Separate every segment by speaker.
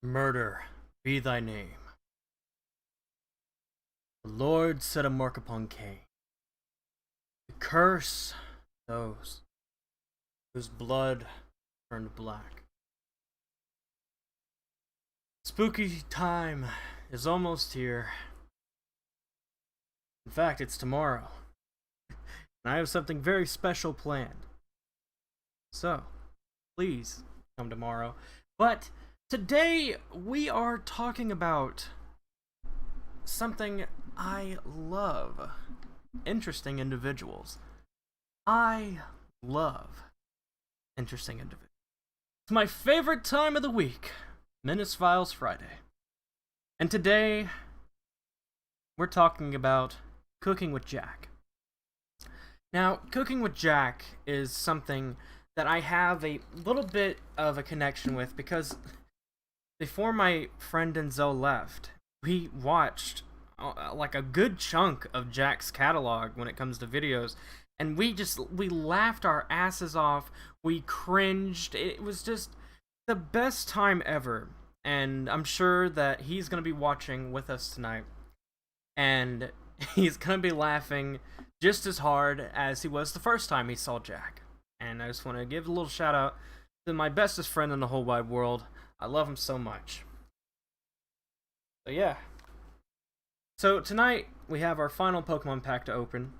Speaker 1: Murder be thy name. The Lord set a mark upon Cain, to curse those whose blood turned black. Spooky time is almost here. In fact, it's tomorrow. And I have something very special planned. So, please come tomorrow. But today we are talking about something I love. Interesting individuals. I love interesting individuals. It's my favorite time of the week. Menace Files Friday. And today we're talking about cooking with Jack. Now, cooking with Jack is something that I have a little bit of a connection with because before my friend Denzel left, we watched like a good chunk of Jack's catalog when it comes to videos, and we laughed our asses off. We cringed. It was just the best time ever, and I'm sure that he's going to be watching with us tonight, and he's going to be laughing just as hard as he was the first time he saw Jack. And I just want to give a little shout out to my bestest friend in the whole wide world. I love him so much. So yeah. So tonight we have our final Pokemon pack to open.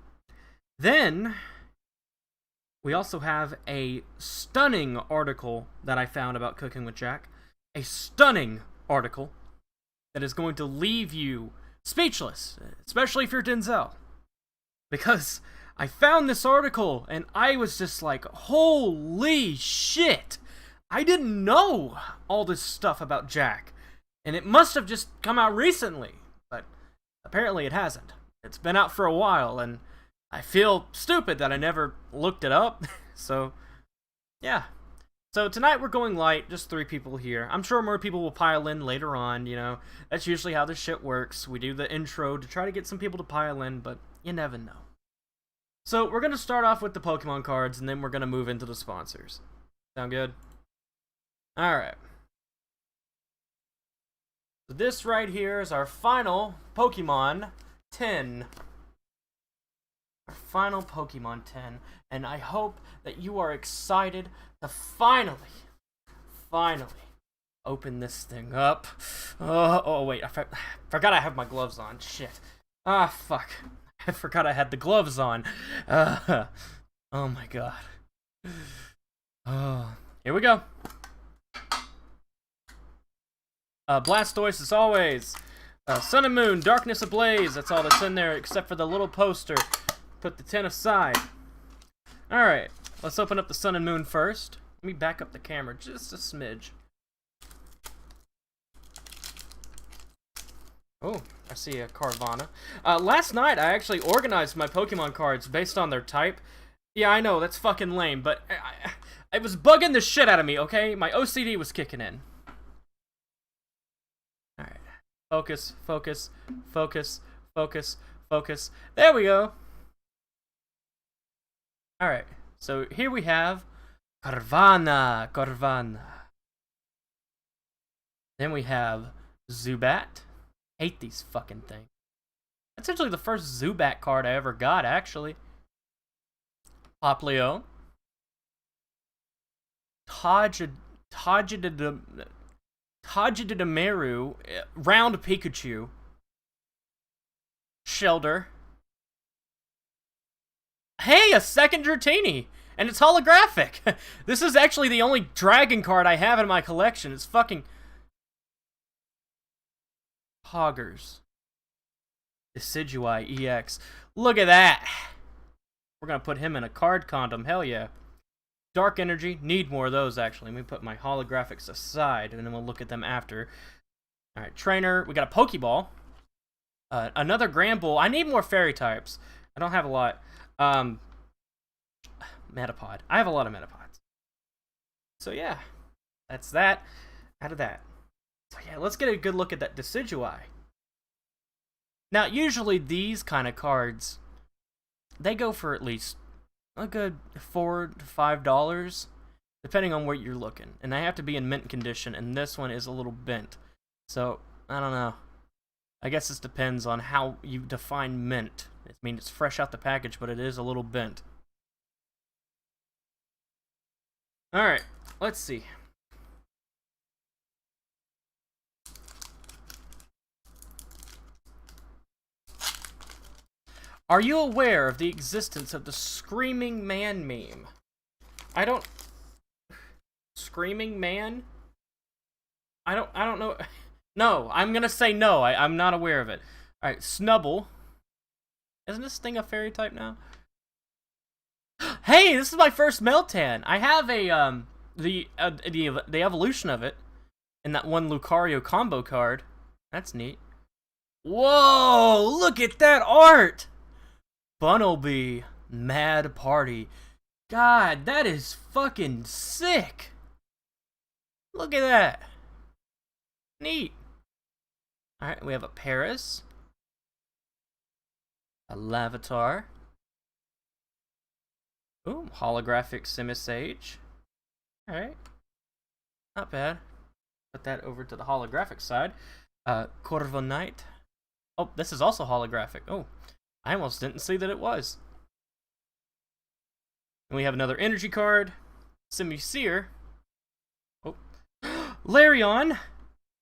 Speaker 1: Then we also have a stunning article that I found about cooking with Jack. A stunning article that is going to leave you speechless, especially if you're Denzel. Because I found this article and I was just like, holy shit! I didn't know all this stuff about Jack. And it must have just come out recently. But apparently it hasn't. It's been out for a while and I feel stupid that I never looked it up. So, yeah. So tonight we're going light, just 3 people here. I'm sure more people will pile in later on, you know. That's usually how this shit works. We do the intro to try to get some people to pile in, but you never know. So we're going to start off with the Pokemon cards, and then we're going to move into the sponsors. Sound good? Alright. So this right here is our final Pokemon 10. Our final Pokemon 10. And I hope that you are excited to finally open this thing up. Oh wait, I forgot I have my gloves on. Shit. Ah, fuck. I forgot I had the gloves on. Oh my god. Oh, here we go. Blastoise as always. Sun and Moon, Darkness Ablaze. That's all that's in there except for the little poster. Put the 10 aside. Alright, let's open up the Sun and Moon first. Let me back up the camera just a smidge. Oh, I see a Carvana. Last night, I actually organized my Pokemon cards based on their type. Yeah, I know, that's fucking lame, but it was bugging the shit out of me, okay? My OCD was kicking in. Alright. Focus, focus, focus, focus, focus. There we go. Alright, so here we have Carvana. Then we have Zubat. Hate these fucking things. That's actually the first Zubat card I ever got, actually. Poplio. Tajidamaru. Round Pikachu. Shelder. Hey, a second Dratini! And it's holographic! This is actually the only dragon card I have in my collection. It's fucking Poggers. Decidueye EX. Look at that! We're gonna put him in a card condom, hell yeah. Dark Energy, need more of those actually. Let me put my holographics aside and then we'll look at them after. Alright, Trainer, we got a Pokeball. Another Granbull. I need more fairy types. I don't have a lot. Metapod. I have a lot of Metapods. So yeah, that's that out of that. So yeah, let's get a good look at that Decidueye. Now, usually these kind of cards, they go for at least a good $4 to $5. depending on where you're looking. And they have to be in mint condition, and this one is a little bent. So, I don't know. I guess this depends on how you define mint. I mean, it's fresh out the package, but it is a little bent. Alright, let's see. Are you aware of the existence of the Screaming Man meme? I don't... Screaming Man? I don't know... No, I'm gonna say no. I'm not aware of it. Alright, Snubble. Isn't this thing a fairy type now? Hey, this is my first Meltan. I have a, the evolution of it in that one Lucario combo card. That's neat. Whoa, look at that art! Bunnelby, Mad Party. God, that is fucking sick. Look at that. Neat. Alright, we have a Paris. A Lavatar. Ooh, holographic Simisage. Alright. Not bad. Put that over to the holographic side. Corviknight. Oh, this is also holographic. Oh, I almost didn't see that it was. And we have another energy card. Simisear. Oh. Larion.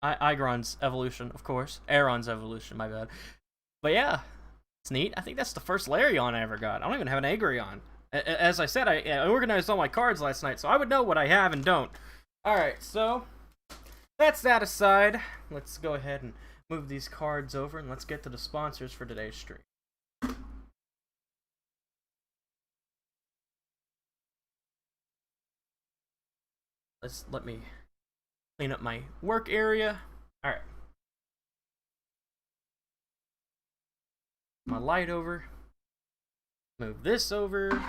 Speaker 1: Igron's evolution, of course. Aeron's evolution, my bad. But yeah, it's neat. I think that's the first Larion I ever got. I don't even have an Agrion. As I said, I organized all my cards last night, so I would know what I have and don't. Alright, so that's that aside. Let's go ahead and move these cards over, and let's get to the sponsors for today's stream. Let me clean up my work area. Alright. My light over. Move this over.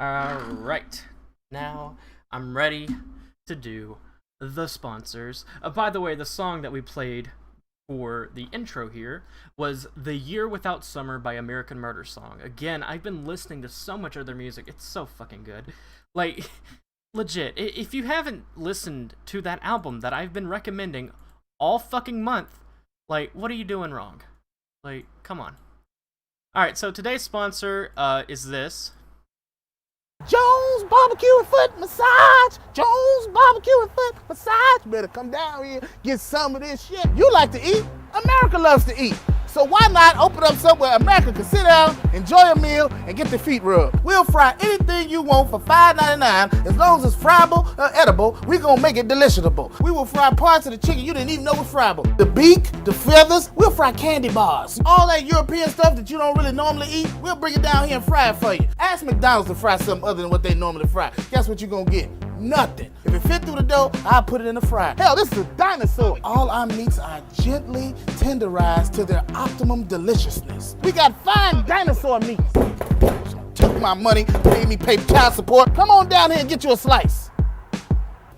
Speaker 1: Alright. Now I'm ready to do the sponsors. By the way, the song that we played for the intro here was The Year Without Summer by American Murder Song. Again, I've been listening to so much of their music. It's so fucking good. Like, legit, if you haven't listened to that album that I've been recommending all fucking month, like, what are you doing wrong? Like, come on. Alright, so today's sponsor is this.
Speaker 2: Jones Barbecue and Foot Massage. Jones Barbecue and Foot Massage. Better come down here, get some of this shit. You like to eat? America loves to eat. So why not open up somewhere America can sit down, enjoy a meal, and get their feet rubbed? We'll fry anything you want for $5.99. As long as it's friable or edible, we're gonna make it deliciable. We will fry parts of the chicken you didn't even know was friable. The beak, the feathers, we'll fry candy bars. All that European stuff that you don't really normally eat, we'll bring it down here and fry it for you. Ask McDonald's to fry something other than what they normally fry. Guess what you're gonna get? Nothing. If it fit through the dough, I'll put it in the fryer. Hell, this is a dinosaur. All our meats are gently tenderized to their optimum deliciousness. We got fine dinosaur meats. Took my money, made me pay child support. Come on down here and get you a slice.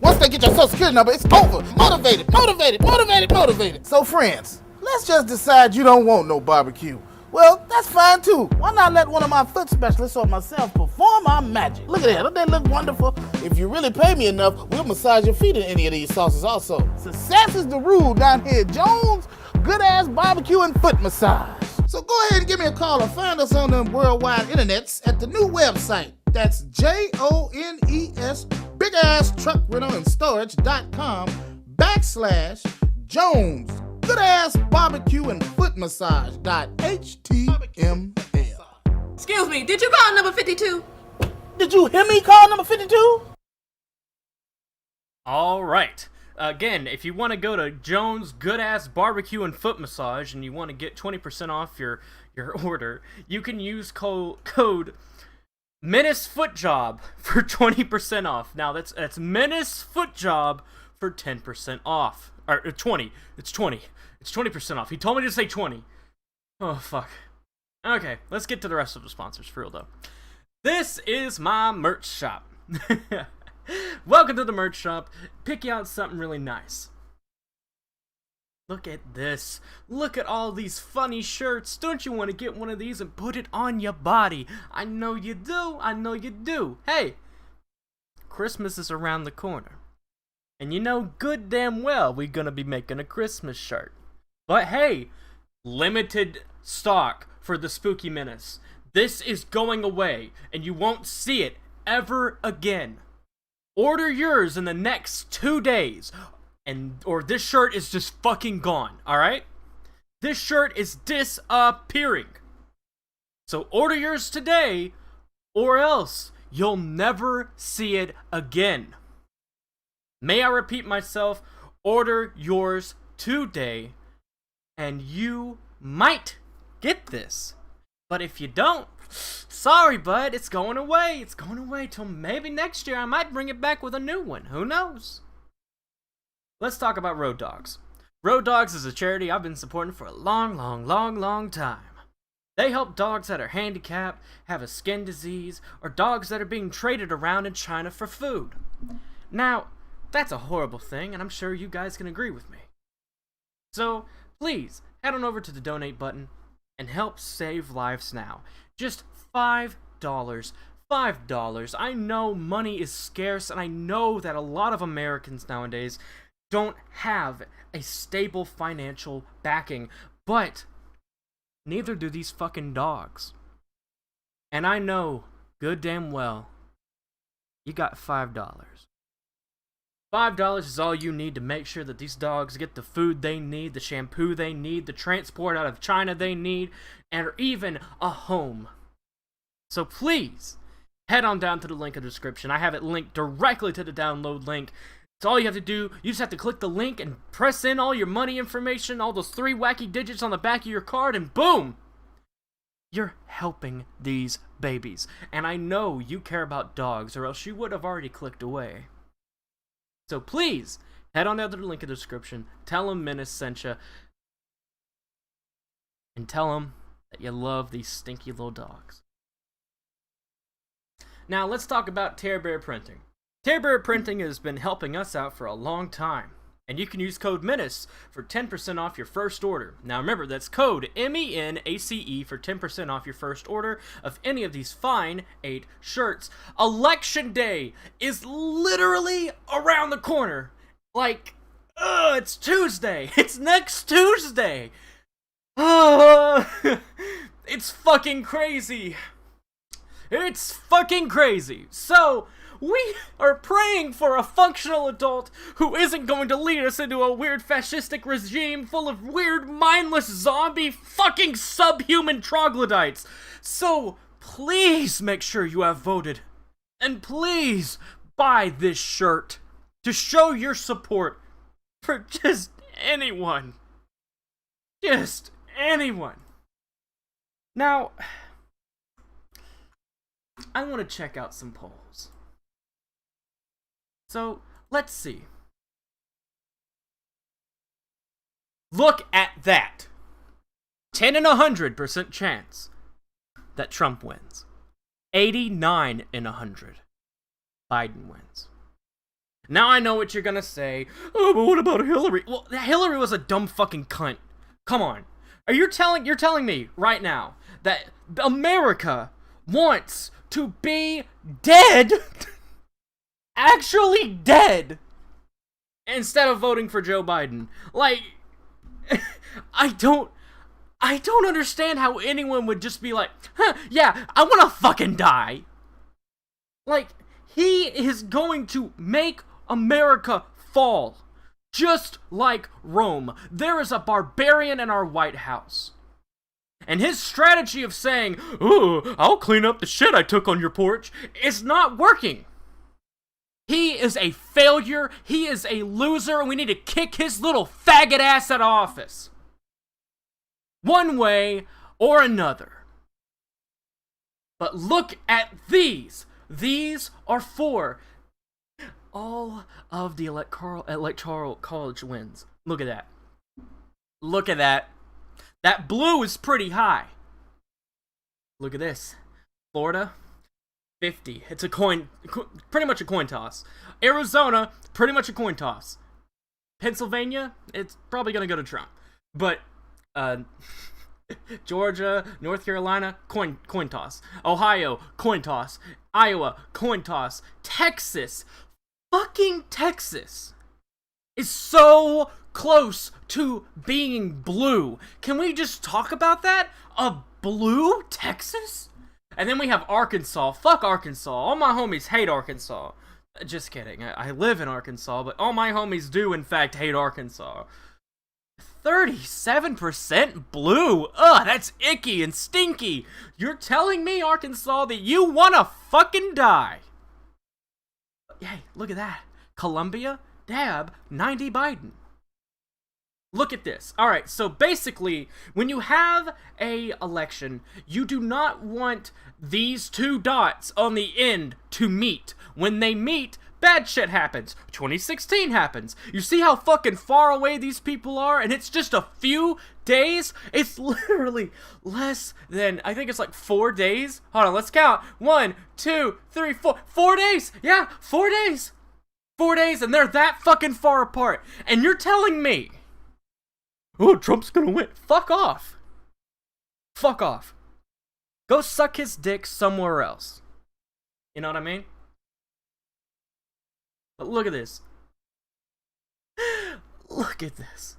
Speaker 2: Once they get your social security number, it's over. Motivated, motivated, motivated, motivated. So friends, let's just decide you don't want no barbecue. Well, that's fine too. Why not let one of my foot specialists or myself perform our magic? Look at that, don't they look wonderful? If you really pay me enough, we'll massage your feet in any of these sauces also. Success is the rule down here at Jones Good Ass Barbecue and Foot Massage. So go ahead and give me a call or find us on the worldwide internets at the new website. That's JONES BigAssTruckRentalAndStorage.com/Jones Good Ass Barbecue and Foot Massage.html.
Speaker 3: Excuse me, did you call number 52?
Speaker 2: Did you hear me call number 52?
Speaker 1: Alright. Again, if you want to go to Jones Good Ass Barbecue and Foot Massage and you want to get 20% off your order, you can use code MenaceFootJob for 20% off. Now that's MenaceFootJob for 10% off. Or 20. It's 20. It's 20% off. He told me to say 20. Oh, fuck. Okay, let's get to the rest of the sponsors for real, though. This is my merch shop. Welcome to the merch shop. Pick you out something really nice. Look at this. Look at all these funny shirts. Don't you want to get one of these and put it on your body? I know you do. I know you do. Hey, Christmas is around the corner. And you know good damn well we're gonna be making a Christmas shirt. But hey, limited stock for the Spooky Menace. This is going away, and you won't see it ever again. Order yours in the next 2 days, or this shirt is just fucking gone, alright? This shirt is disappearing. So order yours today, or else you'll never see it again. May I repeat myself, order yours today, and you might get this. But if you don't, sorry bud, it's going away. It's going away till maybe next year. I might bring it back with a new one. Who knows? Let's talk about Road Dogs. Road Dogs is a charity I've been supporting for a long time. They help dogs that are handicapped, have a skin disease, or dogs that are being traded around in China for food. Now, that's a horrible thing, and I'm sure you guys can agree with me. So, please, head on over to the donate button and help save lives now. Just $5. $5. I know money is scarce, and I know that a lot of Americans nowadays don't have a stable financial backing, but neither do these fucking dogs. And I know good damn well you got $5. $5 is all you need to make sure that these dogs get the food they need, the shampoo they need, the transport out of China they need, and even a home. So please, head on down to the link in the description. I have it linked directly to the download link. It's all you have to do. You just have to click the link and press in all your money information, all those 3 wacky digits on the back of your card, and boom! You're helping these babies. And I know you care about dogs, or else you would have already clicked away. So please, head on down to the link in the description, tell them Menace sent you, and tell them that you love these stinky little dogs. Now let's talk about Tear Bear Printing. Tear Bear Printing has been helping us out for a long time, and you can use code MENACE for 10% off your first order. Now remember, that's code MENACE for 10% off your first order of any of these fine 8 shirts. Election Day is literally around the corner. Like, it's Tuesday. It's next Tuesday. It's fucking crazy. It's fucking crazy. So, we are praying for a functional adult who isn't going to lead us into a weird fascistic regime full of weird, mindless, zombie, fucking subhuman troglodytes. So, please make sure you have voted. And please buy this shirt to show your support for just anyone. Just anyone. Now, I want to check out some polls. So, let's see. Look at that. 10 in 100% chance that Trump wins. 89 in 100. Biden wins. Now I know what you're gonna say. Oh, but what about Hillary? Well, Hillary was a dumb fucking cunt. Come on. You're telling me right now that America wants to be dead? Actually dead, instead of voting for Joe Biden. Like, I don't understand how anyone would just be like, yeah, I wanna fucking die. Like, he is going to make America fall, just like Rome. There is a barbarian in our White House. And his strategy of saying, oh, I'll clean up the shit I took on your porch, is not working. He is a failure, he is a loser, and we need to kick his little faggot ass out of office. One way or another. But look at these. These are for all of the electoral college wins. Look at that. Look at that. That blue is pretty high. Look at this. Florida, 50. It's a pretty much a coin toss. Arizona, pretty much a coin toss. Pennsylvania, it's probably gonna go to Trump. But, Georgia, North Carolina, coin toss. Ohio, coin toss. Iowa, coin toss. Texas, fucking Texas, is so close to being blue. Can we just talk about that? A blue Texas? And then we have Arkansas. Fuck Arkansas. All my homies hate Arkansas. Just kidding. I live in Arkansas, but all my homies do, in fact, hate Arkansas. 37% blue. Ugh, that's icky and stinky. You're telling me, Arkansas, that you wanna fucking die. Hey, look at that. Columbia, dab, 90 Biden. Look at this. Alright, so basically, when you have a election, you do not want these two dots on the end to meet. When they meet, bad shit happens. 2016 happens. You see how fucking far away these people are? And it's just a few days? It's literally less than, I think it's like 4 days. Hold on, let's count. 1, 2, 3, 4. 4 days! Yeah, 4 days! 4 days, and they're that fucking far apart. And you're telling me, oh, Trump's gonna win. Fuck off. Fuck off. Go suck his dick somewhere else. You know what I mean? But look at this. Look at this.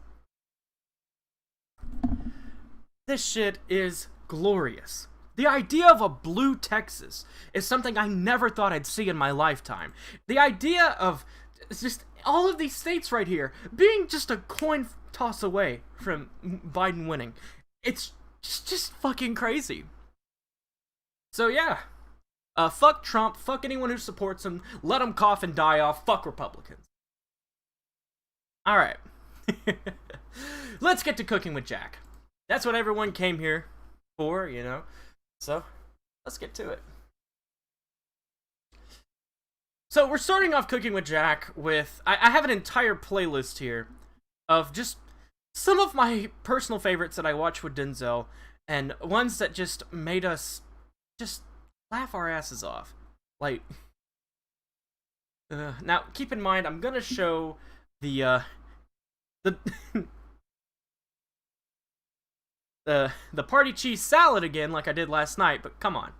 Speaker 1: This shit is glorious. The idea of a blue Texas is something I never thought I'd see in my lifetime. The idea of just all of these states right here being just a coin toss away from Biden winning. It's just fucking crazy. So yeah. Fuck Trump, fuck anyone who supports him, let him cough and die off, fuck Republicans. Alright. Let's get to cooking with Jack. That's what everyone came here for, you know. So, let's get to it. So, we're starting off cooking with Jack with, I have an entire playlist here of just some of my personal favorites that I watch with Denzel, and ones that just made us just laugh our asses off. Like, now keep in mind, I'm gonna show the the party cheese salad again, like I did last night. But come on,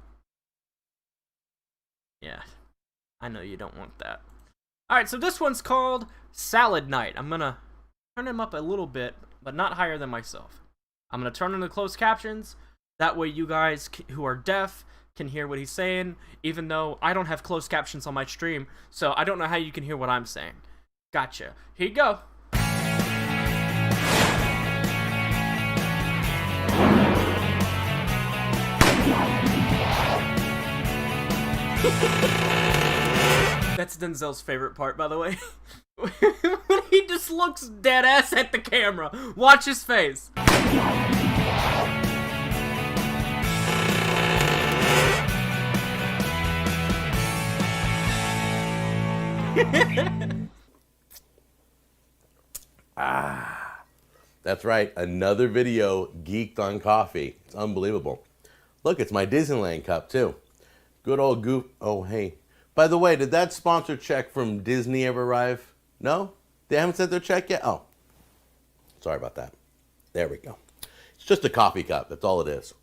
Speaker 1: yeah, I know you don't want that. All right, so this one's called Salad Night. I'm gonna turn him up a little bit, but not higher than myself. I'm gonna turn on the closed captions. That way, you guys who are deaf can hear what he's saying, even though I don't have closed captions on my stream, so I don't know how you can hear what I'm saying. Gotcha. Here you go. That's Denzel's favorite part, by the way. When he just looks dead ass at the camera. Watch his face.
Speaker 4: That's right, another video geeked on coffee. It's unbelievable. Look, it's my Disneyland cup too. Good old Goop. Oh, hey. By the way, did that sponsor check from Disney ever arrive? No? They haven't sent their check yet? Oh, sorry about that. There we go. It's just a coffee cup. That's all it is.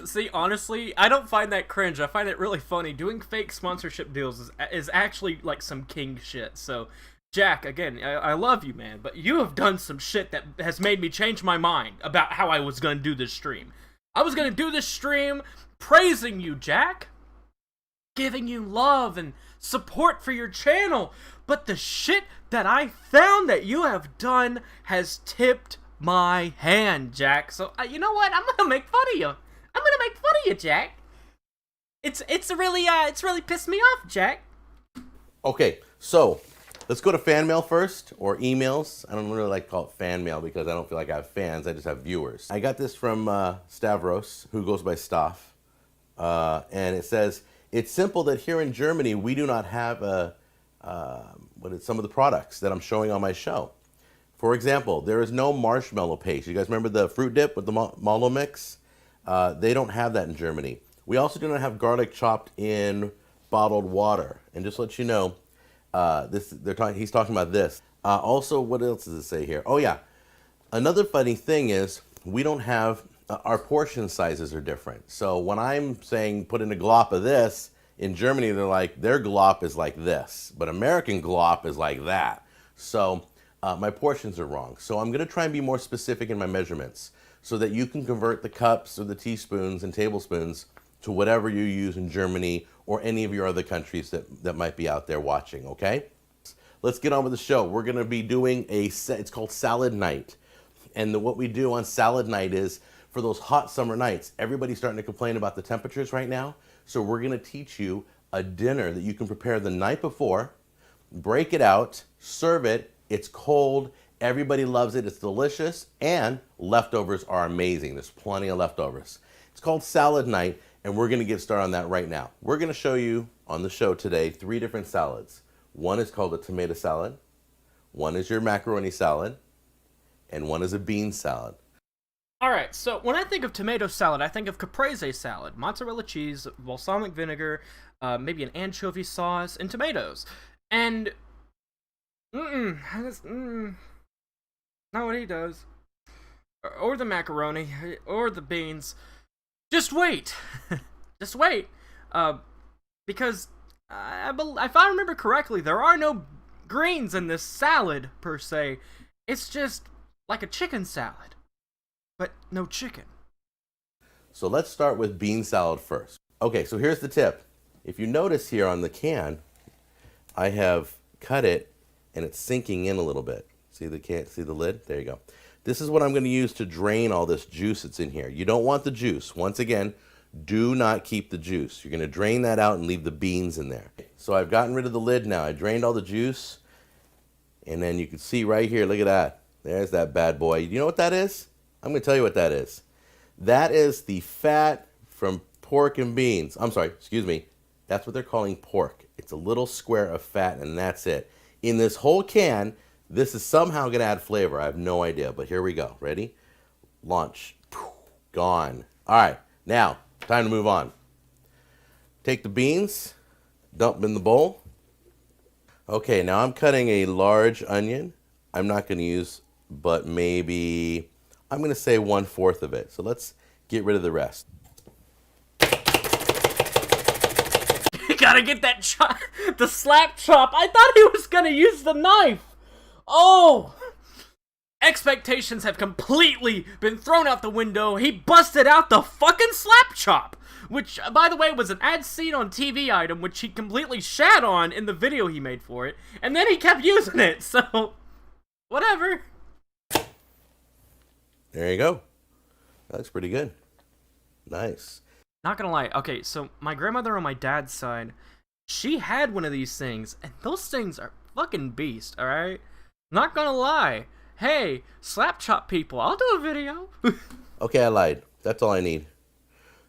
Speaker 1: See, honestly, I don't find that cringe. I find it really funny. Doing fake sponsorship deals is actually like some king shit. So, Jack, again, I love you, man, but you have done some shit that has made me change my mind about how I was going to do this stream. I was going to do this stream praising you, Jack, giving you love and support for your channel, but the shit that I found that you have done has tipped my hand, Jack. So, you know what? I'm going to make fun of you. I'm gonna make fun of you, Jack. It's really pissed me off, Jack.
Speaker 4: Okay, so let's go to fan mail first, or emails. I don't really like to call it fan mail because I don't feel like I have fans. I just have viewers. I got this from Stavros, who goes by Staff, and it says, "It's simple that here in Germany we do not have some of the products that I'm showing on my show. For example, there is no marshmallow paste. You guys remember the fruit dip with the mallow mix? They don't have that in Germany. We also do not have garlic chopped in bottled water. And just to let you know, he's talking about this. Also, what else does it say here? Oh yeah, another funny thing is we don't have our portion sizes are different. So when I'm saying put in a glop of this, in Germany they're like, their glop is like this, but American glop is like that. So my portions are wrong. So I'm gonna try and be more specific in my measurements so that you can convert the cups or the teaspoons and tablespoons to whatever you use in Germany or any of your other countries that might be out there watching, okay? Let's get on with the show. We're gonna be doing it's called salad night. And what we do on salad night is, for those hot summer nights, everybody's starting to complain about the temperatures right now. So we're gonna teach you a dinner that you can prepare the night before, break it out, serve it, it's cold, everybody loves it, it's delicious, and leftovers are amazing. There's plenty of leftovers. It's called salad night, and we're gonna get started on that right now. We're gonna show you on the show today 3 different salads. One is called a tomato salad, one is your macaroni salad, and one is a bean salad.
Speaker 1: Alright, so when I think of tomato salad, I think of caprese salad, mozzarella cheese, balsamic vinegar, maybe an anchovy sauce, and tomatoes. And, not what he does. Or the macaroni, or the beans. Just wait. Just wait. Because, if I remember correctly, there are no greens in this salad, per se. It's just like a chicken salad. But no chicken.
Speaker 4: So let's start with bean salad first. Okay, so here's the tip. If you notice here on the can, I have cut it and it's sinking in a little bit. See the lid? There you go. This is what I'm going to use to drain all this juice that's in here. You don't want the juice. Once again, do not keep the juice. You're going to drain that out and leave the beans in there. So I've gotten rid of the lid now. I drained all the juice. And then you can see right here, look at that. There's that bad boy. You know what that is? I'm going to tell you what that is. That is the fat from pork and beans. I'm sorry, excuse me. That's what they're calling pork. It's a little square of fat, and that's it. In this whole can, this is somehow going to add flavor. I have no idea, but here we go. Ready? Launch. Gone. All right, now, time to move on. Take the beans, dump them in the bowl. Okay, now I'm cutting a large onion. I'm not going to use, but maybe, I'm going to say 1/4 of it. So let's get rid of the rest.
Speaker 1: You gotta get that the slap chop. I thought he was gonna use the knife. Oh! Expectations have completely been thrown out the window. He busted out the fucking slap chop, which, by the way, was an ad seen on TV item, which he completely shat on in the video he made for it, and then he kept using it, so whatever.
Speaker 4: There you go. That looks pretty good. Nice.
Speaker 1: Not gonna lie, okay, so my grandmother on my dad's side, she had one of these things, and those things are fucking beast, alright? Not gonna lie. Hey, slap chop people, I'll do a video.
Speaker 4: Okay, I lied. That's all I need.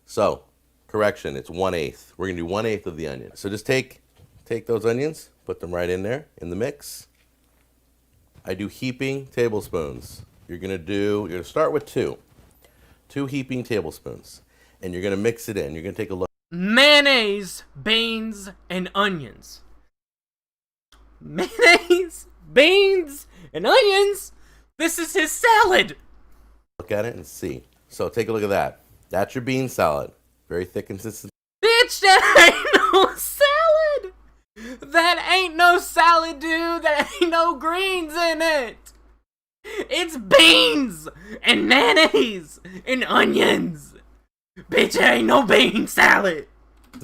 Speaker 4: So, correction, it's 1/8. We're gonna do 1/8 of the onion. So just take those onions, put them right in there, in the mix. I do heaping tablespoons. You're gonna start with 2 heaping tablespoons. And you're going to mix it in. You're going to take a look.
Speaker 1: Mayonnaise, beans, and onions. Mayonnaise, beans, and onions? This is his salad!
Speaker 4: Look at it and see. So take a look at that. That's your bean salad. Very thick consistency.
Speaker 1: Bitch, that ain't no salad! That ain't no salad, dude! That ain't no greens in it! It's beans! And mayonnaise! And onions! Bitch, it ain't no bean salad.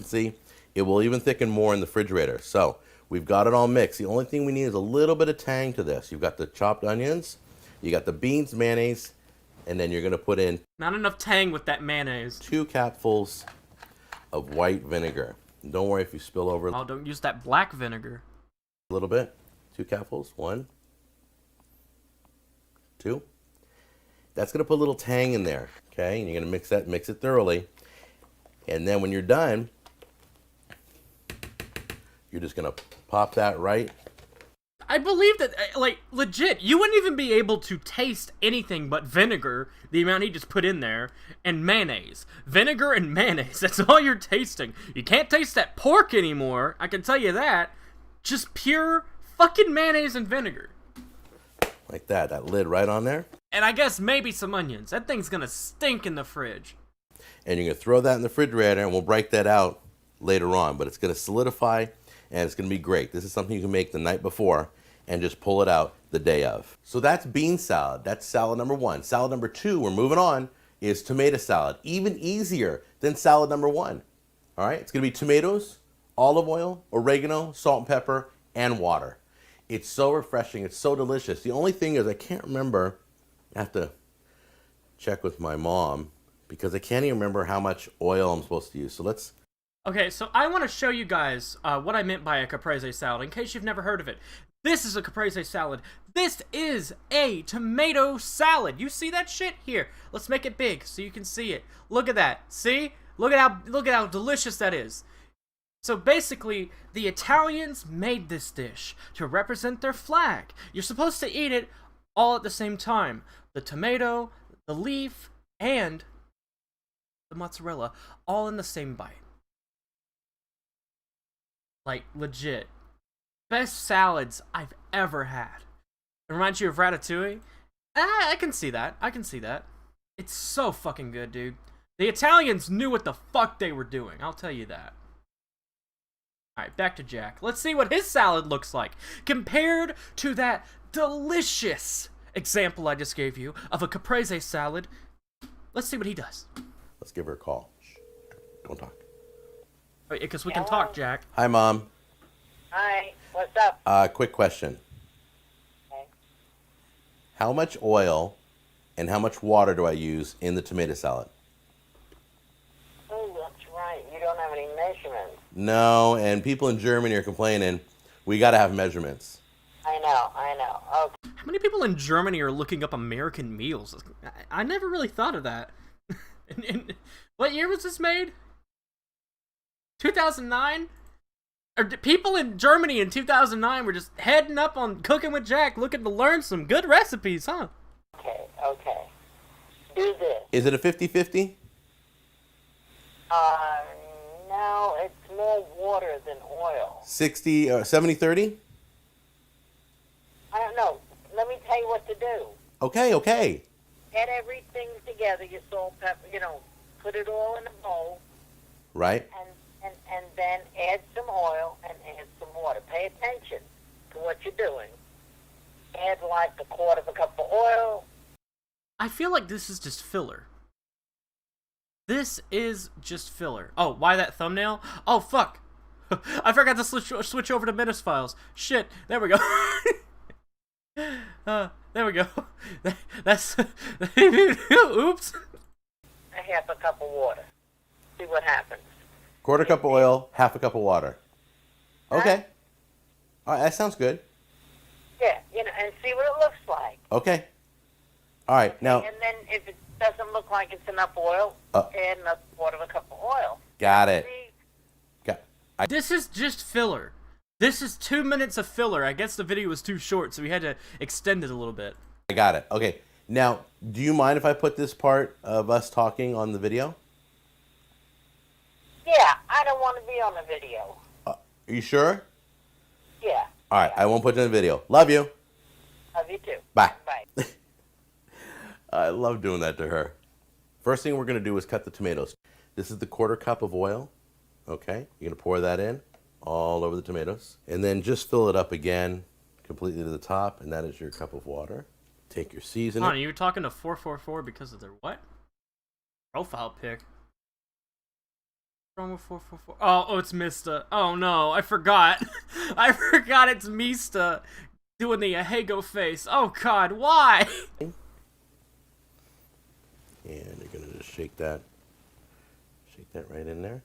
Speaker 4: See, it will even thicken more in the refrigerator. So we've got it all mixed. The only thing we need is a little bit of tang to this. You've got the chopped onions, you got the beans, mayonnaise, and then you're going to put in
Speaker 1: not enough tang with that mayonnaise.
Speaker 4: 2 capfuls of white vinegar. Don't worry if you spill over.
Speaker 1: Oh, don't use that black vinegar.
Speaker 4: A little bit. 2 capfuls. 1, 2. That's going to put a little tang in there, okay? And you're going to mix it thoroughly. And then when you're done, you're just going to pop that right.
Speaker 1: I believe that, like, legit, you wouldn't even be able to taste anything but vinegar, the amount he just put in there, and mayonnaise. Vinegar and mayonnaise, that's all you're tasting. You can't taste that pork anymore, I can tell you that. Just pure fucking mayonnaise and vinegar.
Speaker 4: Like that lid right on there.
Speaker 1: and I guess maybe some onions. That thing's gonna stink in the fridge.
Speaker 4: And you're going to throw that in the refrigerator, and we'll break that out later on. But it's going to solidify, and it's going to be great. This is something you can make the night before and just pull it out the day of. So that's bean salad. That's salad number 1. Salad number 2, we're moving on, is tomato salad. Even easier than salad number 1. All right? It's going to be tomatoes, olive oil, oregano, salt and pepper, and water. It's so refreshing. It's so delicious. The only thing is I can't remember. I have to check with my mom, because I can't even remember how much oil I'm supposed to use. So let's...
Speaker 1: Okay, so I want to show you guys what I meant by a caprese salad, in case you've never heard of it. This is a caprese salad. This is a tomato salad. You see that shit? Here, let's make it big so you can see it. Look at that. See? Look at how delicious that is. So basically, the Italians made this dish to represent their flag. You're supposed to eat it all at the same time. The tomato, the leaf, and the mozzarella, all in the same bite. Like, legit. Best salads I've ever had. It reminds you of Ratatouille? I can see that. I can see that. It's so fucking good, dude. The Italians knew what the fuck they were doing. I'll tell you that. Alright, back to Jack. Let's see what his salad looks like compared to that delicious example I just gave you of a caprese salad. Let's see what he does.
Speaker 4: Let's give her a call. Shh. Don't talk.
Speaker 1: Because we can talk, Jack.
Speaker 4: Hi, Mom.
Speaker 5: Hi, what's up?
Speaker 4: Quick question.
Speaker 5: Okay.
Speaker 4: How much oil and how much water do I use in the tomato salad?
Speaker 5: Oh, that's right. You don't have any measurements.
Speaker 4: No, and people in Germany are complaining. We got to have measurements.
Speaker 5: I know. Okay.
Speaker 1: How many people in Germany are looking up American meals? I never really thought of that. What year was this made? 2009? Or people in Germany in 2009 were just heading up on Cooking with Jack, looking to learn some good recipes, huh?
Speaker 5: Okay. Do this.
Speaker 4: Is it a 50-50?
Speaker 5: No, it's more water than oil.
Speaker 4: 60 or 70-30?
Speaker 5: I don't know. Let me tell you what to do.
Speaker 4: Okay.
Speaker 5: Add everything together, your salt, pepper, put it all in a bowl.
Speaker 4: Right?
Speaker 5: And then add some oil and add some water. Pay attention to what you're doing. Add like a quarter of a cup of oil.
Speaker 1: I feel like this is just filler. This is just filler. Oh, why that thumbnail? Oh, fuck. I forgot to switch over to Menace files. Shit. There we go. There we go. That's... Oops.
Speaker 5: A half a cup of water. See what happens.
Speaker 4: Quarter cup of oil, half a cup of water. Okay. All right, that sounds good.
Speaker 5: Yeah, and see what it looks like.
Speaker 4: Okay. All right, now...
Speaker 5: And then if it doesn't look like it's enough oil, add another quarter of a cup of oil.
Speaker 4: Got it.
Speaker 1: This is just filler. This is 2 minutes of filler. I guess the video was too short, so we had to extend it a little bit.
Speaker 4: I got it. Okay. Now, do you mind if I put this part of us talking on the video?
Speaker 5: Yeah, I don't want to be on the video.
Speaker 4: Are you sure?
Speaker 5: Yeah.
Speaker 4: All right, I won't put it in the video. Love you.
Speaker 5: Love you too.
Speaker 4: Bye.
Speaker 5: Bye.
Speaker 4: I love doing that to her. First thing we're going to do is cut the tomatoes. This is the quarter cup of oil. Okay, you're going to pour that in all over the tomatoes. And then just fill it up again completely to the top, and that is your cup of water. Take your seasoning.
Speaker 1: Hold on, you were talking to 444 because of their what? Profile pic. Promo 444. Oh, it's Mista. Oh no, I forgot. I forgot it's Mista doing the Ahego face. Oh god, why?
Speaker 4: And you're going to just shake that right in there.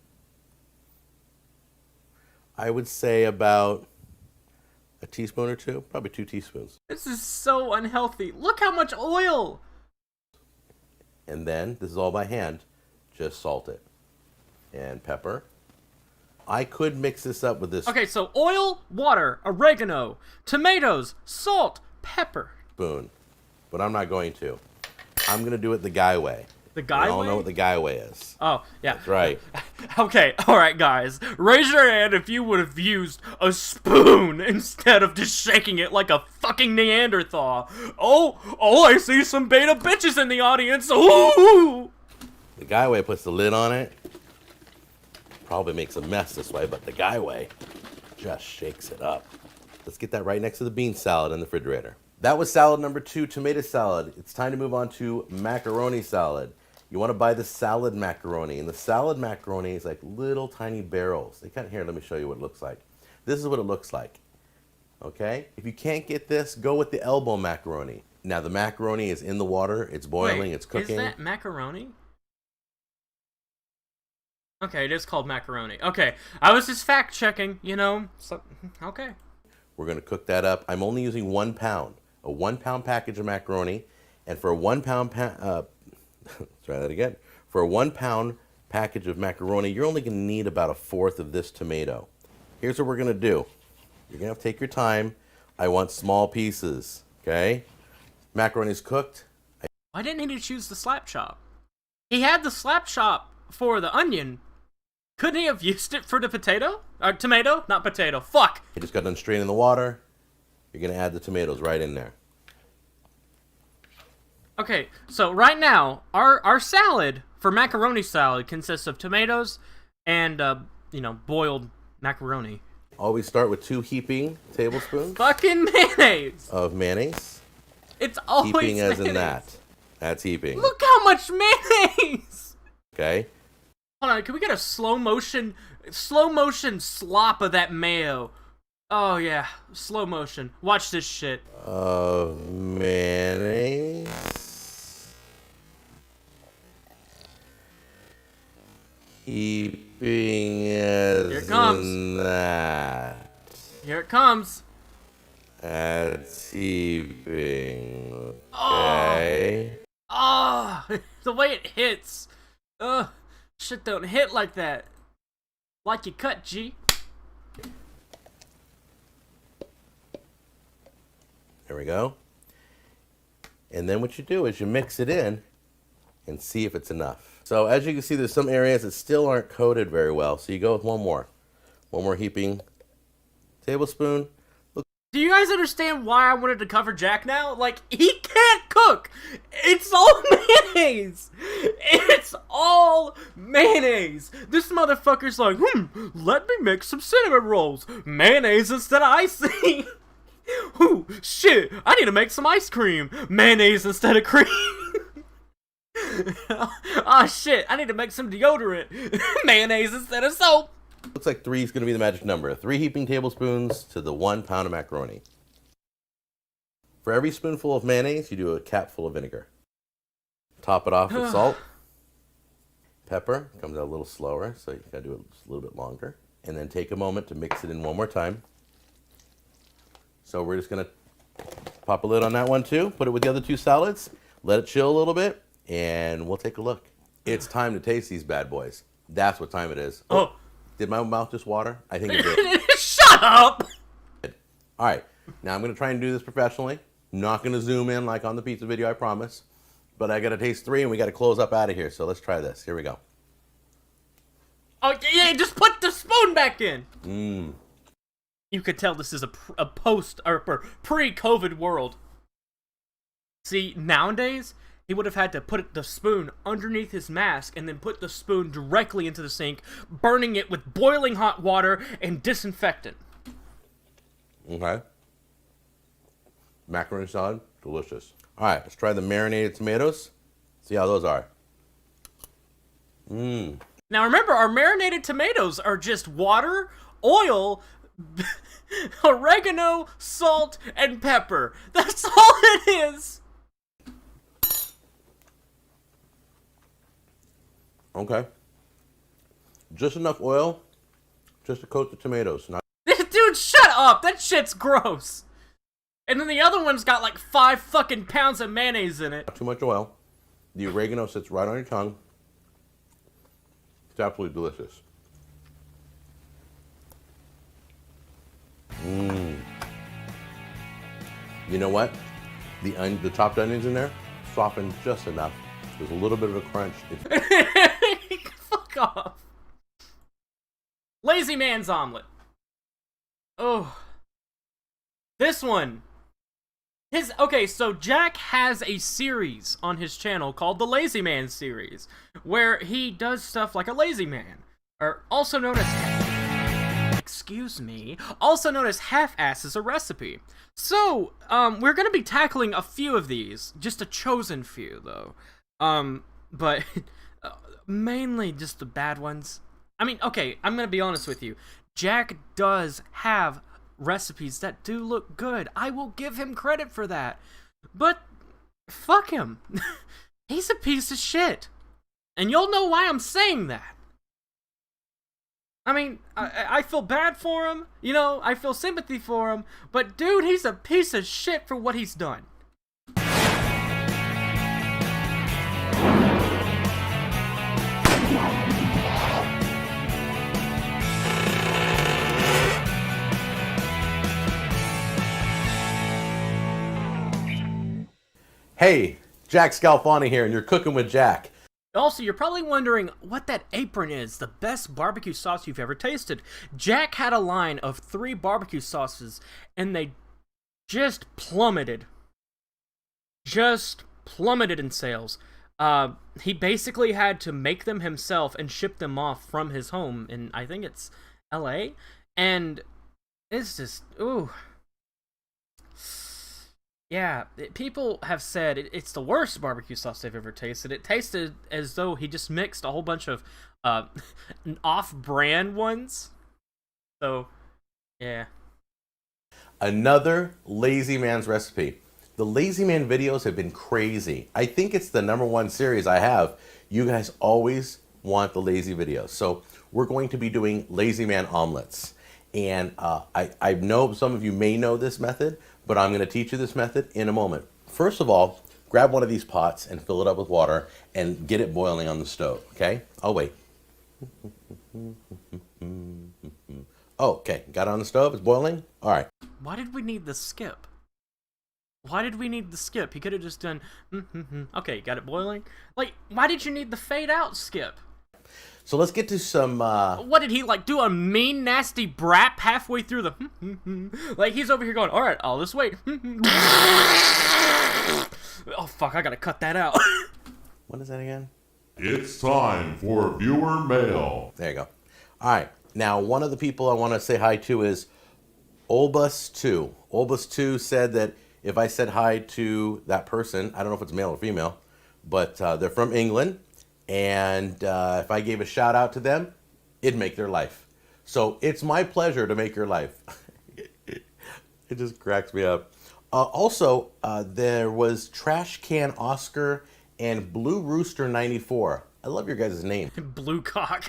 Speaker 4: I would say about a teaspoon or two, probably 2 teaspoons.
Speaker 1: This is so unhealthy. Look how much oil.
Speaker 4: And then, this is all by hand, just salt it. And pepper. I could mix this up with this
Speaker 1: Okay, so oil, water, oregano, tomatoes, salt, pepper.
Speaker 4: spoon, but I'm not going to. I'm going to do it the guy way.
Speaker 1: The
Speaker 4: We
Speaker 1: guy
Speaker 4: all
Speaker 1: way?
Speaker 4: know what the guy way is.
Speaker 1: Oh, yeah.
Speaker 4: That's right.
Speaker 1: Okay, alright guys. Raise your hand if you would have used a spoon instead of just shaking it like a fucking Neanderthal. Oh, I see some beta bitches in the audience. Ooh!
Speaker 4: The guy way puts the lid on it. Probably makes a mess this way, but the guy way just shakes it up. Let's get that right next to the bean salad in the refrigerator. That was salad number 2, tomato salad. It's time to move on to macaroni salad. You want to buy the salad macaroni, and the salad macaroni is like little tiny barrels. They got here. Let me show you what it looks like. This is what it looks like. Okay? If you can't get this, go with the elbow macaroni. Now the macaroni is in the water. It's boiling.
Speaker 1: Wait,
Speaker 4: it's cooking.
Speaker 1: Is that macaroni? Okay, it is called macaroni. Okay, I was just fact checking, you know. So okay.
Speaker 4: We're going to cook that up. I'm only using 1 pound. A 1 pound package of macaroni, and for a 1 pound let's try that again. For a 1 pound package of macaroni, you're only going to need about 1/4 of this tomato. Here's what we're going to do. You're going to have to take your time. I want small pieces, okay? Macaroni's cooked.
Speaker 1: Why didn't he choose the slap chop? He had the slap chop for the onion. Couldn't he have used it for the potato? Or tomato? Not potato. Fuck!
Speaker 4: I just got done straining the water. You're going to add the tomatoes right in there.
Speaker 1: Okay, so right now, our salad for macaroni salad consists of tomatoes and, boiled macaroni.
Speaker 4: Always start with 2 heaping tablespoons
Speaker 1: Fucking mayonnaise!
Speaker 4: of mayonnaise.
Speaker 1: It's always
Speaker 4: Heaping as
Speaker 1: mayonnaise.
Speaker 4: in that. That's heaping.
Speaker 1: Look how much mayonnaise!
Speaker 4: Okay?
Speaker 1: Hold on, can we get a slow motion slop of that mayo? Oh yeah, slow motion. Watch this shit.
Speaker 4: Of mayonnaise. Heaping as
Speaker 1: Here it comes.
Speaker 4: in that.
Speaker 1: Here it comes.
Speaker 4: That's heaping. Okay.
Speaker 1: Ah, the way it hits. Shit don't hit like that. Like you cut, G.
Speaker 4: There we go. And then what you do is you mix it in and see if it's enough. So as you can see, there's some areas that still aren't coated very well. So you go with one more heaping tablespoon. Look,
Speaker 1: Do you guys understand why I wanted to cover Jack now? Like, he can't cook. It's all mayonnaise. It's all mayonnaise. This motherfucker's like, let me make some cinnamon rolls. Mayonnaise instead of icing. Ooh, shit, I need to make some ice cream. Mayonnaise instead of cream. Oh shit, I need to make some deodorant. Mayonnaise instead of soap.
Speaker 4: looks like 3 is going to be the magic number. 3 heaping tablespoons to the 1 pound of macaroni. For every spoonful of mayonnaise, you do a capful of vinegar. Top it off with salt. Pepper comes out a little slower, so you gotta do it just a little bit longer. And then take a moment to mix it in one more time. So we're just gonna pop a lid on that one too, put it with the other 2 salads, let it chill a little bit, and we'll take a look. It's time to taste these bad boys. That's what time it is.
Speaker 1: Oh.
Speaker 4: Did my mouth just water? I think it did.
Speaker 1: Shut up!
Speaker 4: All right, now I'm gonna try and do this professionally. Not gonna zoom in like on the pizza video, I promise. But I gotta taste 3 and we gotta close up out of here. So let's try this. Here we go.
Speaker 1: Oh yeah, just put the spoon back in.
Speaker 4: Mmm.
Speaker 1: You could tell this is a post or pre-COVID world. See, nowadays he would have had to put the spoon underneath his mask and then put the spoon directly into the sink, burning it with boiling hot water and disinfectant.
Speaker 4: Okay. Macaroni salad, delicious. All right, let's try the marinated tomatoes. See how those are. Mmm.
Speaker 1: Now remember, our marinated tomatoes are just water, oil, oregano, salt, and pepper. That's all it is.
Speaker 4: Okay. Just enough oil, just to coat the tomatoes. Not
Speaker 1: Dude, shut up! That shit's gross. And then the other one's got like 5 fucking pounds of mayonnaise in it.
Speaker 4: too much oil. The oregano sits right on your tongue. It's absolutely delicious. Mmm. You know what? The chopped onions in there soften just enough. There's a little bit of a crunch.
Speaker 1: Fuck off. Lazy Man's omelet. Oh. This one. Okay, so Jack has a series on his channel called the Lazy Man series, where he does stuff like a lazy man, or also known as, also known as half-ass as a recipe. So, we're gonna be tackling a few of these, just a chosen few, though. But mainly just the bad ones. I mean, okay, I'm gonna be honest with you. Jack does have recipes that do look good. I will give him credit for that. But fuck him. He's a piece of shit. And you'll know why I'm saying that. I mean, I feel bad for him. You know, I feel sympathy for him. But dude, he's a piece of shit for what he's done.
Speaker 4: Hey, Jack Scalfani here, and you're cooking with Jack.
Speaker 1: Also, you're probably wondering what that apron is, the best barbecue sauce you've ever tasted. Jack had a line of 3 barbecue sauces, and they just plummeted. Just plummeted in sales. He basically had to make them himself and ship them off from his home in, I think it's LA, and it's just, ooh. Yeah, people have said it's the worst barbecue sauce they've ever tasted. It tasted as though he just mixed a whole bunch of off-brand ones. So, yeah.
Speaker 4: Another Lazy Man's recipe. The Lazy Man videos have been crazy. I think it's the #1 series I have. You guys always want the lazy videos. So we're going to be doing Lazy Man omelets. And I know some of you may know this method, but I'm going to teach you this method in a moment. First of all, grab one of these pots and fill it up with water and get it boiling on the stove, okay? I'll wait. Oh, okay, got it on the stove, it's boiling? All right.
Speaker 1: Why did we need the skip? Why did we need the skip? He could have just done, okay, got it boiling? Like, why did you need the fade out skip?
Speaker 4: So let's get to some,
Speaker 1: What did he, like, do a mean, nasty brap halfway through the Like, he's over here going, alright, I'll just wait. Oh, fuck, I gotta cut that out.
Speaker 4: What is that again?
Speaker 6: It's time for viewer mail.
Speaker 4: There you go. All right, now one of the people I want to say hi to is Olbus2. Olbus2 said that if I said hi to that person, I don't know if it's male or female, but they're from England. And if I gave a shout out to them, it'd make their life. So it's my pleasure to make your life. It just cracks me up. Also, there was Trash Can Oscar and Blue Rooster 94. I love your guys' name.
Speaker 1: Blue cock.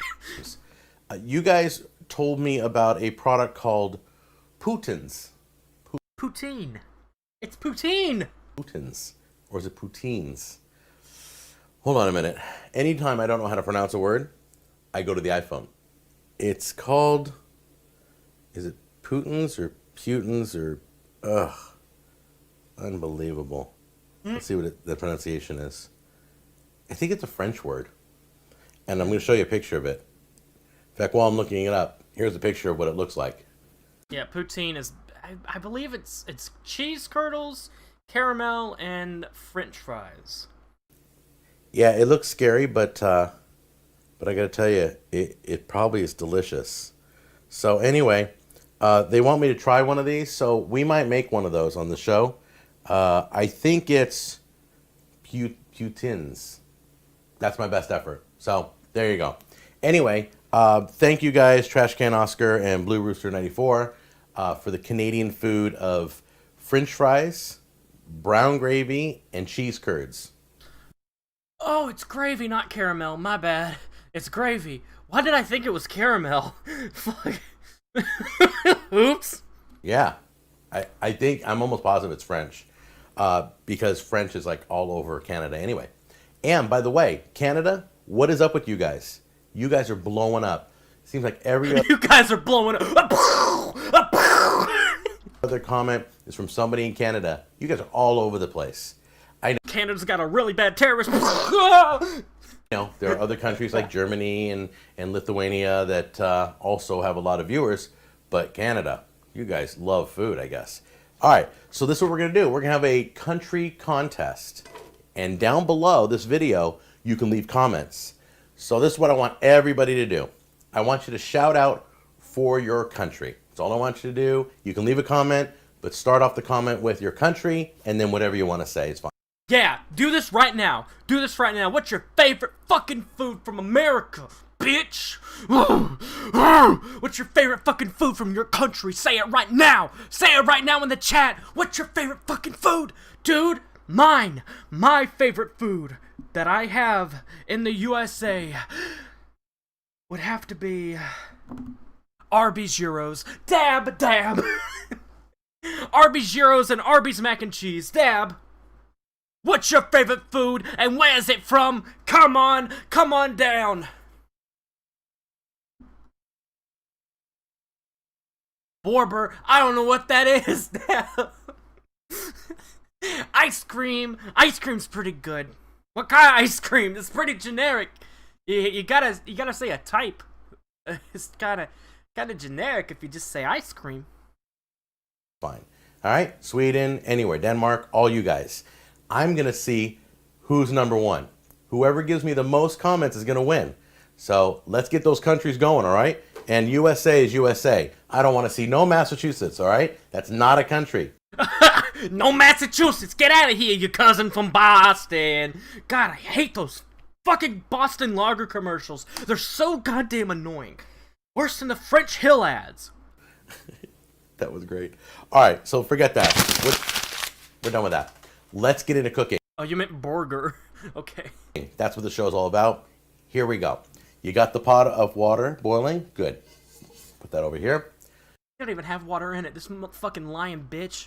Speaker 4: You guys told me about a product called Poutines.
Speaker 1: Poutine. It's poutine.
Speaker 4: Poutines. Or is it poutines? Hold on a minute. Anytime I don't know how to pronounce a word, I go to the iPhone. It's called, is it Poutines or Putins or, unbelievable. Let's see what the pronunciation is. I think it's a French word. And I'm going to show you a picture of it. In fact, while I'm looking it up, here's a picture of what it looks like.
Speaker 1: Yeah, poutine is, I believe it's cheese curdles, caramel, and French fries.
Speaker 4: Yeah, it looks scary, but I gotta tell you, it probably is delicious. So anyway, they want me to try one of these, so we might make one of those on the show. I think it's Poutines. That's my best effort. So there you go. Anyway, thank you guys, Trash Can Oscar and Blue Rooster 94, for the Canadian food of French fries, brown gravy, and cheese curds.
Speaker 1: Oh, it's gravy, not caramel. My bad. It's gravy. Why did I think it was caramel? Fuck. Oops.
Speaker 4: Yeah. I think, I'm almost positive it's French. Because French is like all over Canada anyway. And by the way, Canada, what is up with you guys? You guys are blowing up. Seems like every
Speaker 1: You guys are blowing up.
Speaker 4: other comment is from somebody in Canada. You guys are all over the place. I know.
Speaker 1: Canada's got a really bad terrorist.
Speaker 4: You know, there are other countries like Germany and Lithuania that also have a lot of viewers, but Canada, you guys love food, I guess. All right, so this is what we're going to do. We're going to have a country contest, and down below this video, you can leave comments. So this is what I want everybody to do. I want you to shout out for your country. That's all I want you to do. You can leave a comment, but start off the comment with your country, and then whatever you want to say is fine.
Speaker 1: Yeah, do this right now. Do this right now. What's your favorite fucking food from America, bitch? What's your favorite fucking food from your country? Say it right now. Say it right now in the chat. What's your favorite fucking food? Dude, mine. My favorite food that I have in the USA would have to be Arby's Euros. Dab, dab. Arby's Euros and Arby's mac and cheese. Dab. What's your favorite food and where's it from? Come on down. Borber, I don't know what that is. Ice cream. Ice cream's pretty good. What kind of ice cream? It's pretty generic. You gotta say a type. It's kinda generic if you just say ice cream.
Speaker 4: Fine. All right, Sweden, anywhere, Denmark, all you guys. I'm going to see who's number one. Whoever gives me the most comments is going to win. So let's get those countries going, all right? And USA is USA. I don't want to see no Massachusetts, all right? That's not a country.
Speaker 1: No Massachusetts. Get out of here, you cousin from Boston. God, I hate those fucking Boston Lager commercials. They're so goddamn annoying. Worse than the French Hill ads.
Speaker 4: That was great. All right, so forget that. We're done with that. Let's get into cooking.
Speaker 1: Oh, you meant burger. Okay.
Speaker 4: That's what the show's all about. Here we go. You got the pot of water boiling? Good. Put that over here.
Speaker 1: You don't even have water in it, this fucking lying bitch.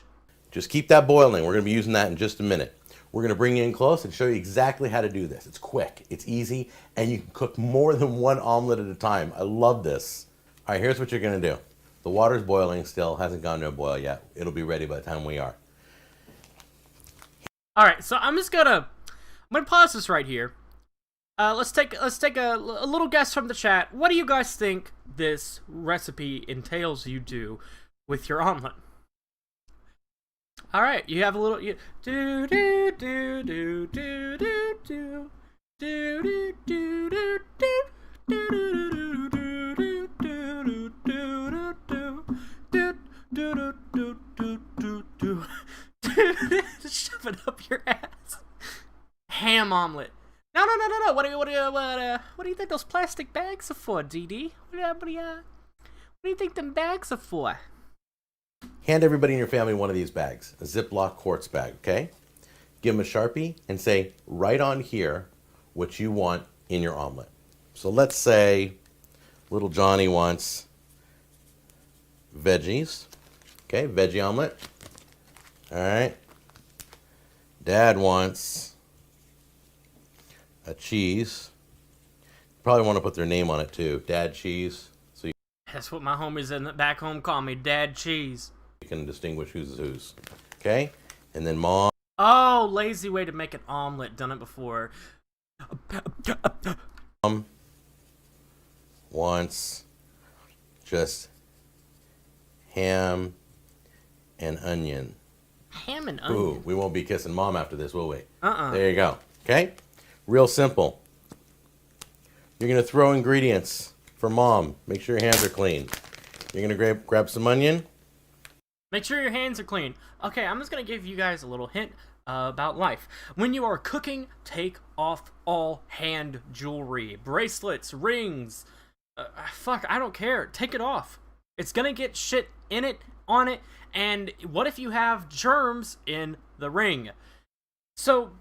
Speaker 4: Just keep that boiling. We're going to be using that in just a minute. We're going to bring you in close and show you exactly how to do this. It's quick, it's easy, and you can cook more than one omelet at a time. I love this. All right, here's what you're going to do. The water's boiling still, hasn't gone to a boil yet. It'll be ready by the time we are.
Speaker 1: All right, so I'm gonna pause this right here. Let's take a little guess from the chat. What do you guys think this recipe entails you do with your omelet? All right, you have a little do do do do do do do do do do do. Shove it up your ass. Ham omelet. No. What do you think those plastic bags are for, DD? What do you think them bags are for?
Speaker 4: Hand everybody in your family one of these bags, a Ziploc quartz bag, okay? Give them a Sharpie and say, right on here, what you want in your omelet. So let's say little Johnny wants veggies, okay, veggie omelet. All right. Dad wants a cheese. Probably want to put their name on it too. Dad cheese. So
Speaker 1: that's what my homies in the back home call me, Dad Cheese.
Speaker 4: You can distinguish who's whose. Okay? And then Mom.
Speaker 1: Oh, lazy way to make an omelet. Done it before.
Speaker 4: Mom wants just ham and onion.
Speaker 1: Ham and onion?
Speaker 4: Ooh, we won't be kissing Mom after this, will we?
Speaker 1: Uh-uh.
Speaker 4: There you go. Okay? Real simple. You're going to throw ingredients for Mom. Make sure your hands are clean. You're going to grab some onion.
Speaker 1: Make sure your hands are clean. Okay, I'm just going to give you guys a little hint about life. When you are cooking, take off all hand jewelry. Bracelets, rings. Fuck, I don't care. Take it off. It's going to get shit in it, on it, and what if you have germs in the ring? So,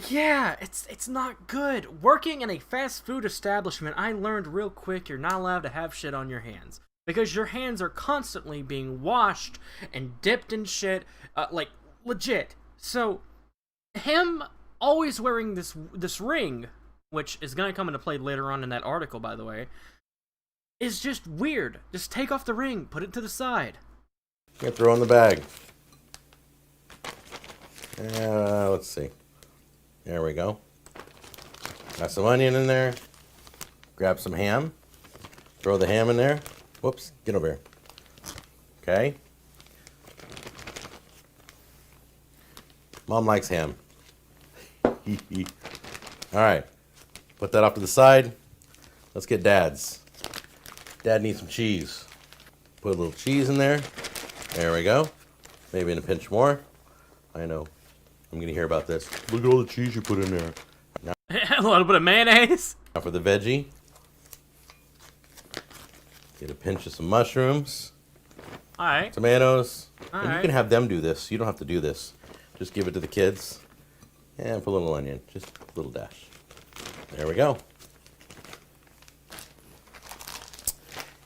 Speaker 1: yeah, it's not good. Working in a fast food establishment, I learned real quick you're not allowed to have shit on your hands. Because your hands are constantly being washed and dipped in shit, like, legit. So, him always wearing this ring, which is gonna come into play later on in that article, by the way, is just weird. Just take off the ring, put it to the side.
Speaker 4: Throw in the bag. Let's see. There we go. Got some onion in there. Grab some ham. Throw the ham in there. Whoops, get over here. Okay. Mom likes ham. All right. Put that off to the side. Let's get Dad's. Dad needs some cheese. Put a little cheese in there. There we go. Maybe in a pinch more. I know. I'm going to hear about this. Look at all the cheese you put in there.
Speaker 1: A little bit of mayonnaise.
Speaker 4: Now for the veggie. Get a pinch of some mushrooms.
Speaker 1: All right.
Speaker 4: Tomatoes.
Speaker 1: All
Speaker 4: And
Speaker 1: right.
Speaker 4: you can have them do this. You don't have to do this. Just give it to the kids. And put a little onion. Just a little dash. There we go.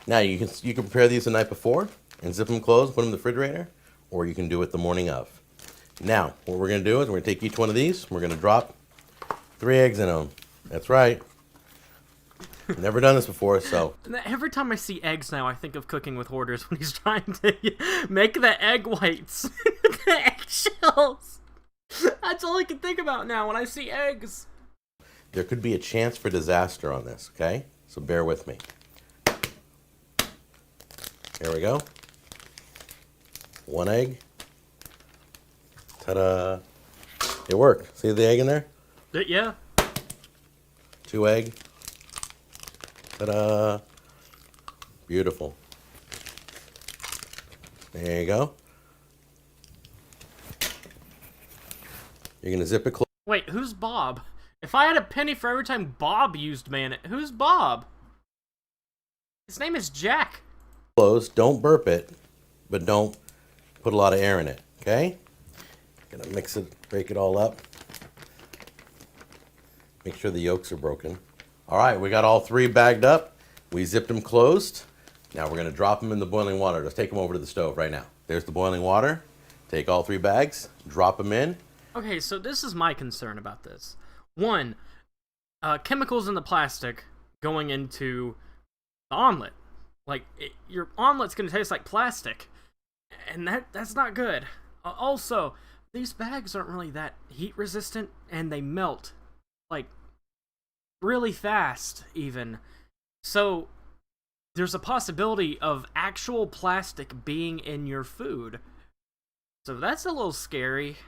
Speaker 4: Now you can prepare these the night before and zip them closed, put them in the refrigerator, or you can do it the morning of. Now, what we're going to do is we're going to take each one of these. We're going to drop 3 eggs in them. That's right. Never done this before, so.
Speaker 1: Every time I see eggs now, I think of Cooking with Hoarders when he's trying to make the egg whites, the eggshells. That's all I can think about now when I see eggs.
Speaker 4: There could be a chance for disaster on this, okay? So bear with me. There we go. 1 egg. Ta-da. It worked. See the egg in there?
Speaker 1: Yeah.
Speaker 4: 2 egg. Ta-da. Beautiful. There you go. You're going to zip it closed.
Speaker 1: Wait, who's Bob? If I had a penny for every time Bob used mayonnaise, who's Bob? His name is Jack.
Speaker 4: Don't burp it, but don't put a lot of air in it, okay? Gonna mix it, break it all up. Make sure the yolks are broken. All right, we got all 3 bagged up. We zipped them closed. Now we're gonna drop them in the boiling water. Let's take them over to the stove right now. There's the boiling water. Take all 3 bags, drop them in.
Speaker 1: Okay, so this is my concern about this. 1, chemicals in the plastic going into the omelet. Like, your omelet's gonna taste like plastic, and that's not good. Also, these bags aren't really that heat resistant, and they melt, like, really fast, even. So, there's a possibility of actual plastic being in your food. So that's a little scary.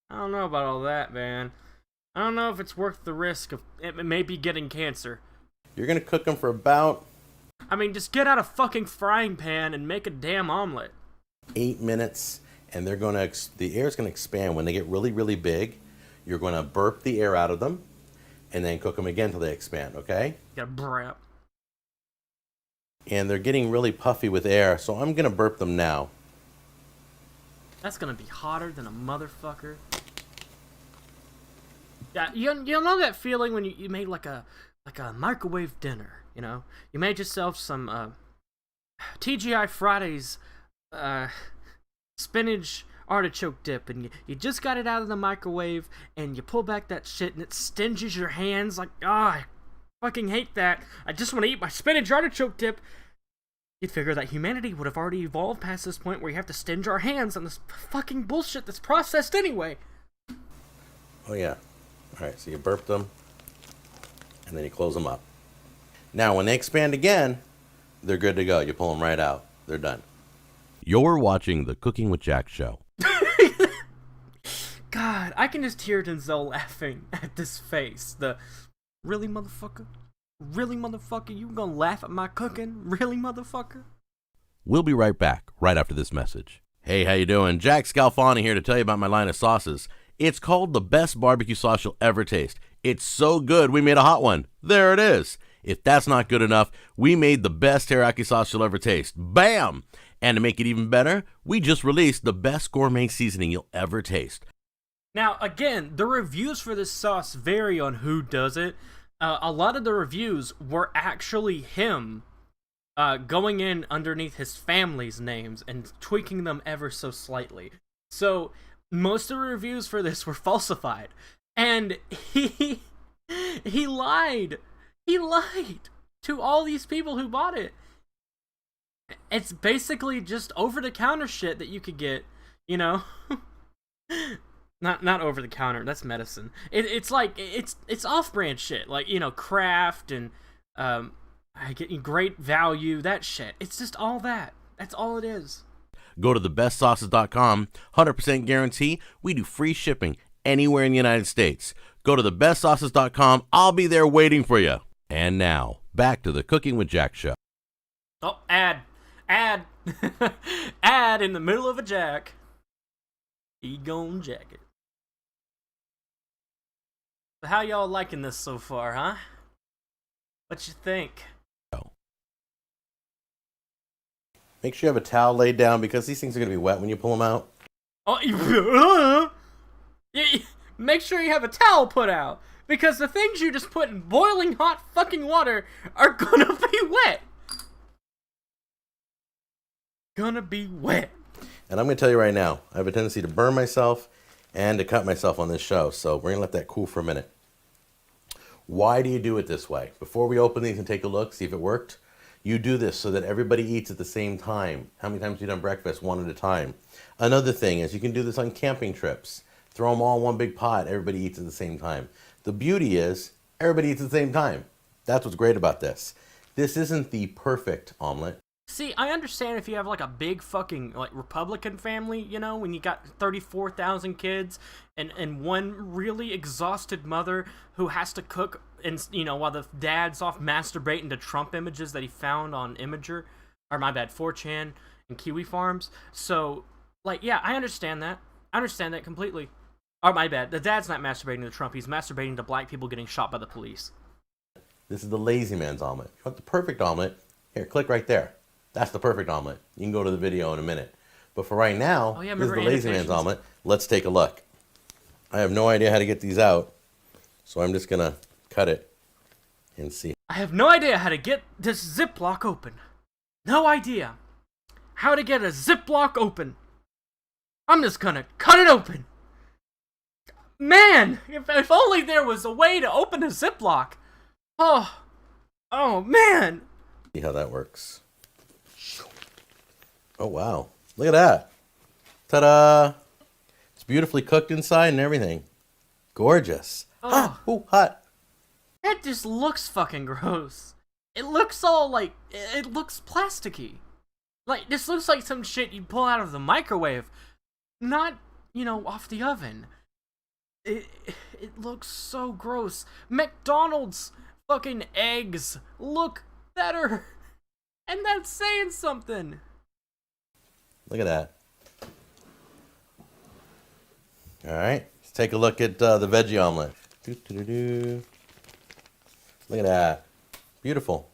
Speaker 1: I don't know about all that, man. I don't know if it's worth the risk of it maybe getting cancer.
Speaker 4: You're gonna cook them for about
Speaker 1: I mean, just get out a fucking frying pan and make a damn omelet.
Speaker 4: 8 minutes, and they're gonna the air's gonna expand. When they get really, really big, you're gonna burp the air out of them, and then cook them again till they expand. Okay?
Speaker 1: You gotta brap.
Speaker 4: And they're getting really puffy with air, so I'm gonna burp them now.
Speaker 1: That's gonna be hotter than a motherfucker. Yeah, you know that feeling when you made like a microwave dinner, you know? You made yourself some TGI Fridays spinach artichoke dip, and you just got it out of the microwave, and you pull back that shit, and it stinges your hands like, I fucking hate that. I just want to eat my spinach artichoke dip. You'd figure that humanity would have already evolved past this point where you have to stinge our hands on this fucking bullshit that's processed anyway.
Speaker 4: Oh yeah. All right, so you burp them, and then you close them up. Now, when they expand again, they're good to go. You pull them right out. They're done. You're watching the Cooking with Jack show.
Speaker 1: God, I can just hear Denzel laughing at this face. Really, motherfucker? Really, motherfucker? You gonna laugh at my cooking? Really, motherfucker?
Speaker 4: We'll be right back, right after this message. Hey, how you doing? Jack Scalfani here to tell you about my line of sauces. It's called the best barbecue sauce you'll ever taste. It's so good, we made a hot one. There it is. If that's not good enough, we made the best teriyaki sauce you'll ever taste. Bam! And to make it even better, we just released the best gourmet seasoning you'll ever taste.
Speaker 1: Now, again, the reviews for this sauce vary on who does it. A lot of the reviews were actually him going in underneath his family's names and tweaking them ever so slightly. So, most of the reviews for this were falsified. And he lied. He lied to all these people who bought it. It's basically just over-the-counter shit that you could get, you know? Not over the counter. That's medicine. It's like it's off-brand shit. Like, you know, Kraft and I get great value. That shit. It's just all that. That's all it is.
Speaker 4: Go to thebestsauces.com. 100% guarantee. We do free shipping anywhere in the United States. Go to thebestsauces.com. I'll be there waiting for you. And now, back to the Cooking with Jack show.
Speaker 1: Oh, ad, ad in the middle of a jack. He gon' jack it. So how y'all liking this so far, huh? What you think?
Speaker 4: Make sure you have a towel laid down because these things are going to be wet when you pull them out.
Speaker 1: Oh, make sure you have a towel put out, because the things you just put in boiling hot fucking water are gonna be wet. Gonna be wet.
Speaker 4: And I'm going to tell you right now, I have a tendency to burn myself and to cut myself on this show, so we're going to let that cool for a minute. Why do you do it this way? Before we open these and take a look, see if it worked, you do this so that everybody eats at the same time. How many times have you done breakfast? One at a time. Another thing is you can do this on camping trips. Throw them all in one big pot. Everybody eats at the same time. The beauty is everybody eats at the same time. That's what's great about this. This isn't the perfect omelet.
Speaker 1: See, I understand if you have like a big fucking like Republican family, you know, when you got 34,000 kids and one really exhausted mother who has to cook, and you know, while the dad's off masturbating to Trump images that he found on Imager, or my bad, 4chan and Kiwi Farms. So, like, yeah, I understand that. I understand that completely. Or my bad, the dad's not masturbating to Trump. He's masturbating to black people getting shot by the police.
Speaker 4: This is the lazy man's omelet. You want the perfect omelet? Here, click right there. That's the perfect omelet. You can go to the video in a minute. But for right now,
Speaker 1: oh, yeah,
Speaker 4: this is the lazy man's omelet. Let's take a look. I have no idea how to get these out, so I'm just going to cut it and see.
Speaker 1: I have no idea how to get this Ziploc open. No idea how to get a Ziploc open. I'm just going to cut it open. Man, if only there was a way to open a Ziploc. Oh man.
Speaker 4: See how that works. Oh, wow. Look at that. Ta-da. It's beautifully cooked inside and everything. Gorgeous.
Speaker 1: Oh.
Speaker 4: Ah, ooh, hot.
Speaker 1: That just looks fucking gross. It looks all like, it looks plasticky. Like, this looks like some shit you pull out of the microwave. Not, you know, off the oven. It looks so gross. McDonald's fucking eggs look better. And that's saying something.
Speaker 4: Look at that. All right, let's take a look at the veggie omelet. Doo-doo-doo-doo. Look at that. Beautiful.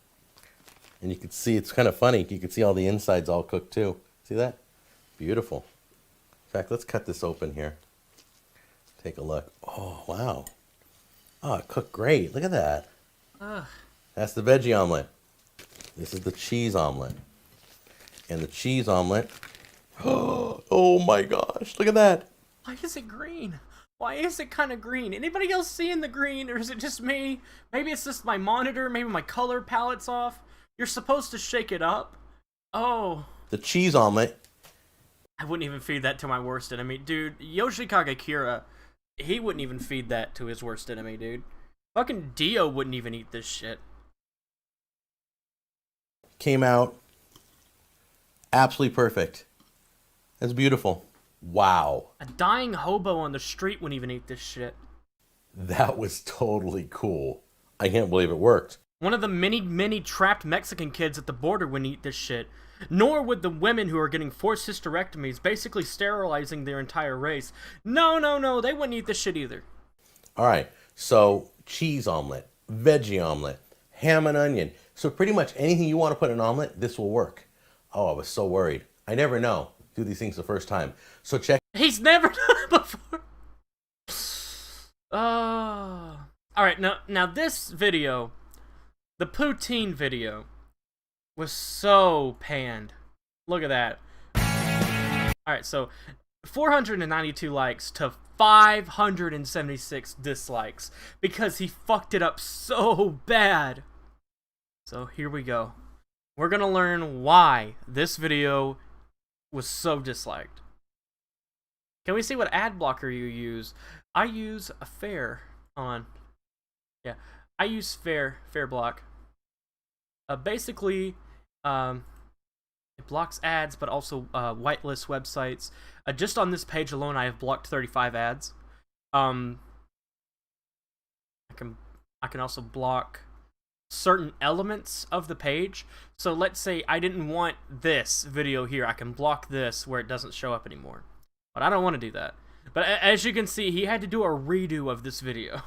Speaker 4: And you can see, it's kind of funny. You can see all the insides all cooked too. See that? Beautiful. In fact, let's cut this open here. Take a look. Oh, wow. Oh, it cooked great. Look at that.
Speaker 1: Ugh.
Speaker 4: That's the veggie omelet. This is the cheese omelet. And the cheese omelet. Oh my gosh, look at that.
Speaker 1: Why is it green? Why is it kind of green? Anybody else seeing the green, or is it just me? Maybe it's just my monitor, maybe my color palette's off. You're supposed to shake it up. Oh.
Speaker 4: The cheese omelet.
Speaker 1: I wouldn't even feed that to my worst enemy. Dude, Yoshikage Kira, he wouldn't even feed that to his worst enemy, dude. Fucking Dio wouldn't even eat this shit.
Speaker 4: Came out absolutely perfect. That's beautiful. Wow.
Speaker 1: A dying hobo on the street wouldn't even eat this shit.
Speaker 4: That was totally cool. I can't believe it worked.
Speaker 1: One of the many trapped Mexican kids at the border wouldn't eat this shit. Nor would the women who are getting forced hysterectomies, basically sterilizing their entire race. No, they wouldn't eat this shit either.
Speaker 4: All right, so cheese omelet, veggie omelet, ham and onion. So pretty much anything you want to put in an omelet, this will work. Oh, I was so worried. I never know. Do these things the first time. So check.
Speaker 1: He's never done it before. Oh. Alright, now this video, the poutine video, was so panned. Look at that. Alright, so 492 likes to 576 dislikes because he fucked it up so bad. So here we go. We're gonna learn why this video was so disliked. Can we see what ad blocker you use? I use a Fair. Hold on. Yeah, I use Fair block. Basically, it blocks ads, but also whitelist websites. Just on this page alone, I have blocked 35 ads. I can also block certain elements of the page. So let's say I didn't want this video here, I can block this where it doesn't show up anymore. But I don't want to do that. But as you can see, he had to do a redo of this video.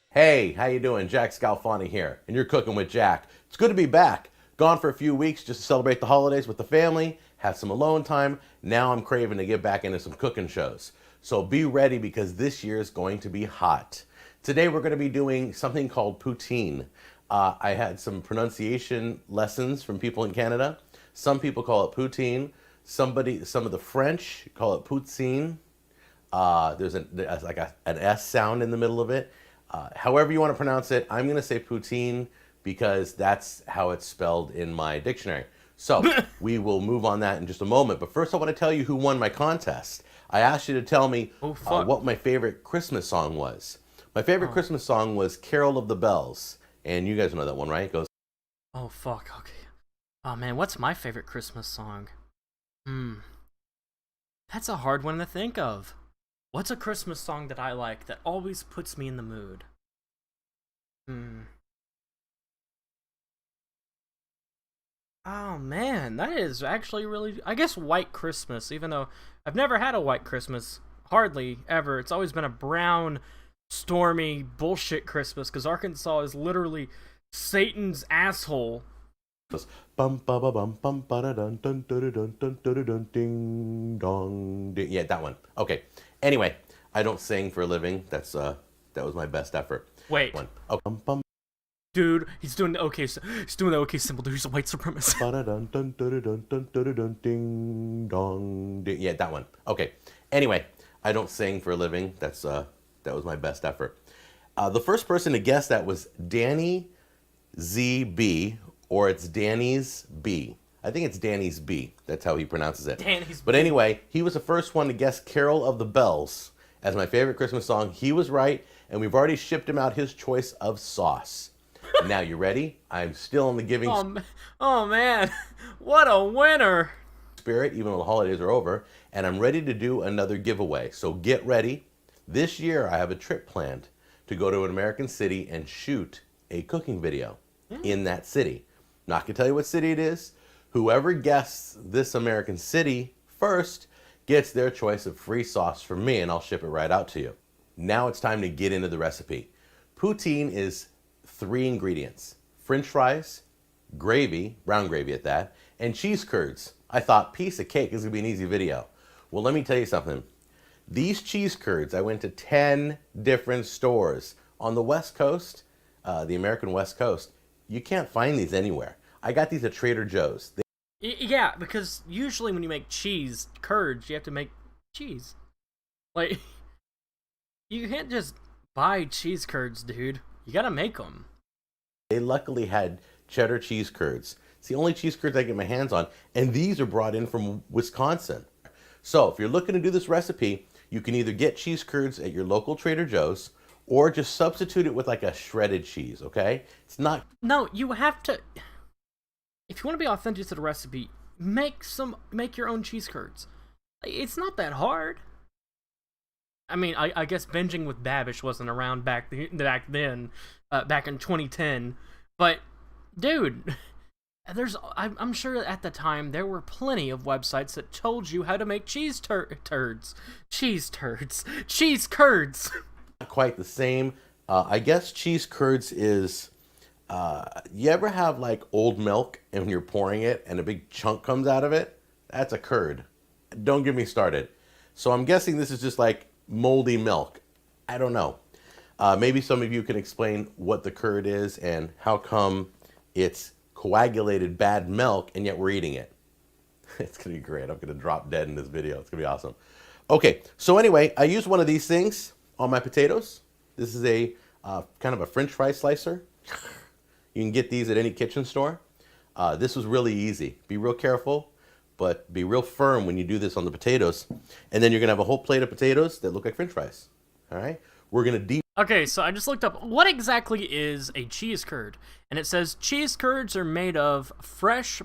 Speaker 4: Hey, how you doing? Jack Scalfani here, and you're cooking with Jack. It's good to be back. Gone for a few weeks just to celebrate the holidays with the family, have some alone time. Now I'm craving to get back into some cooking shows. So be ready because this year is going to be hot. Today we're going to be doing something called poutine. I had some pronunciation lessons from people in Canada. Some people call it poutine. Some of the French call it poutine. There's like an S sound in the middle of it. However you want to pronounce it, I'm going to say poutine because that's how it's spelled in my dictionary. So we will move on that in just a moment. But first I want to tell you who won my contest. I asked you to tell me what my favorite Christmas song was. My favorite Christmas song was Carol of the Bells. And you guys know that one, right? It goes...
Speaker 1: Oh, fuck. Okay. Oh, man. What's my favorite Christmas song? That's a hard one to think of. What's a Christmas song that I like that always puts me in the mood? Oh man, that is actually really... I guess White Christmas, even though I've never had a White Christmas. Hardly ever. It's always been a brown, stormy, bullshit Christmas, because Arkansas is literally Satan's asshole.
Speaker 4: Bum ba ba bum bum ba da dun dun dun dun dun dun dun ding dong ding. Yeah, that one. Okay. Anyway, I don't sing for a living. That was my best effort.
Speaker 1: Wait.
Speaker 4: One. Oh, bum bum.
Speaker 1: Dude, he's doing the OK. He's doing the OK symbol. Dude, he's a white supremacist.
Speaker 4: Ba da dun dun dun dun dun dun dun ding dong ding. Yeah, that one. Okay. Anyway, I don't sing for a living. That was my best effort. The first person to guess that was Danny ZB. Or it's Danny's B. I think it's Danny's B. That's how he pronounces it.
Speaker 1: Danny's
Speaker 4: But
Speaker 1: B.
Speaker 4: anyway, he was the first one to guess Carol of the Bells as my favorite Christmas song. He was right, and we've already shipped him out his choice of sauce. Now, you ready? I'm still in the giving
Speaker 1: Oh man, what a winner!
Speaker 4: spirit, even though the holidays are over, and I'm ready to do another giveaway. So get ready. This year, I have a trip planned to go to an American city and shoot a cooking video in that city. Not going to tell you what city it is. Whoever guesses this American city first gets their choice of free sauce from me, and I'll ship it right out to you. Now it's time to get into the recipe. Poutine is 3 ingredients: French fries, gravy, brown gravy at that, and cheese curds. I thought, piece of cake, this is going to be an easy video. Well, let me tell you something. These cheese curds, I went to 10 different stores. On the West Coast, the American West Coast, you can't find these anywhere. I got these at Trader Joe's.
Speaker 1: Yeah, because usually when you make cheese curds, you have to make cheese. Like, you can't just buy cheese curds, dude. You gotta make them.
Speaker 4: They luckily had cheddar cheese curds. It's the only cheese curds I get my hands on, and these are brought in from Wisconsin. So if you're looking to do this recipe, you can either get cheese curds at your local Trader Joe's, or just substitute it with like a shredded cheese, okay? It's not...
Speaker 1: No, you have to... If you want to be authentic to the recipe, make your own cheese curds. It's not that hard. I mean, I guess binging with Babish wasn't around back then, back in 2010. But, dude, I'm sure at the time there were plenty of websites that told you how to make cheese curds.
Speaker 4: Not quite the same. I guess cheese curds is, you ever have like old milk and when you're pouring it and a big chunk comes out of it? That's a curd. Don't get me started. So I'm guessing this is just like moldy milk. I don't know. Maybe some of you can explain what the curd is and how come it's coagulated bad milk and yet we're eating it. It's going to be great. I'm going to drop dead in this video. It's going to be awesome. Okay, so anyway, I used one of these things on my potatoes. This is a kind of a French fry slicer. You can get these at any kitchen store. This was really easy. Be real careful, but be real firm when you do this on the potatoes. And then you're going to have a whole plate of potatoes that look like French fries. All right? We're going to deep...
Speaker 1: Okay, so I just looked up what exactly is a cheese curd, and it says cheese curds are made of fresh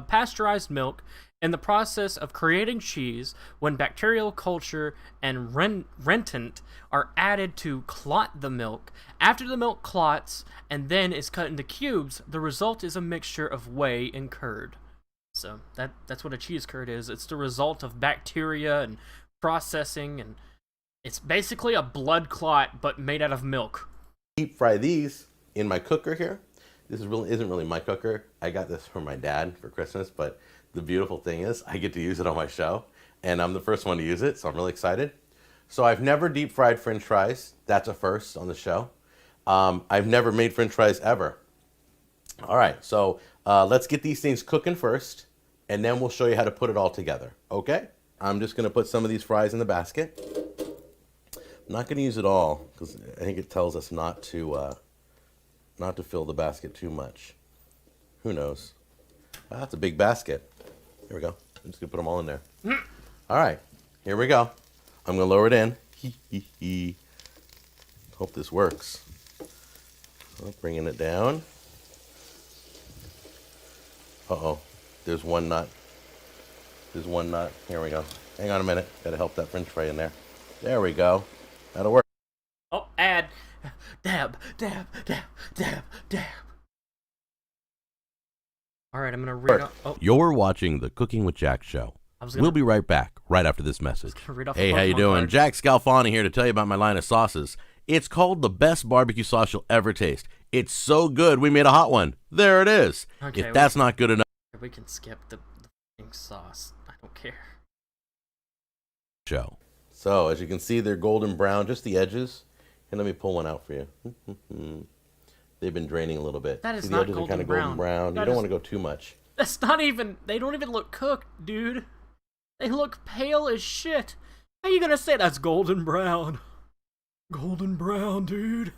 Speaker 1: pasteurized milk in the process of creating cheese when bacterial culture and rennet are added to clot the milk. After the milk clots and then is cut into cubes, the result is a mixture of whey and curd. So that's what a cheese curd is. It's the result of bacteria and processing, and it's basically a blood clot, but made out of milk.
Speaker 4: Deep fry these in my cooker here. This isn't really my cooker. I got this from my dad for Christmas, but the beautiful thing is I get to use it on my show, and I'm the first one to use it, so I'm really excited. So I've never deep fried French fries. That's a first on the show. I've never made French fries ever. All right, so let's get these things cooking first, and then we'll show you how to put it all together, okay? I'm just gonna put some of these fries in the basket. I'm not going to use it all because I think it tells us not to fill the basket too much. Who knows? That's a big basket. Here we go. I'm just going to put them all in there. All right. Here we go. I'm going to lower it in. Hope this works. Bringing it down. Uh-oh. There's one nut. There's one nut. Here we go. Hang on a minute. Got to help that French fry in there. There we go. That'll work.
Speaker 1: Oh, ad. Dab, dab, dab, dab, dab. All right, I'm going to read off. Oh,
Speaker 4: You're watching the Cooking with Jack show. We'll be right back right after this message. Hey, how you doing? Jack Scalfani here to tell you about my line of sauces. It's called the best barbecue sauce you'll ever taste. It's so good, we made a hot one. There it is.
Speaker 1: Okay,
Speaker 4: if that's not good enough...
Speaker 1: We can skip the sauce. I don't care.
Speaker 4: Show. So, as you can see, they're golden brown, just the edges. And let me pull one out for you. They've been draining a little bit.
Speaker 1: That is
Speaker 4: see,
Speaker 1: not
Speaker 4: the edges
Speaker 1: golden
Speaker 4: are kind of
Speaker 1: brown.
Speaker 4: golden brown. You don't want to go too much.
Speaker 1: That's not even... They don't even look cooked, dude. They look pale as shit. How you gonna say that's golden brown? Golden brown, dude.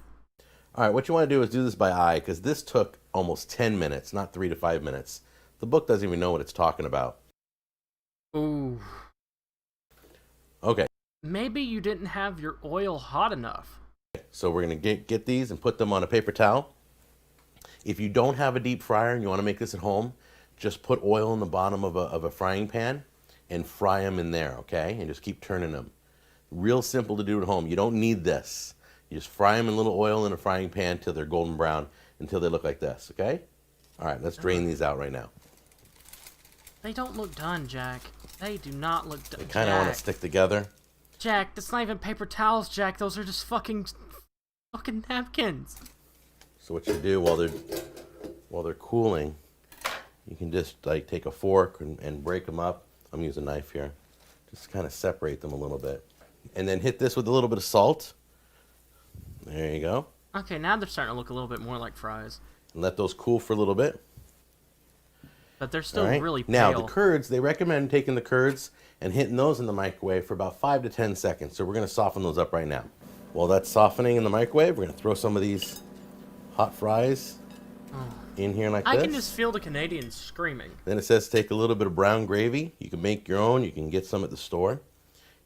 Speaker 4: All right, what you want to do is do this by eye, because this took almost 10 minutes, not 3 to 5 minutes. The book doesn't even know what it's talking about.
Speaker 1: Ooh.
Speaker 4: Okay.
Speaker 1: Maybe you didn't have your oil hot enough.
Speaker 4: So we're going to get these and put them on a paper towel. If you don't have a deep fryer and you want to make this at home, just put oil in the bottom of a frying pan and fry them in there, okay? And just keep turning them. Real simple to do at home. You don't need this. You just fry them in a little oil in a frying pan till they're golden brown, until they look like this, okay? All right, let's drain these out right now.
Speaker 1: They don't look done, Jack. They do not look done.
Speaker 4: They kind of want to stick together.
Speaker 1: Jack, that's not even paper towels, Jack. Those are just fucking napkins.
Speaker 4: So what you do while they're cooling, you can just like take a fork and break them up. I'm using a knife here. Just kind of separate them a little bit. And then hit this with a little bit of salt. There you go.
Speaker 1: Okay, now they're starting to look a little bit more like fries.
Speaker 4: And let those cool for a little bit.
Speaker 1: But they're still really pale.
Speaker 4: Now, the curds, they recommend taking the curds and hitting those in the microwave for about 5 to 10 seconds. So we're going to soften those up right now. While that's softening in the microwave, we're going to throw some of these hot fries in here like this.
Speaker 1: I can just feel the Canadians screaming.
Speaker 4: Then it says take a little bit of brown gravy. You can make your own. You can get some at the store.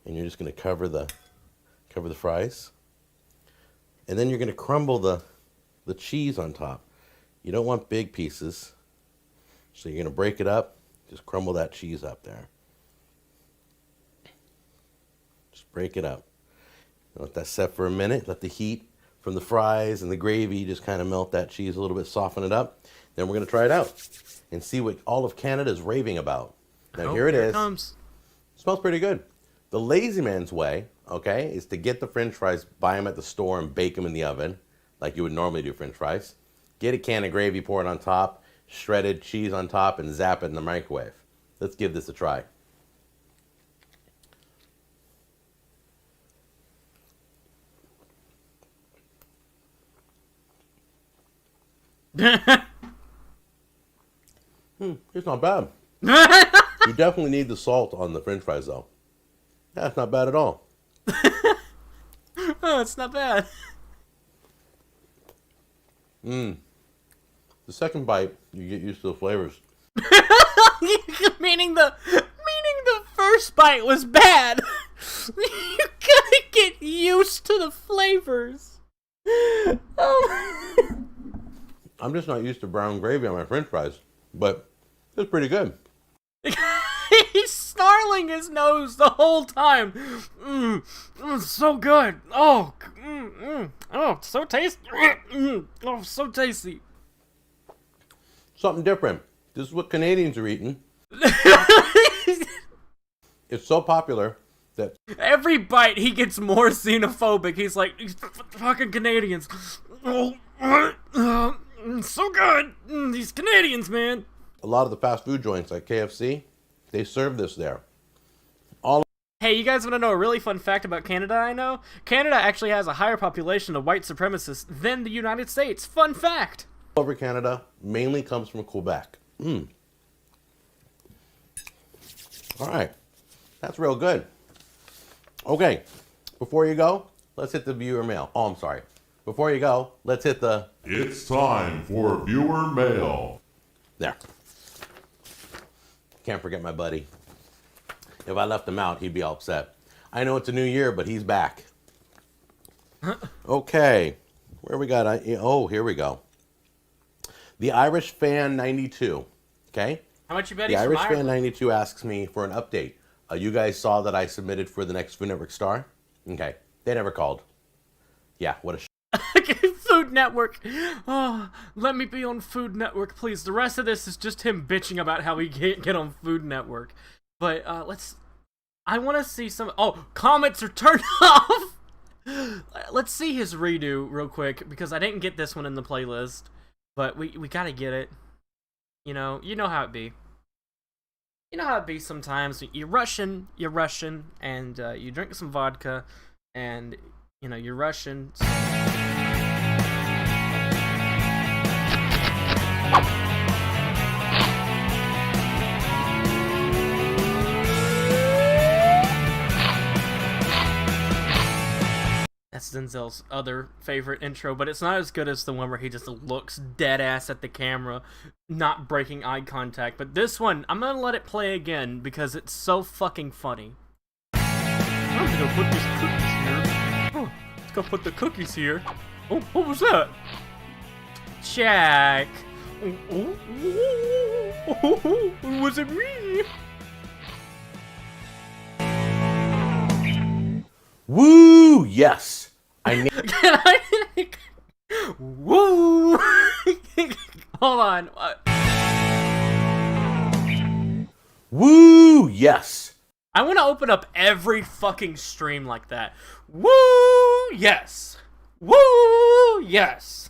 Speaker 4: And you're just going to cover the fries. And then you're going to crumble the cheese on top. You don't want big pieces. So you're going to break it up. Just crumble that cheese up there. Just break it up. Let that set for a minute. Let the heat from the fries and the gravy just kind of melt that cheese a little bit, soften it up. Then we're going to try it out and see what all of Canada is raving about. Now here it is.
Speaker 1: Comes.
Speaker 4: Smells pretty good. The lazy man's way, okay, is to get the French fries, buy them at the store, and bake them in the oven like you would normally do French fries. Get a can of gravy, pour it on top, shredded cheese on top, and zap it in the microwave. Let's give this a try. It's not bad. You definitely need the salt on the french fries, though. That's not bad at all.
Speaker 1: Oh, it's not bad.
Speaker 4: The second bite, you get used to the flavors.
Speaker 1: meaning the first bite was bad. You gotta get used to the flavors. Oh.
Speaker 4: I'm just not used to brown gravy on my french fries, but it's pretty good.
Speaker 1: He's snarling his nose the whole time. So good. Oh, oh, so tasty. Oh, so tasty.
Speaker 4: Something different. This is what Canadians are eating. It's so popular that
Speaker 1: Every bite he gets more xenophobic. He's like, these fucking Canadians. Oh, so good. These Canadians, man.
Speaker 4: a lot of the fast food joints like KFC, they serve this there.
Speaker 1: Hey, you guys want to know a really fun fact about Canada I know? Canada actually has a higher population of white supremacists than the United States. Fun fact!
Speaker 4: All over Canada mainly comes from Quebec. All right. That's real good. Okay. Before you go, let's hit the viewer mail. Oh, I'm sorry. Before you go, let's hit the...
Speaker 6: It's time for viewer mail.
Speaker 4: There. Can't forget my buddy. If I left him out, he'd be all upset. I know it's a new year, but he's back. Okay. Where we got? Oh, here we go. The Irish Fan 92. Okay?
Speaker 1: How much you bet
Speaker 4: The
Speaker 1: he's from
Speaker 4: Irish Fan
Speaker 1: Ireland?
Speaker 4: 92 asks me for an update. You guys saw that I submitted for the next Food Network star? Okay. They never called. Yeah, what a
Speaker 1: Food Network. Oh, let me be on Food Network, please. The rest of this is just him bitching about how he can't get on Food Network. But I want to see some. Oh, comments are turned off. Let's see his redo real quick because I didn't get this one in the playlist, but we gotta get it. You know how it be. You know how it be sometimes. You're Russian, and you drink some vodka, and you're Russian. That's Denzel's other favorite intro, but it's not as good as the one where he just looks dead ass at the camera, not breaking eye contact. But this one, I'm gonna let it play again because it's so fucking funny. I'm gonna put these cookies here. Oh, let's go put the cookies here. Oh, what was that? Jack. Was it me?
Speaker 4: Woo! Yes!
Speaker 1: Woo! Hold on.
Speaker 4: Woo! Yes!
Speaker 1: I want to open up every fucking stream like that. Woo! Yes! Woo! Yes!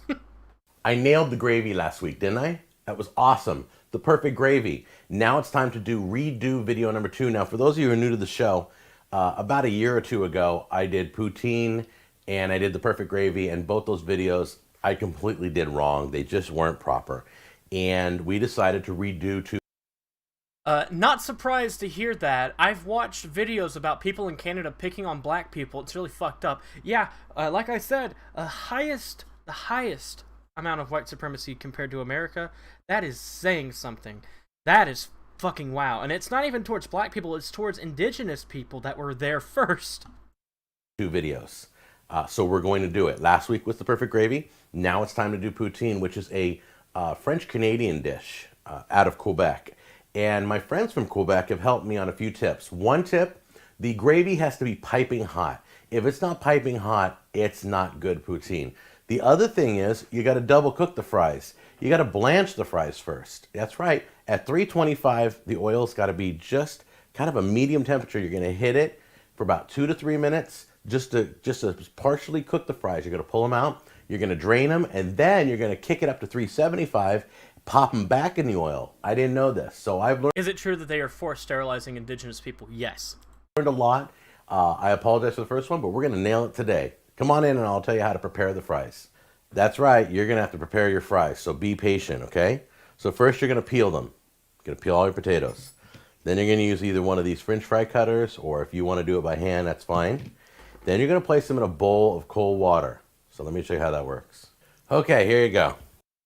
Speaker 4: I nailed the gravy last week, didn't I? That was awesome. The perfect gravy. Now it's time to redo video number 2. Now, for those of you who are new to the show, about a year or two ago, I did poutine and I did the perfect gravy, and both those videos I completely did wrong. They just weren't proper. And we decided to redo 2.
Speaker 1: Not surprised to hear that. I've watched videos about people in Canada picking on black people. It's really fucked up. Yeah, like I said, the highest amount of white supremacy compared to America, that is saying something. That is fucking wow. And it's not even towards black people, it's towards indigenous people that were there first.
Speaker 4: 2 videos. So we're going to do it. Last week was the perfect gravy. Now it's time to do poutine, which is a French-Canadian dish out of Quebec. And my friends from Quebec have helped me on a few tips. One tip, the gravy has to be piping hot. If it's not piping hot, it's not good poutine. The other thing is, you got to double cook the fries. You got to blanch the fries first. That's right. At 325, the oil's got to be just kind of a medium temperature. You're going to hit it for about 2 to 3 minutes just to partially cook the fries. You're going to pull them out. You're going to drain them, and then you're going to kick it up to 375, pop them back in the oil. I didn't know this, so I've learned.
Speaker 1: Is it true that they are forced sterilizing indigenous people? Yes.
Speaker 4: A lot. I apologize for the first one, but we're going to nail it today. Come on in and I'll tell you how to prepare the fries. That's right, you're going to have to prepare your fries, so be patient, okay? So first you're going to peel them. You're going to peel all your potatoes. Then you're going to use either one of these French fry cutters, or if you want to do it by hand, that's fine. Then you're going to place them in a bowl of cold water. So let me show you how that works. Okay, here you go.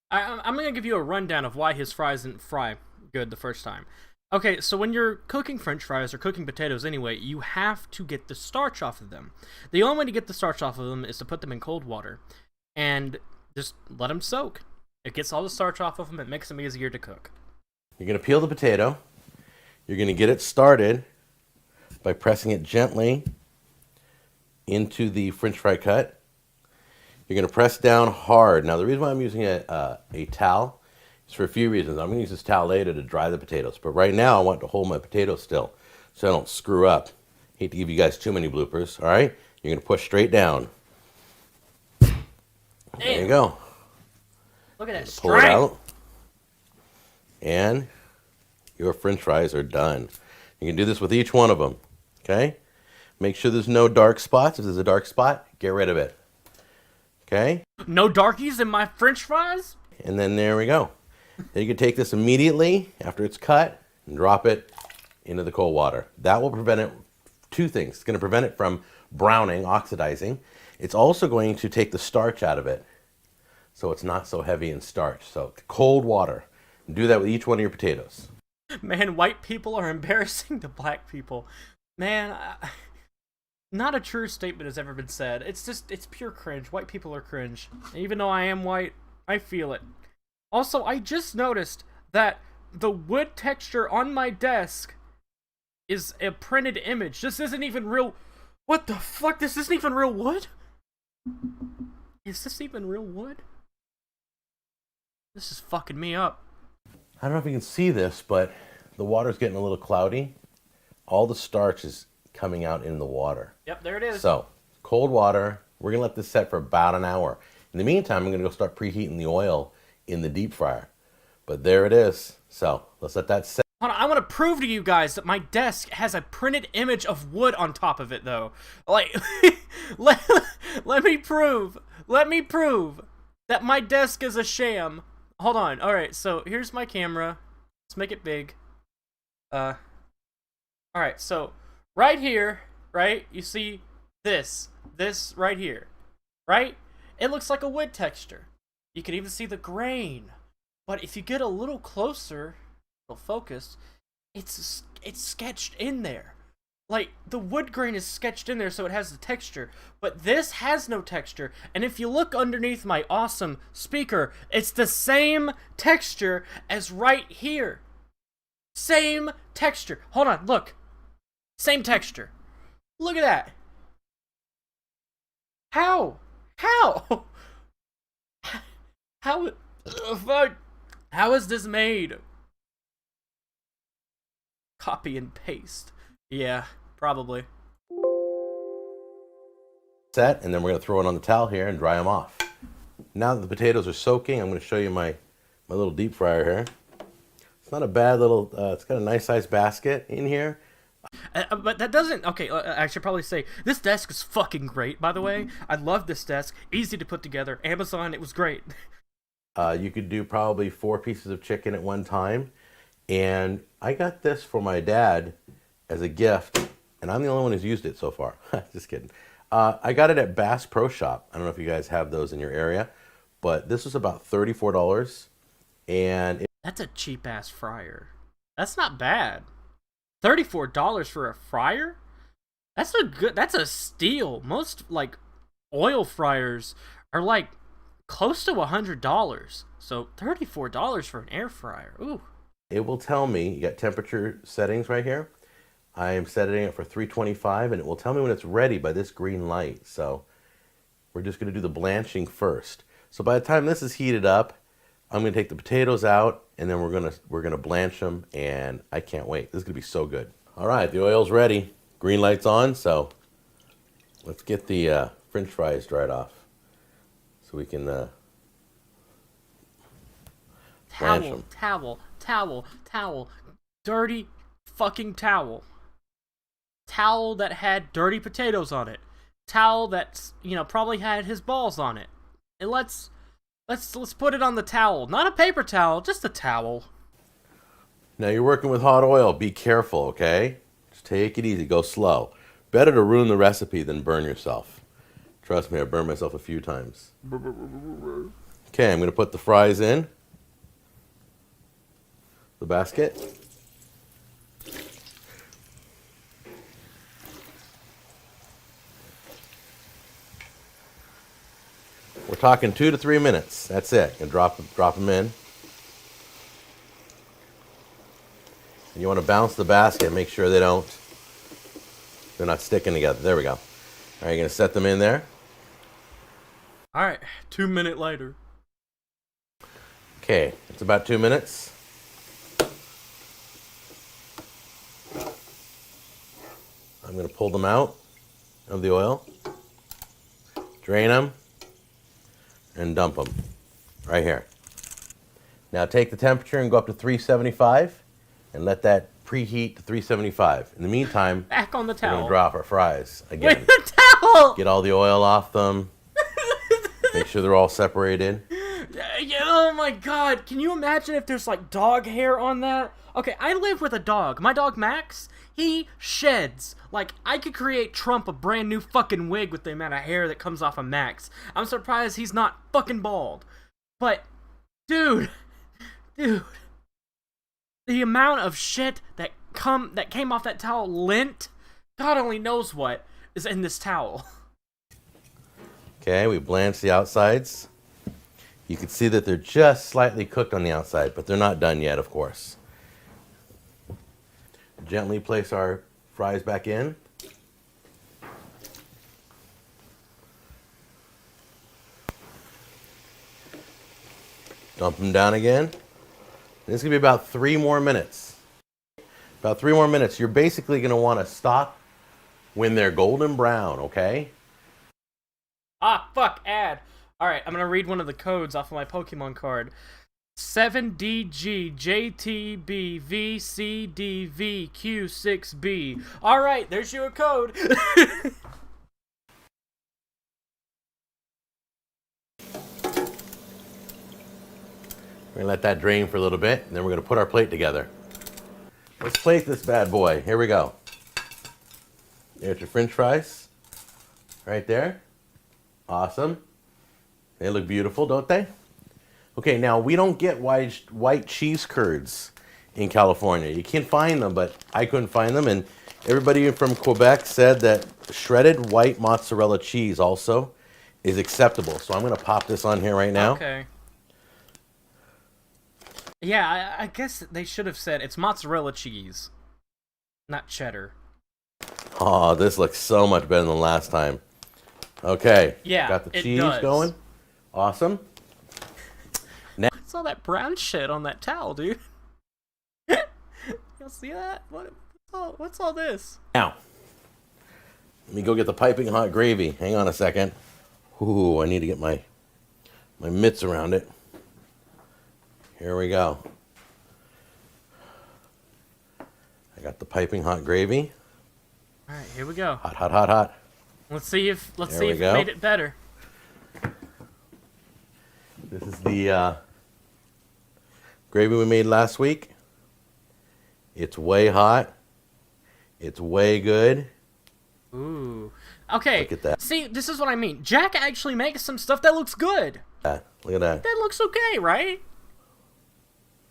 Speaker 1: I'm going to give you a rundown of why his fries didn't fry good the first time. Okay, so when you're cooking French fries or cooking potatoes anyway, you have to get the starch off of them. The only way to get the starch off of them is to put them in cold water and just let them soak. It gets all the starch off of them. It makes them easier to cook.
Speaker 4: You're going to peel the potato. You're going to get it started by pressing it gently into the French fry cut. You're going to press down hard. Now, the reason why I'm using a towel is for a few reasons. I'm going to use this towel later to dry the potatoes. But right now, I want to hold my potatoes still so I don't screw up. Hate to give you guys too many bloopers, all right? You're going to push straight down. There you go.
Speaker 1: Look at that
Speaker 4: Pull it
Speaker 1: strength.
Speaker 4: out. And your French fries are done. You can do this with each one of them, okay? Make sure there's no dark spots. If there's a dark spot, get rid of it, okay?
Speaker 1: No darkies in my French fries?
Speaker 4: And then there we go. Then you can take this immediately after it's cut and drop it into the cold water. That will prevent it, two things. It's going to prevent it from browning, oxidizing. It's also going to take the starch out of it so it's not so heavy in starch. So cold water. Do that with each one of your potatoes.
Speaker 1: Man, white people are embarrassing to black people. Man, not a true statement has ever been said. It's pure cringe. White people are cringe. Even though I am white, I feel it. Also, I just noticed that the wood texture on my desk is a printed image. This isn't even real. What the fuck? This isn't even real wood? Is this even real wood? This is fucking me up.
Speaker 4: I don't know if you can see this, but the water's getting a little cloudy. All the starch is coming out in the water.
Speaker 1: Yep, there it is.
Speaker 4: So, cold water. We're going to let this set for about an hour. In the meantime, I'm going to go start preheating the oil in the deep fryer. But there it is. So, let's let that set.
Speaker 1: Hold on, I want to prove to you guys that my desk has a printed image of wood on top of it, though. Like, let me prove that my desk is a sham. Hold on. All right, so here's my camera. Let's make it big. All right, so right here, right? You see this right here, right? It looks like a wood texture. You can even see the grain. But if you get a little closer, it'll focus. It's sketched in there. Like, the wood grain is sketched in there so it has the texture. But this has no texture. And if you look underneath my awesome speaker, it's the same texture as right here. Same texture. Hold on, look. Same texture. Look at that. How? How is this made? Copy and paste. Yeah, probably.
Speaker 4: Set, and then we're going to throw it on the towel here and dry them off. Now that the potatoes are soaking, I'm going to show you my little deep fryer here. It's not a bad little, it's got a nice sized basket in here.
Speaker 1: But that doesn't... Okay, I should probably say, this desk is fucking great, by the way. I love this desk. Easy to put together. Amazon, it was great.
Speaker 4: You could do probably 4 pieces of chicken at one time. And I got this for my dad as a gift, and I'm the only one who's used it so far. Just kidding. I got it at Bass Pro Shop. I don't know if you guys have those in your area, but this was about $34. And
Speaker 1: That's a cheap-ass fryer. That's not bad. $34 for a fryer? That's a steal. Most, like, oil fryers are, like, close to $100. So $34 for an air fryer. Ooh.
Speaker 4: it will tell me, you got temperature settings right here. I am setting it for 325, and it will tell me when it's ready by this green light. So we're just going to do the blanching first. So by the time this is heated up, I'm going to take the potatoes out, and then we're gonna blanch them, and I can't wait. This is going to be so good. All right, the oil's ready. Green light's on, so let's get the French fries dried off so we can blanch them.
Speaker 1: Towel. Dirty fucking towel. Towel that had dirty potatoes on it. Towel that's, probably had his balls on it. And let's put it on the towel. Not a paper towel, just a towel.
Speaker 4: Now you're working with hot oil. Be careful, okay? Just take it easy. Go slow. Better to ruin the recipe than burn yourself. Trust me, I burned myself a few times. Okay, I'm going to put the fries in the basket. We're talking 2 to 3 minutes. That's it. And drop them in. And you want to bounce the basket. Make sure they're not sticking together. There we go. All right, you're going to set them in there.
Speaker 1: All right, 2 minutes later.
Speaker 4: Okay, it's about 2 minutes. I'm going to pull them out of the oil, drain them, and dump them right here. Now take the temperature and go up to 375 and let that preheat to 375. In the meantime,
Speaker 1: Back on the
Speaker 4: we're
Speaker 1: towel.
Speaker 4: going to drop our fries again.
Speaker 1: With the towel!
Speaker 4: Get all the oil off them. Make sure they're all separated.
Speaker 1: Oh my god, can you imagine if there's like dog hair on that? Okay, I live with a dog. My dog Max, he sheds. Like, I could create Trump a brand new fucking wig with the amount of hair that comes off of Max. I'm surprised he's not fucking bald. But, dude, the amount of shit that came off that towel, lint, God only knows what is in this towel.
Speaker 4: Okay, we blanched the outsides. You can see that they're just slightly cooked on the outside, but they're not done yet, of course. Gently place our fries back in. Dump them down again. This is going to be about 3 more minutes. About 3 more minutes. You're basically going to want to stop when they're golden brown, okay?
Speaker 1: Ah, fuck, ad. Alright, I'm gonna read one of the codes off of my Pokemon card. 7DGJTBVCDVQ6B. Alright, there's your code.
Speaker 4: We're going to let that drain for a little bit, and then we're going to put our plate together. Let's plate this bad boy. Here we go. There's your French fries. Right there. Awesome. They look beautiful, don't they? Okay, now we don't get white cheese curds in California. You can find them, but I couldn't find them. And everybody from Quebec said that shredded white mozzarella cheese also is acceptable. So I'm going to pop this on here right now.
Speaker 1: Okay. Yeah, I guess they should have said it's mozzarella cheese, not cheddar.
Speaker 4: Oh, this looks so much better than last time. Okay.
Speaker 1: Yeah,
Speaker 4: got the
Speaker 1: it
Speaker 4: cheese
Speaker 1: does.
Speaker 4: going. Awesome.
Speaker 1: What's all that brown shit on that towel, dude? Y'all see that? What's all this?
Speaker 4: Now, let me go get the piping hot gravy. Hang on a second. Ooh, I need to get my mitts around it. Here we go. I got the piping hot gravy.
Speaker 1: All right, here we go.
Speaker 4: Hot, hot, hot, hot.
Speaker 1: Let's see if
Speaker 4: we
Speaker 1: it
Speaker 4: go.
Speaker 1: made it better.
Speaker 4: This is the gravy we made last week. It's way hot. It's way good.
Speaker 1: Ooh. Okay.
Speaker 4: Look at that.
Speaker 1: See, this is what I mean. Jack actually makes some stuff that looks good.
Speaker 4: Look at that.
Speaker 1: That looks okay, right?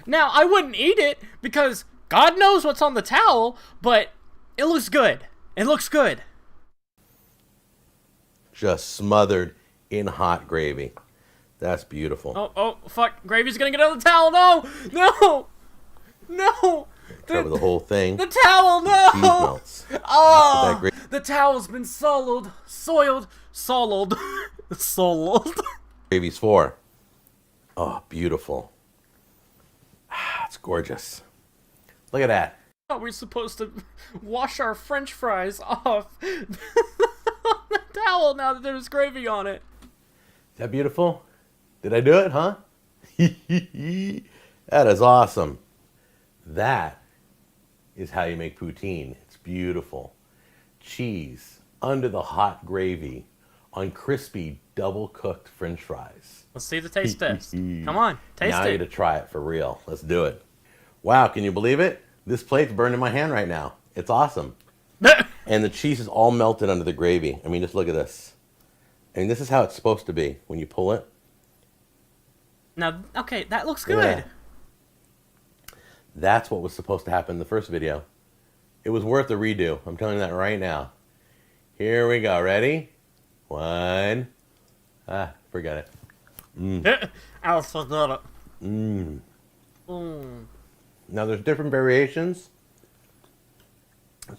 Speaker 1: Now, I wouldn't eat it because God knows what's on the towel, but it looks good. It looks good.
Speaker 4: Just smothered in hot gravy. That's beautiful.
Speaker 1: Oh, fuck. Gravy's gonna get on the towel. No! No! No!
Speaker 4: Cover the whole thing.
Speaker 1: The towel, no!
Speaker 4: Cheese melts.
Speaker 1: Oh!
Speaker 4: That
Speaker 1: The towel's been soiled.
Speaker 4: Gravy's for. Oh, beautiful. Ah, it's gorgeous. Look at that.
Speaker 1: Are we supposed to wash our French fries off the towel now that there's gravy on it?
Speaker 4: Is that beautiful? Did I do it, huh? That is awesome. That is how you make poutine. It's beautiful. Cheese under the hot gravy on crispy double-cooked French fries.
Speaker 1: Let's see the taste test. Come on, taste
Speaker 4: Now I
Speaker 1: it.
Speaker 4: get to try it for real. Let's do it. Wow, can you believe it? This plate's burned in my hand right now. It's awesome. And the cheese is all melted under the gravy. I mean, just look at this. I mean, this is how it's supposed to be when you pull it.
Speaker 1: Now, okay, that looks good.
Speaker 4: Yeah. That's what was supposed to happen in the first video. It was worth a redo. I'm telling you that right now. Here we go. Ready? One. Forget it.
Speaker 1: I'll forget it.
Speaker 4: Now, there's different variations.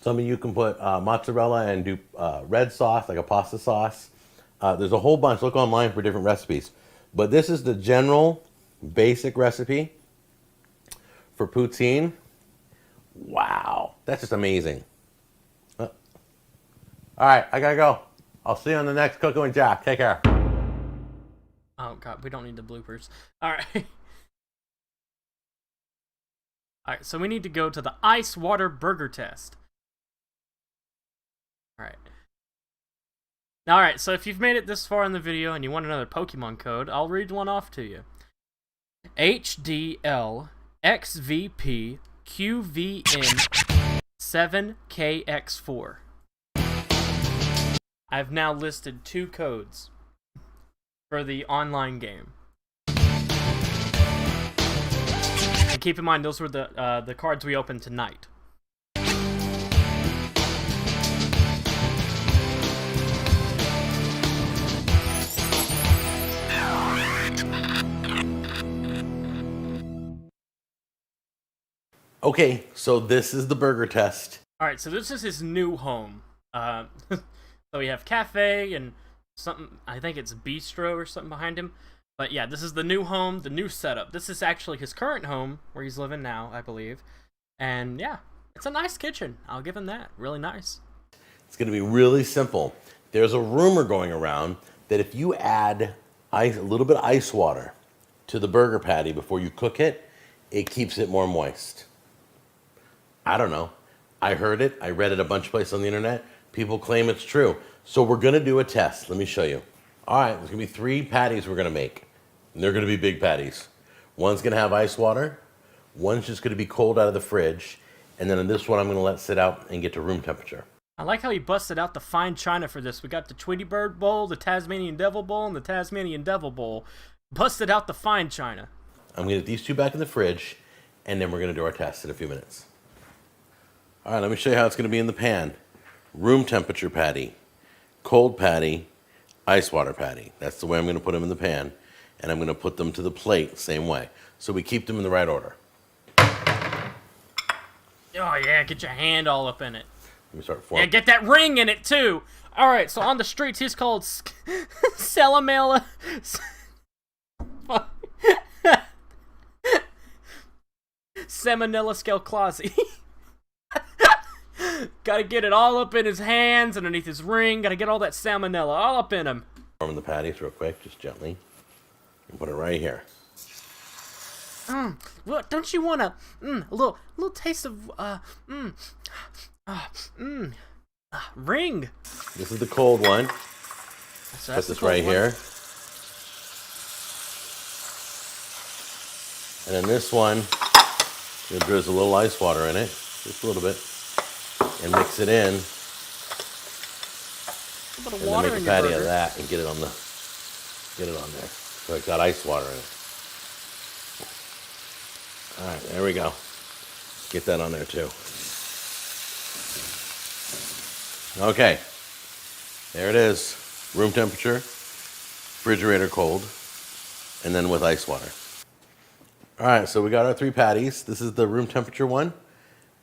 Speaker 4: Some of you can put mozzarella and do red sauce, like a pasta sauce. There's a whole bunch. Look online for different recipes. But this is the general, basic recipe for poutine. Wow. That's just amazing. All right, I gotta go. I'll see you on the next Cooking with Jack. Take care.
Speaker 1: Oh, God, we don't need the bloopers. All right. All right, so we need to go to the ice water burger test. All right. All right, so if you've made it this far in the video and you want another Pokemon code, I'll read one off to you. HDLXVPQVN7KX4. I've now listed 2 codes for the online game. And keep in mind, those were the cards we opened tonight.
Speaker 4: Okay, so this is the burger test.
Speaker 1: Alright, so this is his new home. So we have cafe and something, I think it's bistro or something behind him. But yeah, this is the new home, the new setup. This is actually his current home, where he's living now, I believe. And yeah, it's a nice kitchen. I'll give him that. Really nice.
Speaker 4: It's going to be really simple. There's a rumor going around that if you add a little bit of ice water to the burger patty before you cook it, it keeps it more moist. I don't know. I heard it. I read it a bunch of places on the internet. People claim it's true. So we're going to do a test. Let me show you. All right, there's going to be 3 patties we're going to make. And they're going to be big patties. One's going to have ice water. One's just going to be cold out of the fridge. And then in this one, I'm going to let sit out and get to room temperature.
Speaker 1: I like how he busted out the fine china for this. We got the Tweety Bird Bowl, the Tasmanian Devil Bowl, and the Tasmanian Devil Bowl. Busted out the fine china.
Speaker 4: I'm going to get these 2 back in the fridge, and then we're going to do our test in a few minutes. All right, let me show you how it's going to be in the pan. Room temperature patty, cold patty, ice water patty. That's the way I'm going to put them in the pan, and I'm going to put them to the plate same way. So we keep them in the right order.
Speaker 1: Oh yeah, get your hand all up in it.
Speaker 4: Let me start
Speaker 1: Yeah,
Speaker 4: forming.
Speaker 1: get that ring in it too. All right, so on the streets he's called Salamela. Salmonella Skelclazzi. Gotta get it all up in his hands, underneath his ring. Gotta get all that salmonella all up in him.
Speaker 4: Forming the patties real quick, just gently. And put it right here.
Speaker 1: Well, don't you want a little taste of ring?
Speaker 4: This is the cold one.
Speaker 1: So
Speaker 4: Put this right here. And then this one, there's a little ice water in it, just a little bit. And mix it in,
Speaker 1: A little
Speaker 4: and then
Speaker 1: water
Speaker 4: make
Speaker 1: in
Speaker 4: a
Speaker 1: your
Speaker 4: patty
Speaker 1: burger.
Speaker 4: of that and get it on there. So it's got ice water in it. All right, there we go. Get that on there too. Okay, there it is. Room temperature, refrigerator cold, and then with ice water. All right, so we got our 3 patties. This is the room temperature one.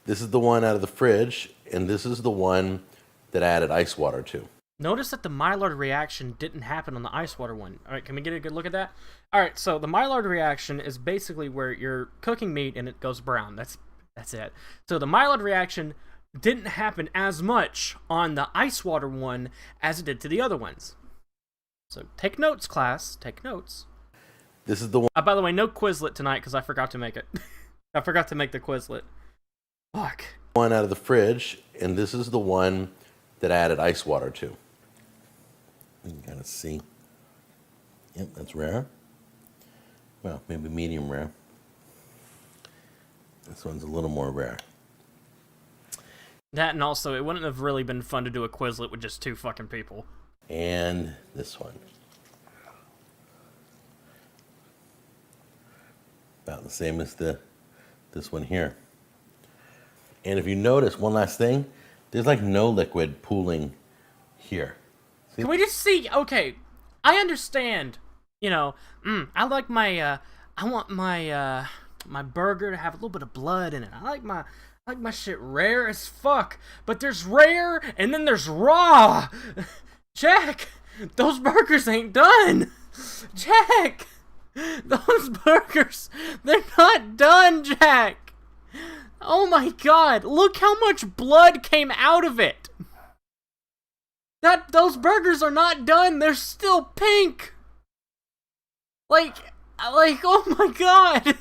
Speaker 4: This is the one out of the fridge, and this is the one that I added ice water to.
Speaker 1: Notice that the Maillard reaction didn't happen on the ice water one. All right, can we get a good look at that? All right, so the Maillard reaction is basically where you're cooking meat and it goes brown. That's it. So the Maillard reaction didn't happen as much on the ice water one as it did to the other ones. So take notes, class. Take notes.
Speaker 4: This is the one.
Speaker 1: By the way, no Quizlet tonight because I forgot to make it. I forgot to make the Quizlet. Fuck.
Speaker 4: One out of the fridge, and this is the one that I added ice water to. You can kind of see. Yep, that's rare. Well, maybe medium rare. This one's a little more rare.
Speaker 1: That, and also, it wouldn't have really been fun to do a Quizlet with just 2 fucking people.
Speaker 4: And this one. About the same as this one here. And if you notice, one last thing, there's like no liquid pooling here. See?
Speaker 1: Can we just see? Okay, I understand. You know, I like my. I want my my burger to have a little bit of blood in it. I like my shit rare as fuck. But there's rare and then there's raw. Jack, those burgers ain't done. Jack, those burgers, they're not done, Jack. Oh my god, look how much blood came out of it. Those burgers are not done, they're still pink. Like, oh my god.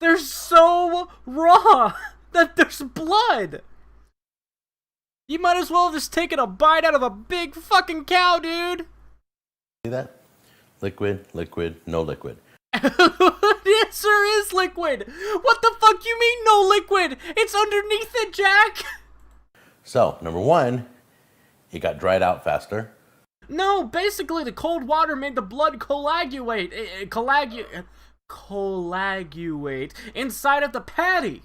Speaker 1: They're so raw that there's blood. You might as well have just taken a bite out of a big fucking cow, dude.
Speaker 4: See that? Liquid, liquid, no liquid.
Speaker 1: The answer is liquid. What the fuck you mean no liquid? It's underneath it, Jack.
Speaker 4: So, number 1, it got dried out faster.
Speaker 1: No, basically the cold water made the blood coagulate inside of the patty.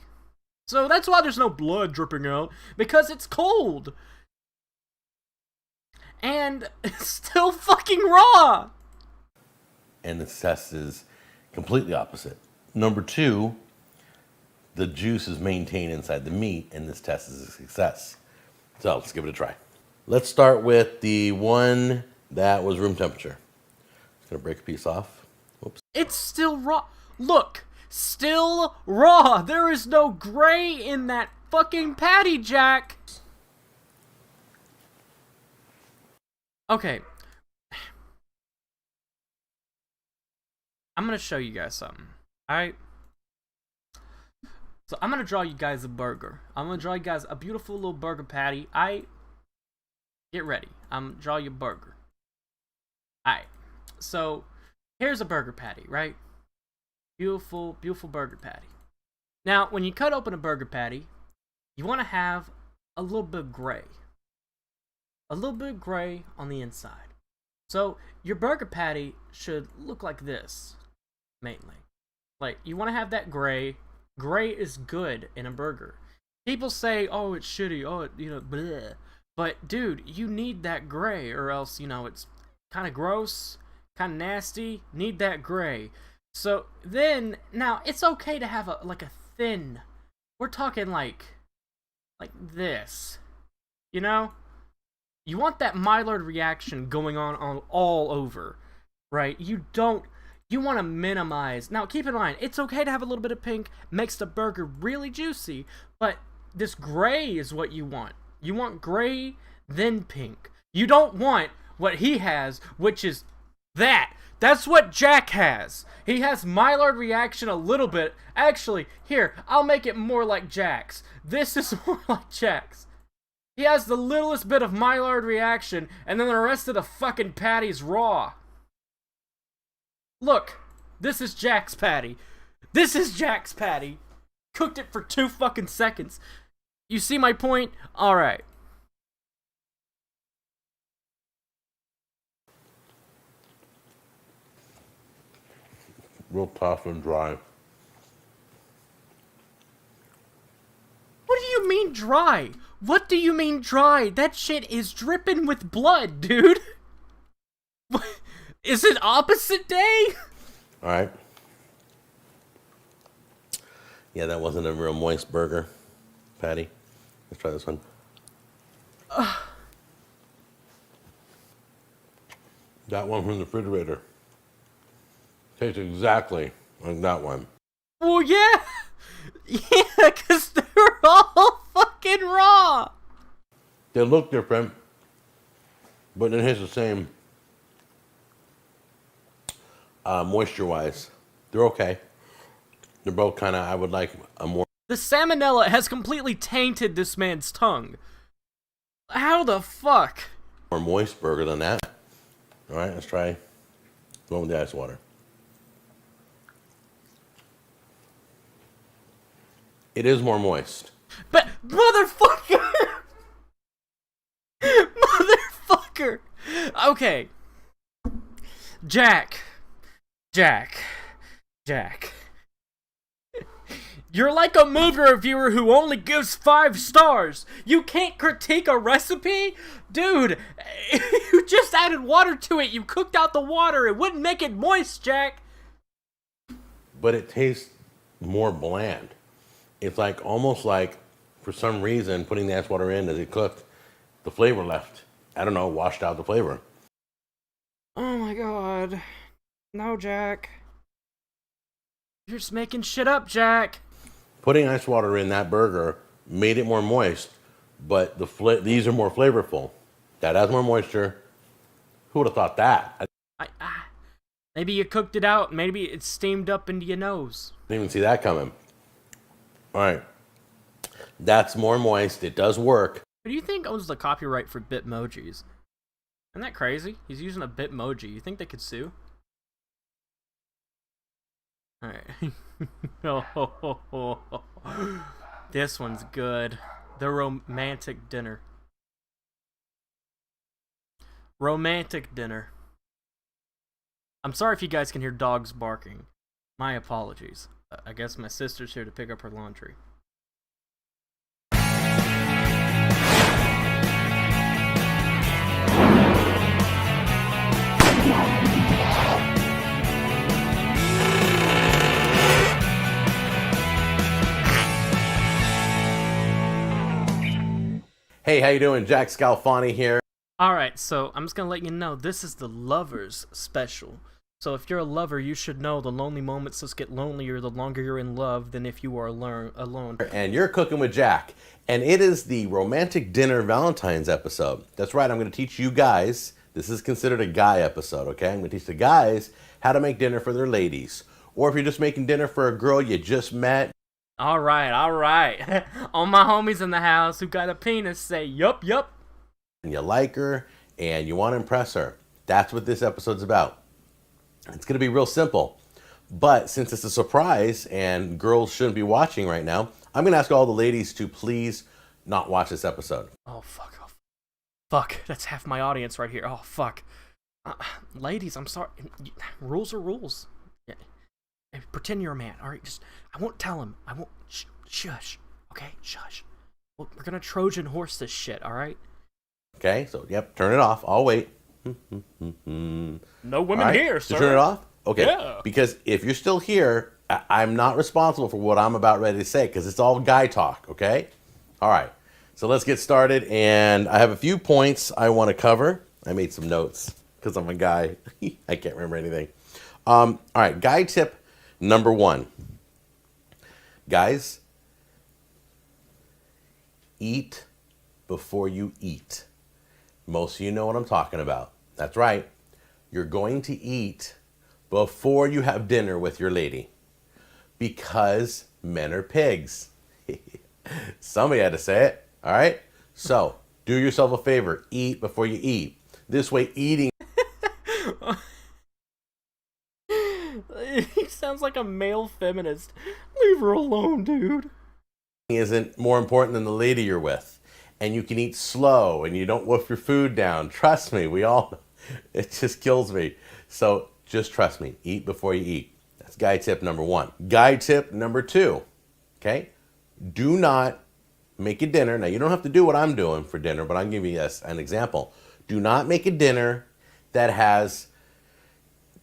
Speaker 1: So that's why there's no blood dripping out, because it's cold. And it's still fucking raw.
Speaker 4: And the test is completely opposite. Number 2, the juice is maintained inside the meat, and this test is a success. So let's give it a try. Let's start with the one that was room temperature. Just gonna break a piece off. Whoops.
Speaker 1: It's still raw. Look, still raw. There is no gray in that fucking patty, Jack. Okay. I'm gonna show you guys something. Alright? So I'm gonna draw you guys a burger. I'm gonna draw you guys a beautiful little burger patty. Get ready. I'm gonna draw you a burger. Alright. So here's a burger patty, right? Beautiful, beautiful burger patty. Now, when you cut open a burger patty, you want to have a little bit of gray. A little bit of gray on the inside. So your burger patty should look like this, mainly. Like, you want to have that gray. Gray is good in a burger. People say, oh, it's shitty, oh, bleh. But, dude, you need that gray, or else, it's kind of gross, kind of nasty. Need that gray. So then, now, it's okay to have a thin, we're talking like this, You want that Maillard reaction going on all over, right? You want to minimize. Now, keep in mind, it's okay to have a little bit of pink, makes the burger really juicy, but this gray is what you want. You want gray, then pink. You don't want what he has, which is that. That's what Jack has. He has Maillard reaction a little bit. Actually, here, I'll make it more like Jack's. This is more like Jack's. He has the littlest bit of Maillard reaction, and then the rest of the fucking patty's raw. Look, this is Jack's patty. This is Jack's patty. Cooked it for 2 fucking seconds. You see my point? Alright.
Speaker 4: Real tough and dry.
Speaker 1: What do you mean dry? What do you mean dry? That shit is dripping with blood, dude. Is it opposite day?
Speaker 4: Alright. Yeah, that wasn't a real moist burger patty. Let's try this one. That one from the refrigerator. Tastes exactly like that one.
Speaker 1: Well, yeah. Yeah, because they're all fucking raw.
Speaker 4: They look different, but it has the same moisture-wise. They're okay. They're both kind of, I would like a more...
Speaker 1: The salmonella has completely tainted this man's tongue. How the fuck?
Speaker 4: More moist burger than that. All right, let's try the one with the ice water. It is more moist.
Speaker 1: But motherfucker! Motherfucker! Okay. Jack. You're like a movie reviewer who only gives 5 stars. You can't critique a recipe? Dude, you just added water to it. You cooked out the water. It wouldn't make it moist, Jack.
Speaker 4: But it tastes more bland. It's like almost like, for some reason, putting the ice water in as it cooked, the flavor left. I don't know, washed out the flavor.
Speaker 1: Oh my god. No, Jack. You're just making shit up, Jack.
Speaker 4: Putting ice water in that burger made it more moist, but these are more flavorful. That has more moisture. Who would have thought that?
Speaker 1: Maybe you cooked it out. Maybe it's steamed up into your nose.
Speaker 4: Didn't even see that coming. All right. That's more moist. It does work.
Speaker 1: Who do you think owns the copyright for Bitmojis? Isn't that crazy? He's using a Bitmoji. You think they could sue? Alright. This one's good. The romantic dinner. Romantic dinner. I'm sorry if you guys can hear dogs barking. My apologies. I guess my sister's here to pick up her laundry.
Speaker 4: Hey, how you doing? Jack Scalfani here.
Speaker 1: Alright, so I'm just gonna let you know, this is the Lovers Special. So if you're a lover, you should know the lonely moments just get lonelier the longer you're in love than if you are alone.
Speaker 4: And you're cooking with Jack. And it is the Romantic Dinner Valentine's episode. That's right, I'm going to teach you guys. This is considered a guy episode, okay? I'm going to teach the guys how to make dinner for their ladies. Or if you're just making dinner for a girl you just met.
Speaker 1: Alright. All my homies in the house who got a penis say, yup.
Speaker 4: And you like her and you want to impress her. That's what this episode's about. It's going to be real simple. But since it's a surprise and girls shouldn't be watching right now, I'm going to ask all the ladies to please not watch this episode.
Speaker 1: Oh, fuck. Fuck, that's half my audience right here. Oh, fuck. Ladies, I'm sorry. Rules are rules. Yeah. Hey, pretend you're a man. All right, I won't tell him. I won't. Shush. Okay, shush. We're gonna Trojan horse this shit. All right.
Speaker 4: Okay, so yep, turn it off. I'll wait.
Speaker 1: No women here, sir.
Speaker 4: To turn it off? Okay.
Speaker 1: Yeah.
Speaker 4: Because if you're still here, I'm not responsible for what I'm about ready to say because it's all guy talk. Okay. All right. So let's get started, and I have a few points I want to cover. I made some notes because I'm a guy. I can't remember anything. All right, guy tip number 1. Guys, eat before you eat. Most of you know what I'm talking about. That's right. You're going to eat before you have dinner with your lady because men are pigs. Somebody had to say it. All right? So, do yourself a favor. Eat before you eat. This way, eating...
Speaker 1: He sounds like a male feminist. Leave her alone, dude.
Speaker 4: ...isn't more important than the lady you're with. And you can eat slow, and you don't wolf your food down. Trust me, we all... It just kills me. So, just trust me. Eat before you eat. That's guy tip number 1. Guy tip number 2. Okay? Do not... make a dinner. Now, you don't have to do what I'm doing for dinner, but I'll give you an example. Do not make a dinner that has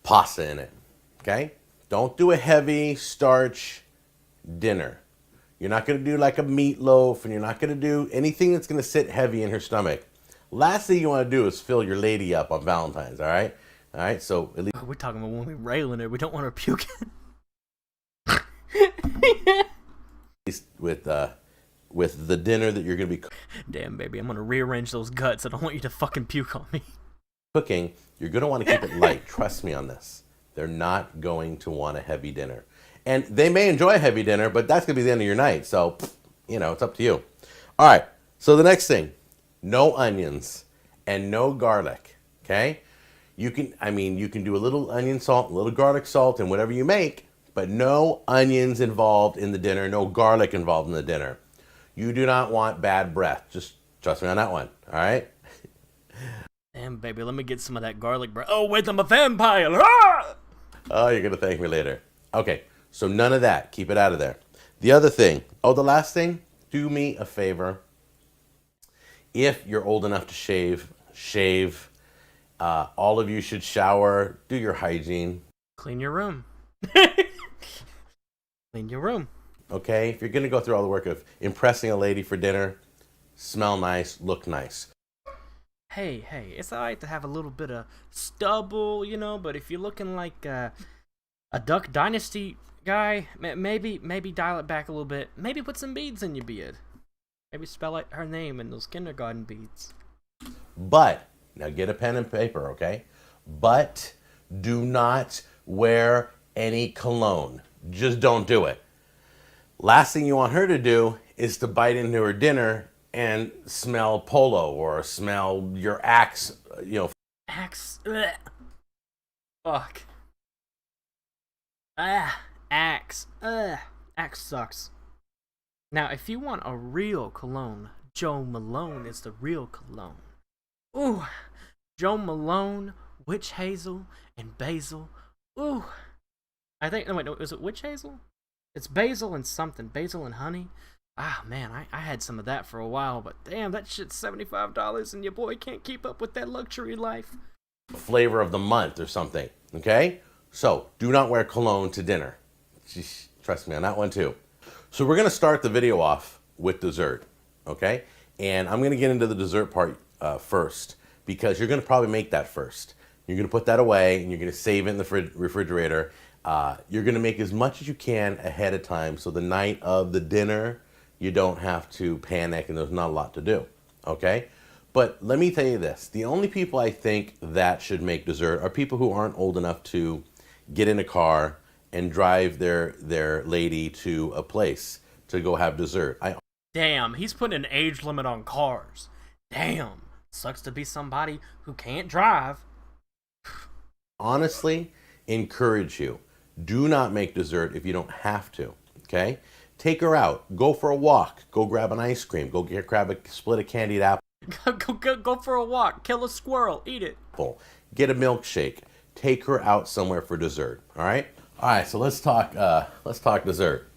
Speaker 4: pasta in it, okay? Don't do a heavy starch dinner. You're not going to do like a meatloaf, and you're not going to do anything that's going to sit heavy in her stomach. Last thing you want to do is fill your lady up on Valentine's, all right? All right, so at least...
Speaker 1: We're talking about when we're railing her. We don't want her puking.
Speaker 4: with the dinner that you're going to be
Speaker 1: Damn, baby, I'm gonna rearrange those guts. I don't want you to fucking puke on me.
Speaker 4: cooking, you're going to want to keep it light. Trust me on this. They're not going to want a heavy dinner. And they may enjoy a heavy dinner, but that's going to be the end of your night. So, you know, it's up to you. All right, so the next thing, no onions and no garlic, okay? You can do a little onion salt, a little garlic salt in whatever you make, But no onions involved in the dinner, no garlic involved in the dinner. You do not want bad breath. Just trust me on that one, all right?
Speaker 1: Damn, baby, let me get some of that garlic bread. Oh, wait, I'm a vampire. Ah!
Speaker 4: Oh, you're going to thank me later. Okay, so none of that. Keep it out of there. The other thing, the last thing, do me a favor. If you're old enough to shave. All of you should shower, do your hygiene.
Speaker 1: Clean your room. Clean your room.
Speaker 4: Okay, if you're going to go through all the work of impressing a lady for dinner, smell nice, look nice.
Speaker 1: Hey, it's alright to have a little bit of stubble, you know, but if you're looking like a Duck Dynasty guy, maybe dial it back a little bit. Maybe put some beads in your beard. Maybe spell out her name in those kindergarten beads.
Speaker 4: But, now get a pen and paper, okay? But do not wear any cologne. Just don't do it. Last thing you want her to do is to bite into her dinner and smell Polo or smell your Axe,
Speaker 1: Axe. Ugh. Fuck. Axe. Ugh. Axe sucks. Now, if you want a real cologne, Joe Malone is the real cologne. Ooh. Joe Malone, Witch Hazel, and Basil. Ooh. No, is it Witch Hazel? It's basil and something. Basil and honey. Ah, man, I had some of that for a while, but damn, that shit's $75 and your boy can't keep up with that luxury life.
Speaker 4: Flavor of the month or something, okay? So, do not wear cologne to dinner. Jeez, trust me on that one too. So we're going to start the video off with dessert, okay? And I'm going to get into the dessert part first, because you're going to probably make that first. You're going to put that away, and you're going to save it in the refrigerator. You're going to make as much as you can ahead of time, so the night of the dinner, you don't have to panic and there's not a lot to do, okay? But let me tell you this. The only people I think that should make dessert are people who aren't old enough to get in a car and drive their lady to a place to go have dessert.
Speaker 1: Damn, he's putting an age limit on cars. Damn, sucks to be somebody who can't drive.
Speaker 4: Honestly, encourage you. Do not make dessert if you don't have to, okay? Take her out. Go for a walk. Go grab an ice cream. Go grab a split of candied apple.
Speaker 1: Go for a walk. Kill a squirrel. Eat it.
Speaker 4: Get a milkshake. Take her out somewhere for dessert, all right? All right, so let's talk dessert.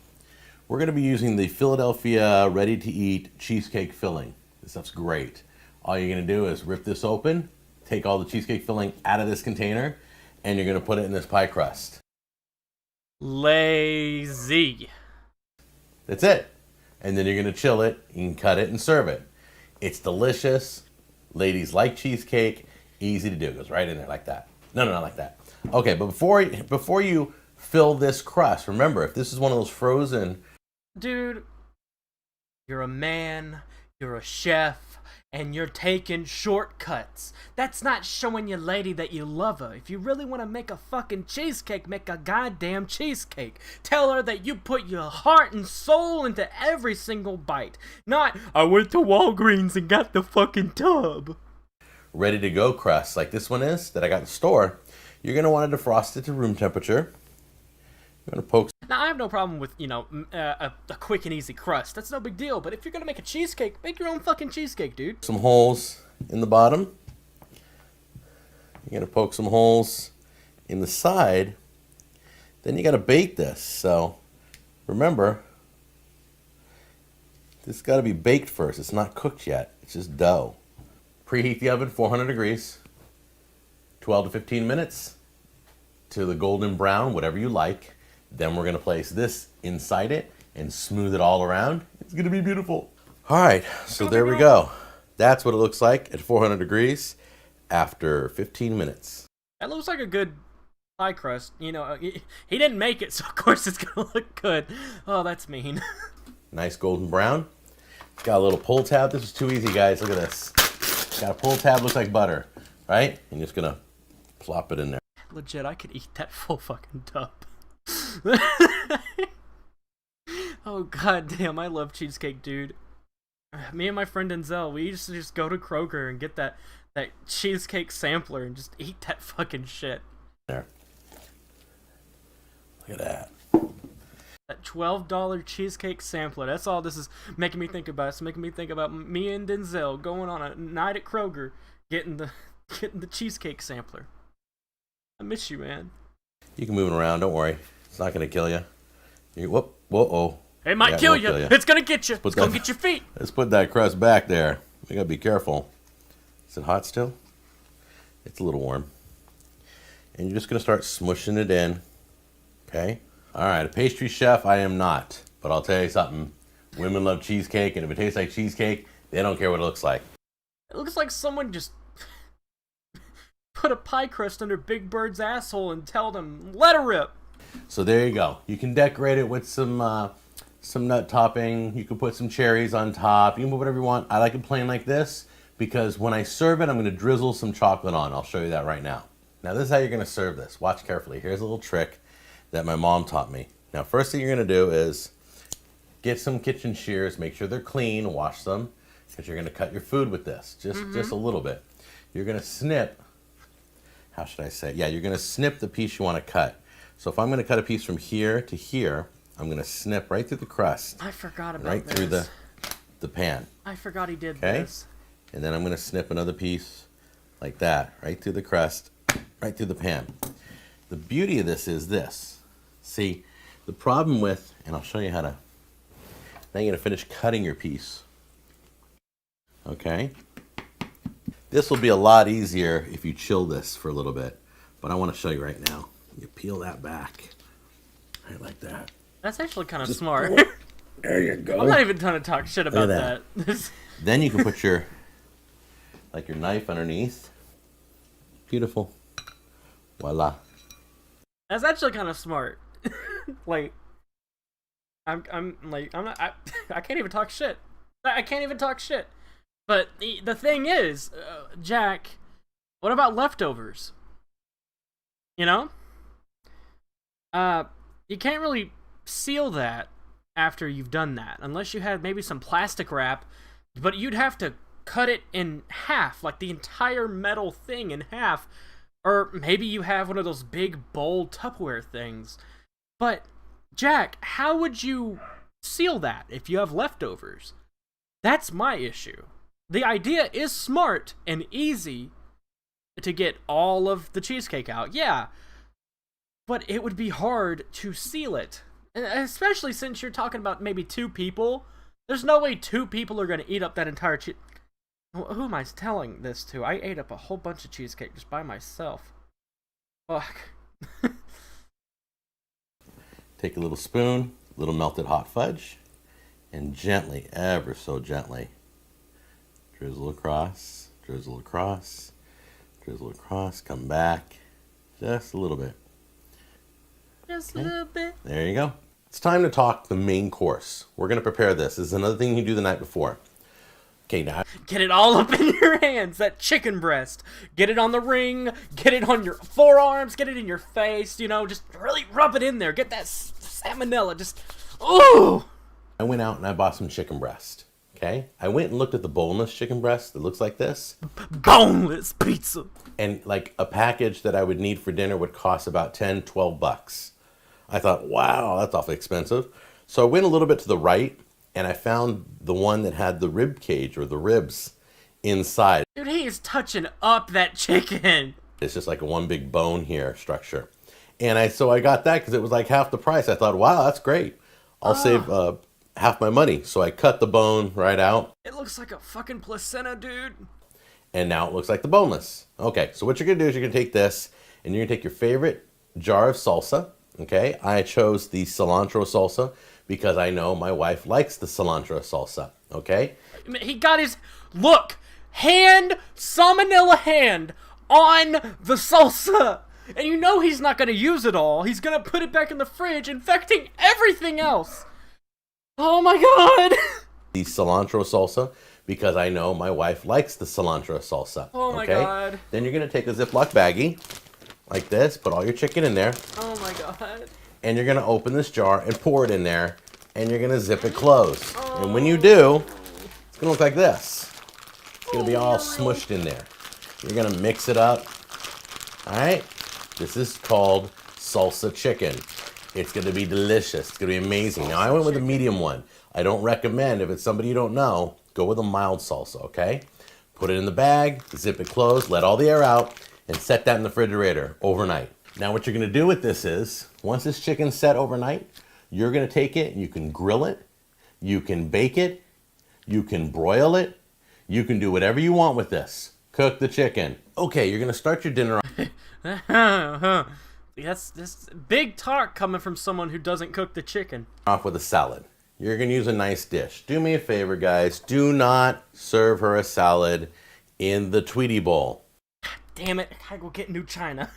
Speaker 4: We're going to be using the Philadelphia ready-to-eat cheesecake filling. This stuff's great. All you're going to do is rip this open, take all the cheesecake filling out of this container, and you're going to put it in this pie crust.
Speaker 1: Lazy.
Speaker 4: That's it. And then you're going to chill it, you can cut it and serve it. It's delicious. Ladies like cheesecake. Easy to do. It goes right in there like that. No, not like that. Okay, but before you fill this crust, remember, if this is one of those frozen...
Speaker 1: Dude, you're a man, you're a chef, and you're taking shortcuts. That's not showing your lady that you love her. If you really want to make a fucking cheesecake, make a goddamn cheesecake. Tell her that you put your heart and soul into every single bite. Not, I went to Walgreens and got the fucking tub.
Speaker 4: Ready to go crust like this one is that I got in the store. You're going to want to defrost it to room temperature. You're going to poke...
Speaker 1: Now, I have no problem with, a quick and easy crust. That's no big deal. But if you're going to make a cheesecake, make your own fucking cheesecake, dude.
Speaker 4: Some holes in the bottom. You're going to poke some holes in the side. Then you got to bake this. So, remember, this got to be baked first. It's not cooked yet. It's just dough. Preheat the oven 400 degrees. 12 to 15 minutes to the golden brown, whatever you like. Then we're going to place this inside it and smooth it all around. It's going to be beautiful. All right, so there we go. That's what it looks like at 400 degrees after 15 minutes.
Speaker 1: That looks like a good pie crust. He didn't make it, so of course it's going to look good. Oh, that's mean.
Speaker 4: Nice golden brown. Got a little pull tab. This is too easy, guys. Look at this. Got a pull tab, looks like butter, right? And just going to plop it in there.
Speaker 1: Legit, I could eat that full fucking tub. Oh god damn, I love cheesecake, dude. Me and my friend Denzel, we used to just go to Kroger and get that cheesecake sampler and just eat that fucking shit.
Speaker 4: There. Look at that.
Speaker 1: That $12 cheesecake sampler. That's all this is making me think about. It's making me think about me and Denzel going on a night at Kroger, getting the cheesecake sampler. I miss you, man.
Speaker 4: You can move it around. Don't worry. It's not gonna kill you. Whoa.
Speaker 1: It might kill you. It's gonna get you. It's gonna get your feet.
Speaker 4: Let's put that crust back there. We gotta be careful. Is it hot still? It's a little warm. And you're just gonna start smushing it in. Okay? Alright, a pastry chef I am not. But I'll tell you something. Women love cheesecake, and if it tastes like cheesecake, they don't care what it looks like.
Speaker 1: It looks like someone just put a pie crust under Big Bird's asshole and tell them, let her rip.
Speaker 4: So there you go. You can decorate it with some nut topping. You can put some cherries on top. You can put whatever you want. I like it plain like this because when I serve it, I'm going to drizzle some chocolate on. I'll show you that right now. Now this is how you're going to serve this. Watch carefully. Here's a little trick that my mom taught me. Now first thing you're going to do is get some kitchen shears. Make sure they're clean. Wash them because you're going to cut your food with this. Just a little bit. You're going to snip. How should I say? Yeah, you're going to snip the piece you want to cut. So if I'm going to cut a piece from here to here, I'm going to snip right through the crust.
Speaker 1: I forgot about
Speaker 4: right
Speaker 1: this.
Speaker 4: through the pan.
Speaker 1: I forgot he did
Speaker 4: Okay?
Speaker 1: this.
Speaker 4: And then I'm going to snip another piece like that, right through the crust, right through the pan. The beauty of this is this. See, the problem with, and I'll show you how to, now you're going to finish cutting your piece. Okay? This will be a lot easier if you chill this for a little bit. But I want to show you right now. You peel that back. Right like that.
Speaker 1: That's actually kind of smart.
Speaker 4: There you go.
Speaker 1: I'm not even trying to talk shit about
Speaker 4: Look at
Speaker 1: that.
Speaker 4: Then you can put your knife underneath. Beautiful. Voila.
Speaker 1: That's actually kind of smart. Like, I can't even talk shit. I can't even talk shit. But the thing is, Jack, what about leftovers? You know? You can't really seal that after you've done that, unless you had maybe some plastic wrap, but you'd have to cut it in half, like the entire metal thing in half, or maybe you have one of those big bowl Tupperware things. But, Jack, how would you seal that if you have leftovers? That's my issue. The idea is smart and easy to get all of the cheesecake out, yeah, but it would be hard to seal it. Especially since you're talking about maybe 2 people. There's no way 2 people are going to eat up that entire Who am I telling this to? I ate up a whole bunch of cheesecake just by myself. Fuck.
Speaker 4: Take a little spoon, a little melted hot fudge, and gently, ever so gently, drizzle across, drizzle across, drizzle across, come back, just a little bit.
Speaker 1: Just a little bit.
Speaker 4: There you go. It's time to talk the main course. We're going to prepare this. This is another thing you do the night before. Okay, now.
Speaker 1: Get it all up in your hands, that chicken breast. Get it on the ring, get it on your forearms, get it in your face, you know, just really rub it in there. Get that salmonella, just, ooh!
Speaker 4: I went out and I bought some chicken breast, okay? I went and looked at the boneless chicken breast that looks like this.
Speaker 1: Boneless pizza.
Speaker 4: And like a package that I would need for dinner would cost about 10, 12 bucks. I thought, wow, that's awfully expensive. So I went a little bit to the right, and I found the one that had the rib cage, or the ribs, inside.
Speaker 1: Dude, he is touching up that chicken.
Speaker 4: It's just like a one big bone here structure. And so I got that because it was like half the price. I thought, wow, that's great. I'll save half my money. So I cut the bone right out.
Speaker 1: It looks like a fucking placenta, dude.
Speaker 4: And now it looks like the boneless. Okay, so what you're going to do is you're going to take this, and you're going to take your favorite jar of salsa. Okay, I chose the cilantro salsa because I know my wife likes the cilantro salsa. Okay?
Speaker 1: He got his, look, salmonella hand on the salsa. And you know he's not going to use it all. He's going to put it back in the fridge, infecting everything else. Oh my god.
Speaker 4: The cilantro salsa because I know my wife likes the cilantro salsa.
Speaker 1: Oh my god.
Speaker 4: Then you're going to take a Ziploc baggie like this, put all your chicken in there.
Speaker 1: Oh my god.
Speaker 4: And you're going to open this jar and pour it in there, and you're going to zip it closed. Oh. And when you do, it's going to look like this. It's going to be all smushed in there. You're going to mix it up. All right? This is called salsa chicken. It's going to be delicious. It's going to be amazing. Now, I went with a medium one. I don't recommend, if it's somebody you don't know, go with a mild salsa, okay? Put it in the bag, zip it closed, let all the air out, and set that in the refrigerator overnight. Now, what you're going to do with this is, once this chicken's set overnight, you're going to take it and you can grill it, you can bake it, you can broil it, you can do whatever you want with this. Cook the chicken. Okay, you're going to start your dinner
Speaker 1: That's big talk coming from someone who doesn't cook the chicken.
Speaker 4: off with a salad. You're going to use a nice dish. Do me a favor, guys. Do not serve her a salad in the Tweety bowl.
Speaker 1: Damn it, I gotta go get new china.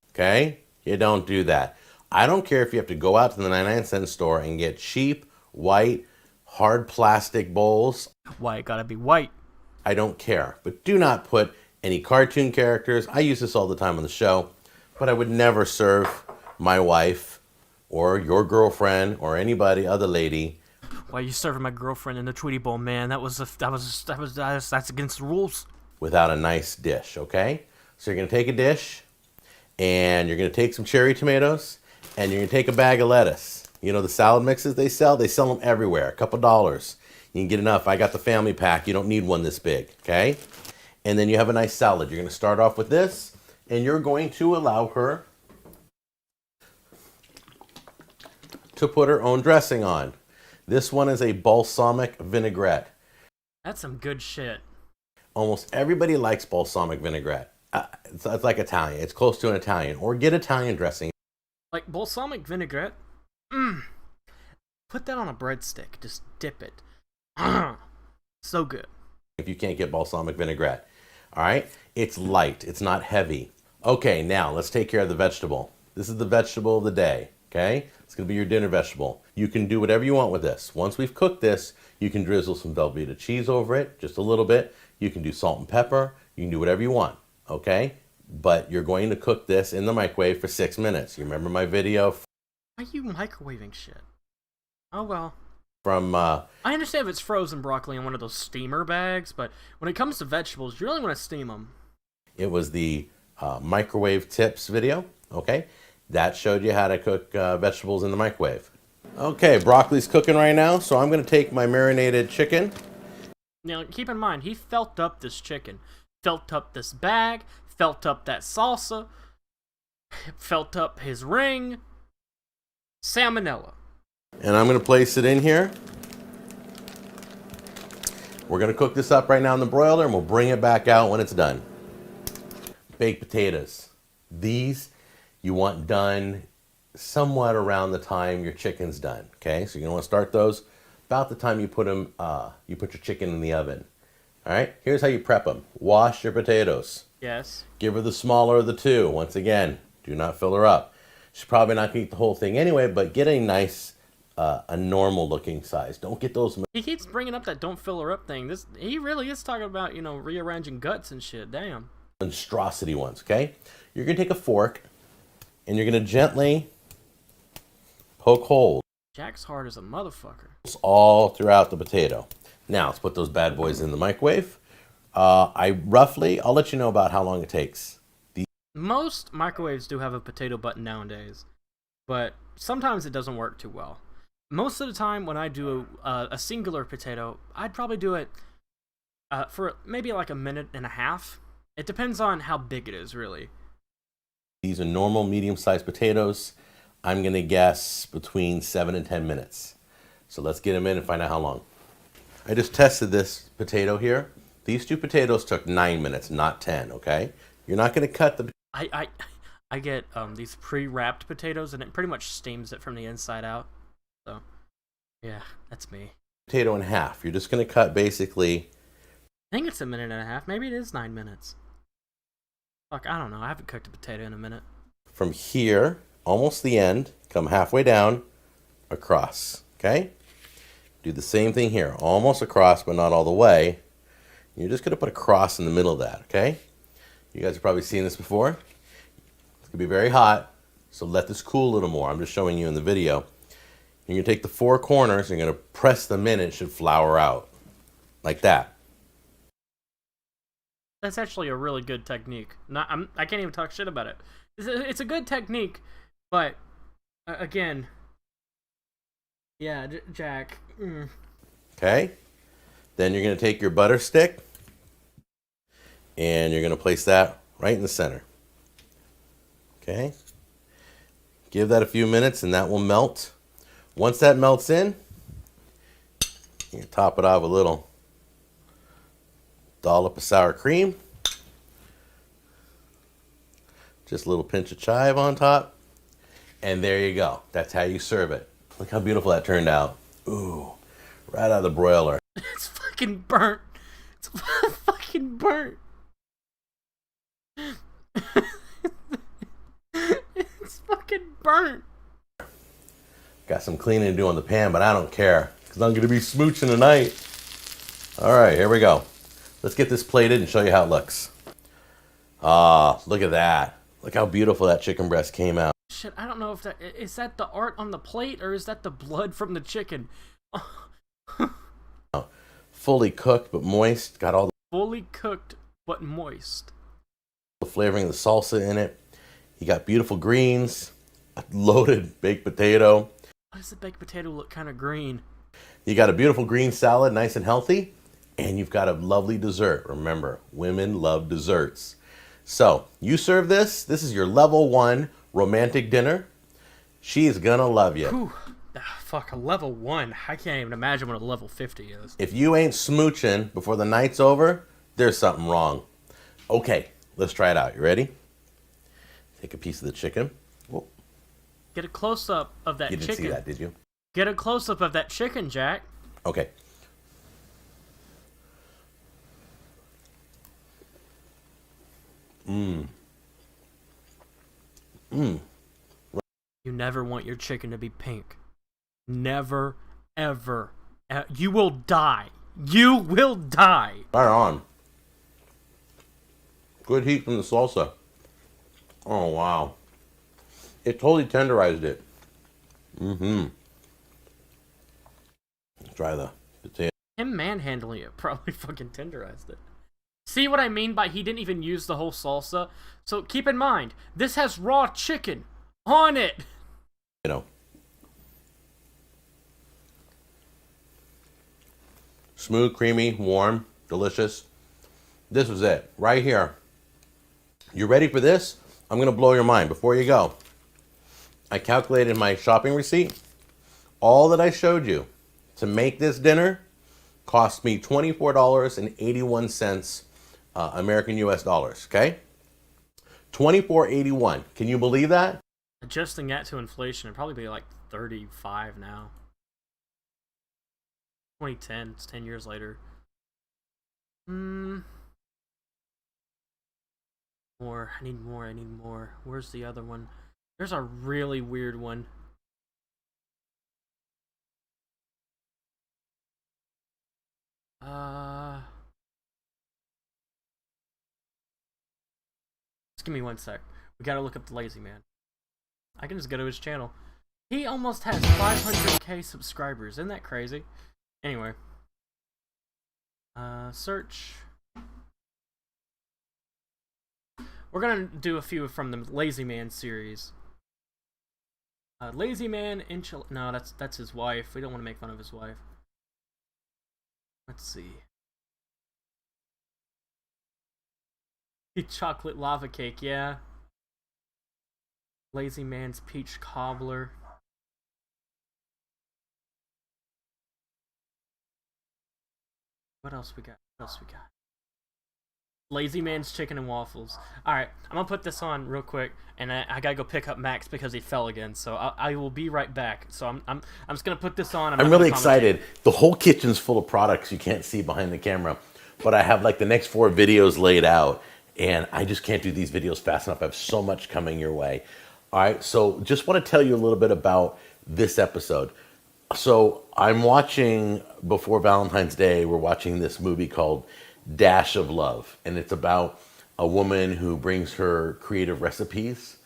Speaker 4: Okay? You don't do that. I don't care if you have to go out to the 99-cent store and get cheap, white, hard plastic bowls.
Speaker 1: Why it gotta be white?
Speaker 4: I don't care. But do not put any cartoon characters. I use this all the time on the show, but I would never serve my wife or your girlfriend or anybody, other lady.
Speaker 1: Why are you serving my girlfriend in the Tweety bowl, man? That's against the rules.
Speaker 4: Without a nice dish, okay? So you're going to take a dish, and you're going to take some cherry tomatoes, and you're going to take a bag of lettuce. You know the salad mixes they sell them everywhere, a couple dollars. You can get enough. I got the family pack. You don't need one this big, okay? And then you have a nice salad. You're going to start off with this, and you're going to allow her to put her own dressing on. This one is a balsamic vinaigrette.
Speaker 1: That's some good shit.
Speaker 4: Almost everybody likes balsamic vinaigrette. It's like Italian. It's close to an Italian. Or get Italian dressing.
Speaker 1: Like balsamic vinaigrette? Put that on a breadstick. Just dip it. So good.
Speaker 4: If you can't get balsamic vinaigrette. All right? It's light. It's not heavy. Okay, now let's take care of the vegetable. This is the vegetable of the day. Okay? It's going to be your dinner vegetable. You can do whatever you want with this. Once we've cooked this, you can drizzle some Velveeta cheese over it, just a little bit. You can do salt and pepper. You can do whatever you want. Okay? But you're going to cook this in the microwave for 6 minutes. You remember my video
Speaker 1: Why are you microwaving shit? Oh well.
Speaker 4: from
Speaker 1: I understand if it's frozen broccoli in one of those steamer bags, but when it comes to vegetables, you really want to steam them.
Speaker 4: it was the microwave tips video. Okay? That showed you how to cook vegetables in the microwave. Okay, broccoli's cooking right now, so I'm going to take my marinated chicken.
Speaker 1: Now, keep in mind, he felt up this chicken. Felt up this bag. Felt up that salsa. Felt up his ring. Salmonella.
Speaker 4: And I'm going to place it in here. We're going to cook this up right now in the broiler, and we'll bring it back out when it's done. Baked potatoes. These you want done somewhat around the time your chicken's done. Okay, so you're gonna want to start those about the time you put them. You put your chicken in the oven. All right. Here's how you prep them. Wash your potatoes.
Speaker 1: Yes.
Speaker 4: Give her the smaller of the two. Once again, do not fill her up. She's probably not gonna eat the whole thing anyway, but get a nice, a normal looking size. Don't get those.
Speaker 1: He keeps bringing up that don't fill her up thing. He really is talking about, rearranging guts and shit. Damn.
Speaker 4: Monstrosity ones. Okay. You're gonna take a fork, and you're gonna gently poke holes
Speaker 1: Jack's hard as a motherfucker.
Speaker 4: all throughout the potato. Now let's put those bad boys in the microwave. I'll let you know about how long it takes.
Speaker 1: Most microwaves do have a potato button nowadays, but sometimes it doesn't work too well. Most of the time when I do a singular potato, I'd probably do it for maybe like a minute and a half. It depends on how big it is, really.
Speaker 4: These are normal medium-sized potatoes. I'm gonna guess between 7 and 10 minutes. So let's get them in and find out how long. I just tested this potato here. These two potatoes took 9 minutes, not 10, okay? You're not gonna cut the
Speaker 1: I get these pre-wrapped potatoes, and it pretty much steams it from the inside out. So, yeah, that's me.
Speaker 4: potato in half. You're just gonna cut basically.
Speaker 1: I think it's a minute and a half. Maybe it is 9 minutes. Fuck, I don't know. I haven't cooked a potato in a minute.
Speaker 4: From here, almost the end, come halfway down, across, okay? Do the same thing here, almost across, but not all the way. You're just gonna put a cross in the middle of that, okay? You guys have probably seen this before. It's gonna be very hot, so let this cool a little more. I'm just showing you in the video. You're gonna take the four corners, you're gonna press them in, and it should flour out, like that.
Speaker 1: That's actually a really good technique. I can't even talk shit about it. It's a good technique, but Again. Yeah, Jack.
Speaker 4: Okay? Then you're going to take your butter stick and you're going to place that right in the center. Okay? Give that a few minutes and that will melt. Once that melts in, you can top it off with a little dollop of sour cream. Just a little pinch of chive on top. And there you go. That's how you serve it. Look how beautiful that turned out. Ooh, right out of the broiler.
Speaker 1: It's fucking burnt. It's fucking burnt. It's fucking burnt.
Speaker 4: Got some cleaning to do on the pan, but I don't care because I'm going to be smooching tonight. All right, here we go. Let's get this plated and show you how it looks. Ah, look at that. Look how beautiful that chicken breast came out.
Speaker 1: Shit, I don't know if is that the art on the plate or is that the blood from the chicken?
Speaker 4: Fully cooked but moist. Got all
Speaker 1: Fully cooked but moist.
Speaker 4: the flavoring of the salsa in it. You got beautiful greens, a loaded baked potato.
Speaker 1: Why does the baked potato look kind of green?
Speaker 4: You got a beautiful green salad, nice and healthy. And you've got a lovely dessert. Remember, women love desserts. So, you serve this. This is your level 1 romantic dinner. She's gonna love you.
Speaker 1: Whew. Fuck, a level 1. I can't even imagine what a level 50 is.
Speaker 4: If you ain't smooching before the night's over, there's something wrong. Okay, let's try it out. You ready? Take a piece of the chicken. Whoa.
Speaker 1: Get a close-up of that
Speaker 4: You
Speaker 1: chicken.
Speaker 4: didn't see that, did you?
Speaker 1: Get a close-up of that chicken, Jack.
Speaker 4: Okay.
Speaker 1: You never want your chicken to be pink. Never, ever. You will die. You will die.
Speaker 4: Right on. Good heat from the salsa. Oh, wow. It totally tenderized it. Let's try the potato.
Speaker 1: Him manhandling it probably fucking tenderized it. See what I mean by he didn't even use the whole salsa? So keep in mind, this has raw chicken on it.
Speaker 4: Smooth, creamy, warm, delicious. This was it, right here. You ready for this? I'm gonna blow your mind. Before you go, I calculated my shopping receipt. All that I showed you to make this dinner cost me $24.81 American US dollars, okay? $24.81. Can you believe that?
Speaker 1: Adjusting that to inflation, it'd probably be like 35 now. 2010, it's 10 years later. More, I need more. Where's the other one? There's a really weird one. Just give me one sec. We gotta look up the Lazy Man. I can just go to his channel. He almost has 500k subscribers. Isn't that crazy? Anyway. Search. We're gonna do a few from the Lazy Man series. Lazy Man No, that's his wife. We don't want to make fun of his wife. Let's see. Chocolate lava cake, yeah. Lazy Man's peach cobbler. What else we got? Lazy Man's chicken and waffles. Alright, I'm gonna put this on real quick, and I gotta go pick up Max because he fell again. So I will be right back. So I'm just gonna put this on.
Speaker 4: I'm really excited. The whole kitchen's full of products you can't see behind the camera, but I have like the next 4 videos laid out, and I just can't do these videos fast enough. I have so much coming your way. All right, so just want to tell you a little bit about this episode. So I'm watching, before Valentine's Day, we're watching this movie called Dash of Love, and it's about a woman who brings her creative recipes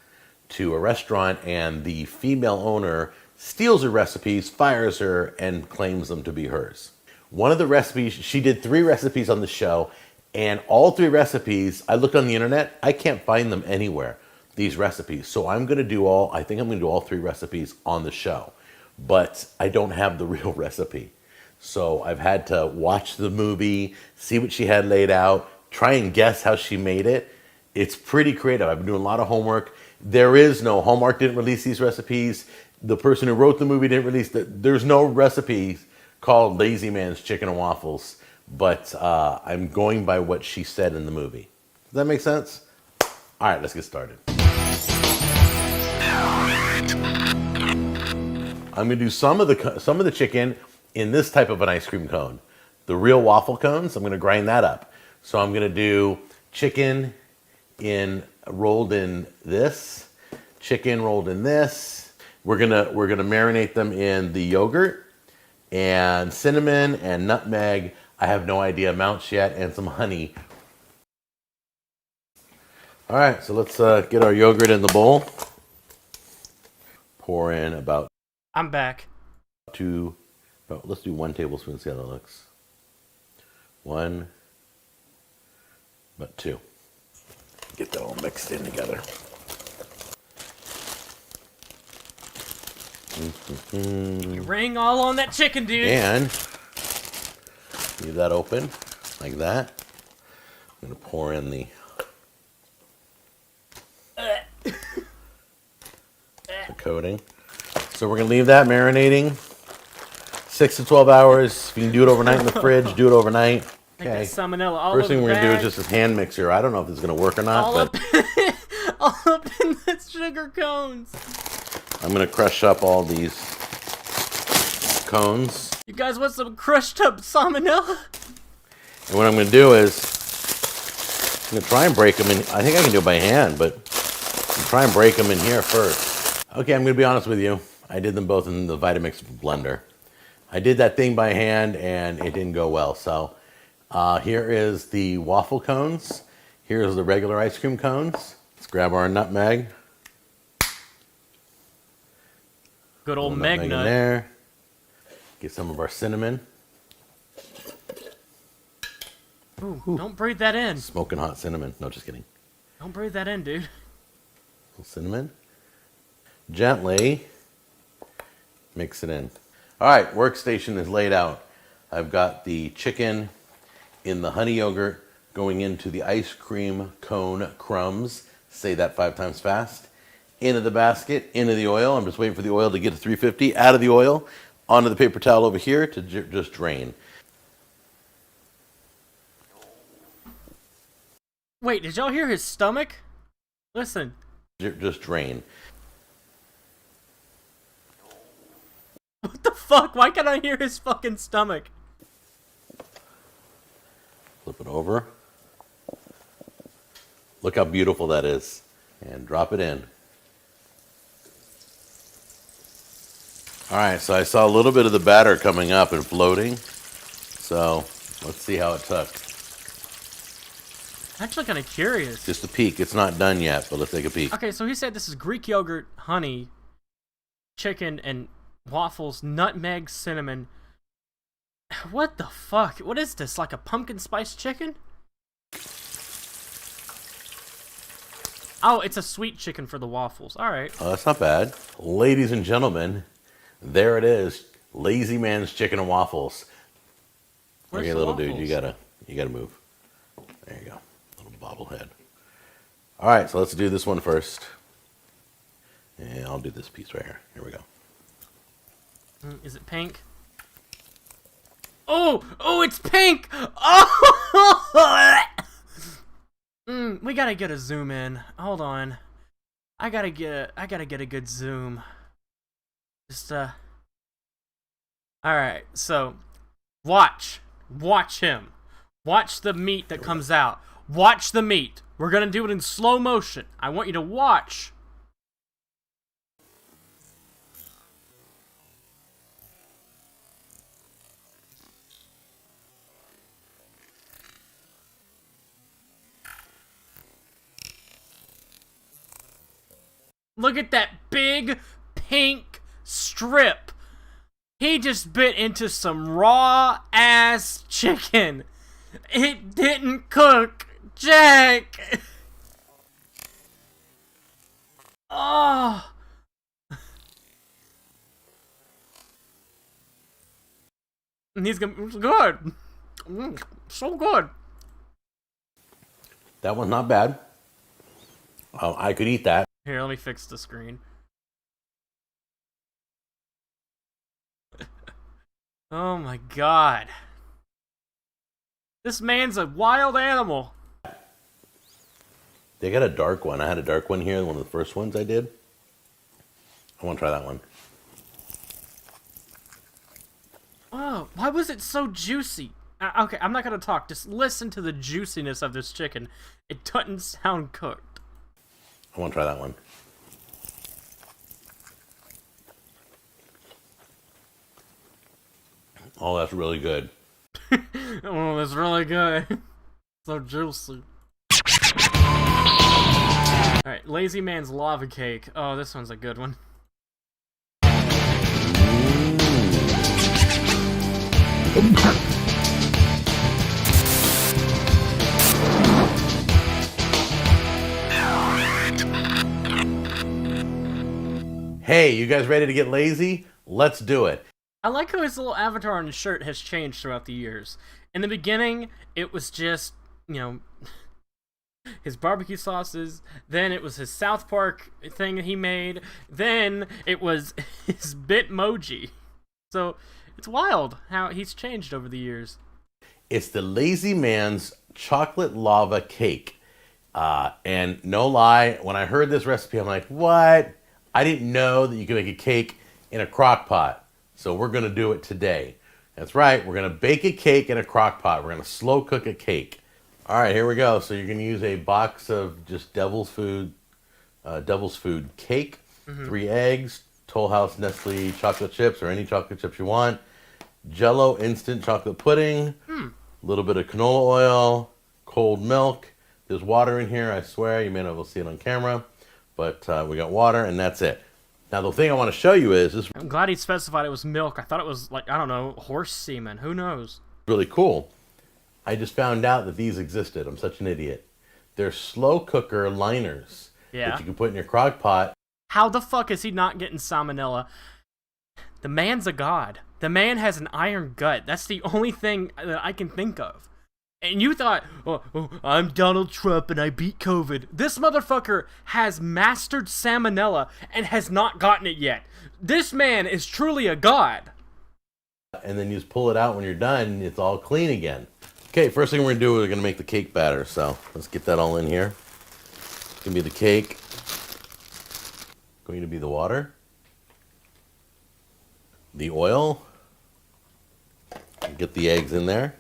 Speaker 4: to a restaurant, and the female owner steals her recipes, fires her, and claims them to be hers. One of the recipes, she did 3 recipes on the show, and all 3 recipes, I looked on the internet, I can't find them anywhere. these recipes. So I'm going to do I think I'm going to do all 3 recipes on the show, but I don't have the real recipe. So I've had to watch the movie, see what she had laid out, try and guess how she made it. It's pretty creative. I've been doing a lot of homework. There is no, Hallmark didn't release these recipes. The person who wrote the movie didn't release there's no recipes called Lazy Man's Chicken and Waffles, but I'm going by what she said in the movie. Does that make sense? All right, let's get started. I'm gonna do some of the chicken in this type of an ice cream cone. The real waffle cones, I'm gonna grind that up. So I'm gonna do chicken rolled in this, chicken rolled in this. We're gonna marinate them in the yogurt and cinnamon and nutmeg. I have no idea amounts yet, and some honey. All right, so let's get our yogurt in the bowl. Pour in about
Speaker 1: I'm back.
Speaker 4: 2. Let's do 1 tablespoon. See how that looks. 1, about 2. Get that all mixed in together.
Speaker 1: You ring all on that chicken, dude.
Speaker 4: And leave that open like that. I'm gonna pour in the coating. So we're gonna leave that marinating 6 to 12 hours. If you can do it overnight in the fridge, do it overnight.
Speaker 1: Okay. Salmonella all
Speaker 4: First
Speaker 1: over
Speaker 4: thing
Speaker 1: the
Speaker 4: we're gonna do is
Speaker 1: bag.
Speaker 4: just this hand mixer. I don't know if this is gonna work or not,
Speaker 1: all
Speaker 4: but
Speaker 1: up, all up in the sugar cones.
Speaker 4: I'm gonna crush up all these cones.
Speaker 1: You guys want some crushed up salmonella?
Speaker 4: And what I'm gonna do is I'm gonna try and break them in. I think I can do it by hand, but I'm try and break them in here first. Okay, I'm gonna be honest with you. I did them both in the Vitamix blender. I did that thing by hand and it didn't go well. So here is the waffle cones. Here's the regular ice cream cones. Let's grab our nutmeg.
Speaker 1: Good old
Speaker 4: Nutmeg
Speaker 1: Meg
Speaker 4: in
Speaker 1: nut.
Speaker 4: there. Get some of our cinnamon.
Speaker 1: Ooh, don't breathe that in.
Speaker 4: Smoking hot cinnamon. No, just kidding.
Speaker 1: Don't breathe that in, dude.
Speaker 4: Little cinnamon. Gently mix it in. All right, workstation is laid out. I've got the chicken in the honey yogurt going into the ice cream cone crumbs. Say that 5 times fast. Into the basket, into the oil. I'm just waiting for the oil to get to 350. Out of the oil, onto the paper towel over here to just drain.
Speaker 1: Wait, did y'all hear his stomach? Listen.
Speaker 4: Just drain.
Speaker 1: What the fuck? Why can't I hear his fucking stomach?
Speaker 4: Flip it over. Look how beautiful that is. And drop it in. All right, so I saw a little bit of the batter coming up and floating. So let's see how it took.
Speaker 1: I'm actually kind of curious.
Speaker 4: Just a peek. It's not done yet, but let's take a peek.
Speaker 1: Okay, so he said this is Greek yogurt, honey, chicken, and waffles, nutmeg, cinnamon. What the fuck? What is this? Like a pumpkin spice chicken? Oh, it's a sweet chicken for the waffles. All right.
Speaker 4: Oh, that's not bad. Ladies and gentlemen, there it is. Lazy Man's Chicken and Waffles.
Speaker 1: Where's
Speaker 4: Okay,
Speaker 1: the
Speaker 4: little
Speaker 1: waffles?
Speaker 4: dude, you gotta move. There you go. Little bobblehead. All right, so let's do this one first. And I'll do this piece right here. Here we go.
Speaker 1: Is it pink? Oh, it's pink! Oh! We gotta get a zoom in. Hold on. I gotta get a good zoom. Just Alright, so watch him. Watch the meat that comes out. Watch the meat. We're gonna do it in slow motion. I want you to watch. Look at that big pink strip. He just bit into some raw ass chicken. It didn't cook, Jack. Oh. And he's gonna, it's good. So good.
Speaker 4: That one's not bad. I could eat that.
Speaker 1: Here, let me fix the screen. Oh my god. This man's a wild animal.
Speaker 4: They got a dark one. I had a dark one here, one of the first ones I did. I want to try that one.
Speaker 1: Oh, why was it so juicy? Okay, I'm not gonna talk. Just listen to the juiciness of this chicken. It doesn't sound cooked.
Speaker 4: I want to try that one. Oh, that's really good.
Speaker 1: Oh, that's really good. So juicy. Alright, Lazy Man's Lava Cake. Oh, this one's a good one.
Speaker 4: Hey, you guys ready to get lazy? Let's do it.
Speaker 1: I like how his little avatar on his shirt has changed throughout the years. In the beginning, it was just, you know, his barbecue sauces. Then it was his South Park thing that he made. Then it was his Bitmoji. So it's wild how he's changed over the years.
Speaker 4: It's the Lazy Man's chocolate lava cake. And no lie, when I heard this recipe, I'm like, what? I didn't know that you could make a cake in a crock pot. So we're going to do it today. That's right, we're going to bake a cake in a crock pot. We're going to slow cook a cake. All right, here we go. So you're going to use a box of just devil's food cake, 3 eggs, Toll House Nestle chocolate chips or any chocolate chips you want, Jell-O instant chocolate pudding, a little bit of canola oil, cold milk. There's water in here, I swear. You may not be able to see it on camera, but we got water, and that's it. Now, the thing I want to show you is this.
Speaker 1: I'm glad he specified it was milk. I thought it was, like, I don't know, horse semen. Who knows?
Speaker 4: Really cool. I just found out that these existed. I'm such an idiot. They're slow cooker liners that you can put in your crock pot.
Speaker 1: How the fuck is he not getting salmonella? The man's a god. The man has an iron gut. That's the only thing that I can think of. And you thought, oh, I'm Donald Trump and I beat COVID. This motherfucker has mastered salmonella and has not gotten it yet. This man is truly a god.
Speaker 4: And then you just pull it out when you're done, and it's all clean again. Okay, first thing we're going to do, we're going to make the cake batter. So let's get that all in here. It's going to be the cake. Going to be the water. The oil. Get the eggs in there.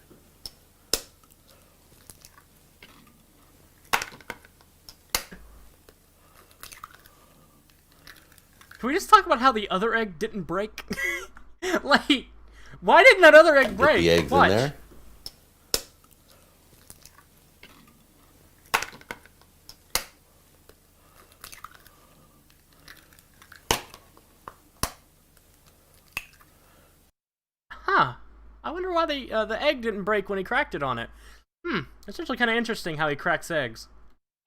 Speaker 1: Can we just talk about how the other egg didn't break? Like, why didn't that other egg break?
Speaker 4: Get the eggs
Speaker 1: Watch.
Speaker 4: in there.
Speaker 1: Huh. I wonder why the egg didn't break when he cracked it on it. It's actually kind of interesting how he cracks eggs.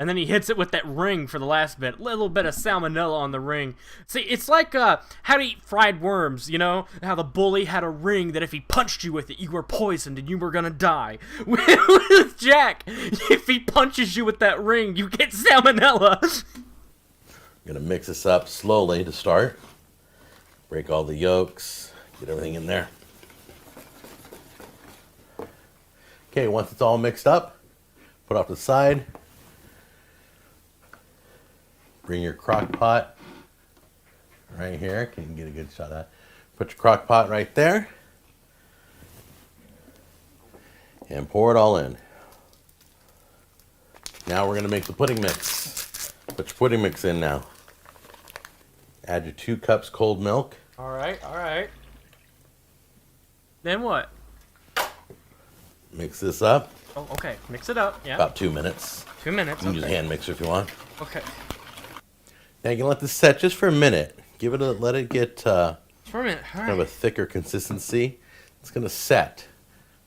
Speaker 1: And then he hits it with that ring for the last bit. Little bit of salmonella on the ring. See, it's like how to eat fried worms, you know? How the bully had a ring that if he punched you with it, you were poisoned and you were gonna die. With Jack, if he punches you with that ring, you get salmonella.
Speaker 4: I'm gonna mix this up slowly to start. Break all the yolks. Get everything in there. Okay, once it's all mixed up, put off to the side. Bring your crock pot right here. Can you get a good shot of that? Put your crock pot right there. And pour it all in. Now we're going to make the pudding mix. Put your pudding mix in now. Add your 2 cups cold milk.
Speaker 1: Alright, alright. Then what?
Speaker 4: Mix this up.
Speaker 1: Oh, okay. Mix it up, yeah.
Speaker 4: About 2 minutes.
Speaker 1: 2 minutes,
Speaker 4: You can use a hand mixer if you want.
Speaker 1: Okay.
Speaker 4: Now you can let this set just for a minute. Let it get
Speaker 1: For a minute,
Speaker 4: kind of a thicker consistency. It's going to set.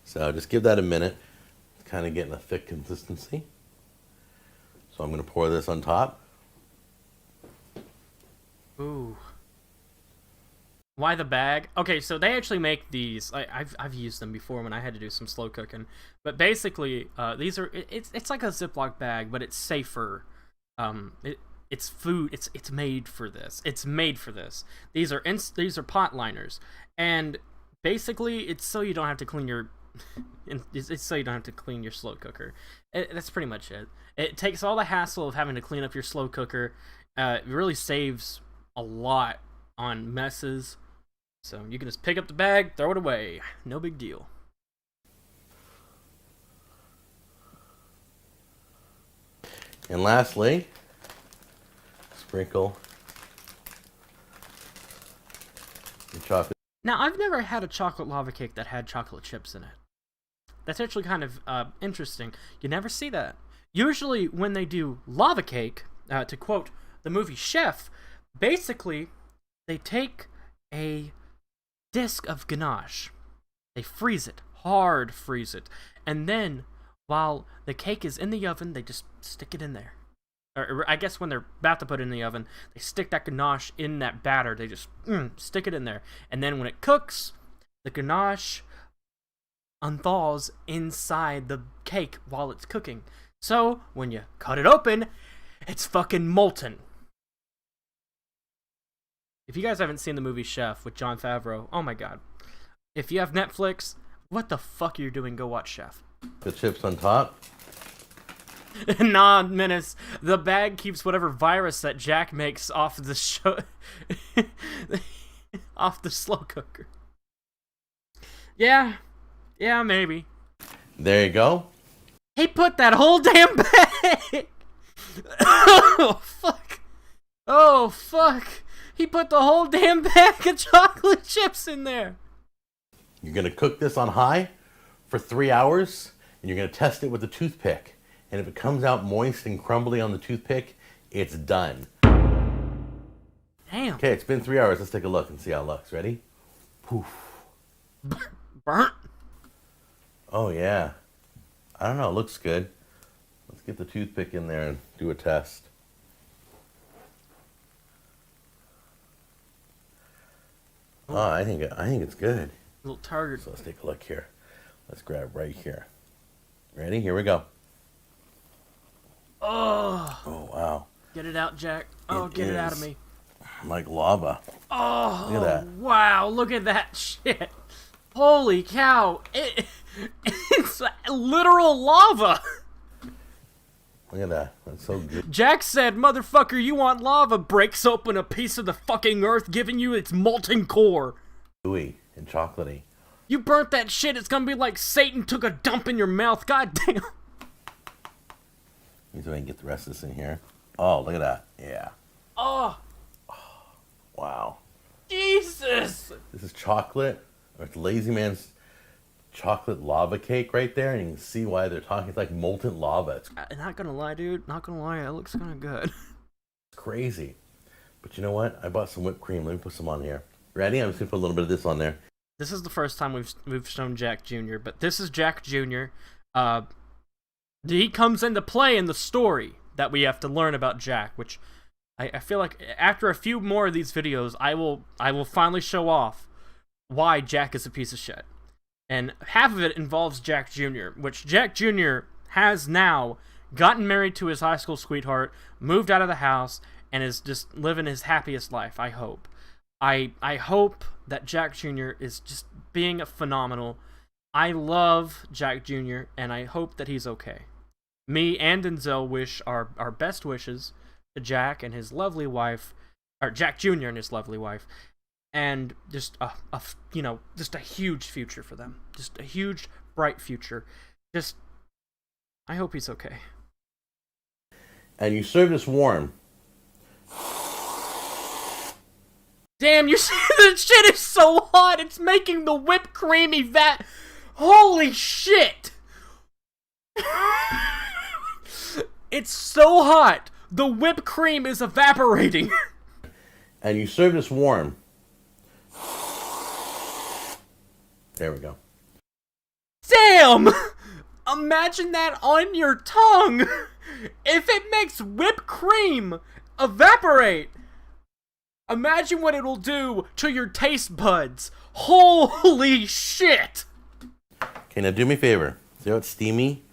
Speaker 4: So just give that a minute. It's kind of getting a thick consistency. So I'm going to pour this on top.
Speaker 1: Why the bag? Okay, so they actually make these. I've used them before when I had to do some slow cooking. But basically, these are it's like a Ziploc bag, but it's safer. It's food. It's made for this. It's made for this. These are pot liners, and basically, it's so you don't have to clean your. It's so you don't have to clean your slow cooker. That's pretty much it. It takes all the hassle of having to clean up your slow cooker. It really saves a lot on messes. So you can just pick up the bag, throw it away. No big deal.
Speaker 4: And lastly, sprinkle your chocolate.
Speaker 1: Now, I've never had a chocolate lava cake that had chocolate chips in it. That's actually kind of interesting. You never see that. Usually when they do lava cake, to quote the movie Chef, basically they take a disc of ganache, they freeze it, hard freeze it, and then while the cake is in the oven, they just stick it in there. Or I guess when they're about to put it in the oven, they stick that ganache in that batter. They just stick it in there. And then when it cooks, the ganache unthaws inside the cake while it's cooking. So when you cut it open, it's fucking molten. If you guys haven't seen the movie Chef with Jon Favreau, oh my god. If you have Netflix, what the fuck are you doing? Go watch Chef.
Speaker 4: The chips on top.
Speaker 1: Nah, Menace. The bag keeps whatever virus that Jack makes off the off the slow cooker. Yeah, maybe.
Speaker 4: There you go.
Speaker 1: He put that whole damn bag. Oh fuck. Oh fuck. He put the whole damn bag of chocolate chips in there.
Speaker 4: You're gonna cook this on high for 3 hours, and you're gonna test it with a toothpick. And if it comes out moist and crumbly on the toothpick, it's done.
Speaker 1: Damn.
Speaker 4: Okay, it's been 3 hours. Let's take a look and see how it looks. Ready? Poof.
Speaker 1: Burnt.
Speaker 4: Oh, yeah. I don't know. It looks good. Let's get the toothpick in there and do a test. Oh, I think it's good.
Speaker 1: Little target.
Speaker 4: So let's take a look here. Let's grab right here. Ready? Here we go.
Speaker 1: Oh.
Speaker 4: Oh, wow.
Speaker 1: Get it out, Jack. Oh, get it out of me.
Speaker 4: Like lava.
Speaker 1: Oh,
Speaker 4: Look at that.
Speaker 1: Wow, look at that shit. Holy cow. It's literal lava.
Speaker 4: Look at that. That's so good.
Speaker 1: Jack said, motherfucker, you want lava? Breaks open a piece of the fucking earth, giving you its molten core.
Speaker 4: Gooey and chocolatey.
Speaker 1: You burnt that shit, it's gonna be like Satan took a dump in your mouth. God damn.
Speaker 4: Let me see if I can get the rest of this in here. Oh, look at that. Yeah.
Speaker 1: Oh,
Speaker 4: Wow.
Speaker 1: Jesus.
Speaker 4: This is chocolate. Or it's Lazy Man's chocolate lava cake right there. And you can see why they're talking. It's like molten lava. It's
Speaker 1: Not gonna lie, dude. Not gonna lie, it looks kinda good.
Speaker 4: crazy. But you know what? I bought some whipped cream. Let me put some on here. Ready? I'm just going to put a little bit of this on there.
Speaker 1: This is the first time we've shown Jack Jr., but this is Jack Jr. He comes into play in the story that we have to learn about Jack, which I feel like after a few more of these videos, I will finally show off why Jack is a piece of shit. And half of it involves Jack Jr., which Jack Jr. has now gotten married to his high school sweetheart, moved out of the house, and is just living his happiest life, I hope. I hope that Jack Jr. is just being phenomenal. I love Jack Jr., and I hope that he's okay. Me and Denzel wish our best wishes to Jack and his lovely wife, or Jack Jr. and his lovely wife, and just just a huge future for them. Just a huge, bright future. I hope he's okay.
Speaker 4: And you serve this warm.
Speaker 1: Damn, you see, the shit is so hot, it's making the whipped cream evat. Holy shit! It's so hot, the whipped cream is evaporating.
Speaker 4: And you serve this warm. There we go.
Speaker 1: Damn! Imagine that on your tongue! If it makes whipped cream evaporate! Imagine what it'll do to your taste buds. Holy shit!
Speaker 4: Okay, now do me a favor. See how it's steamy?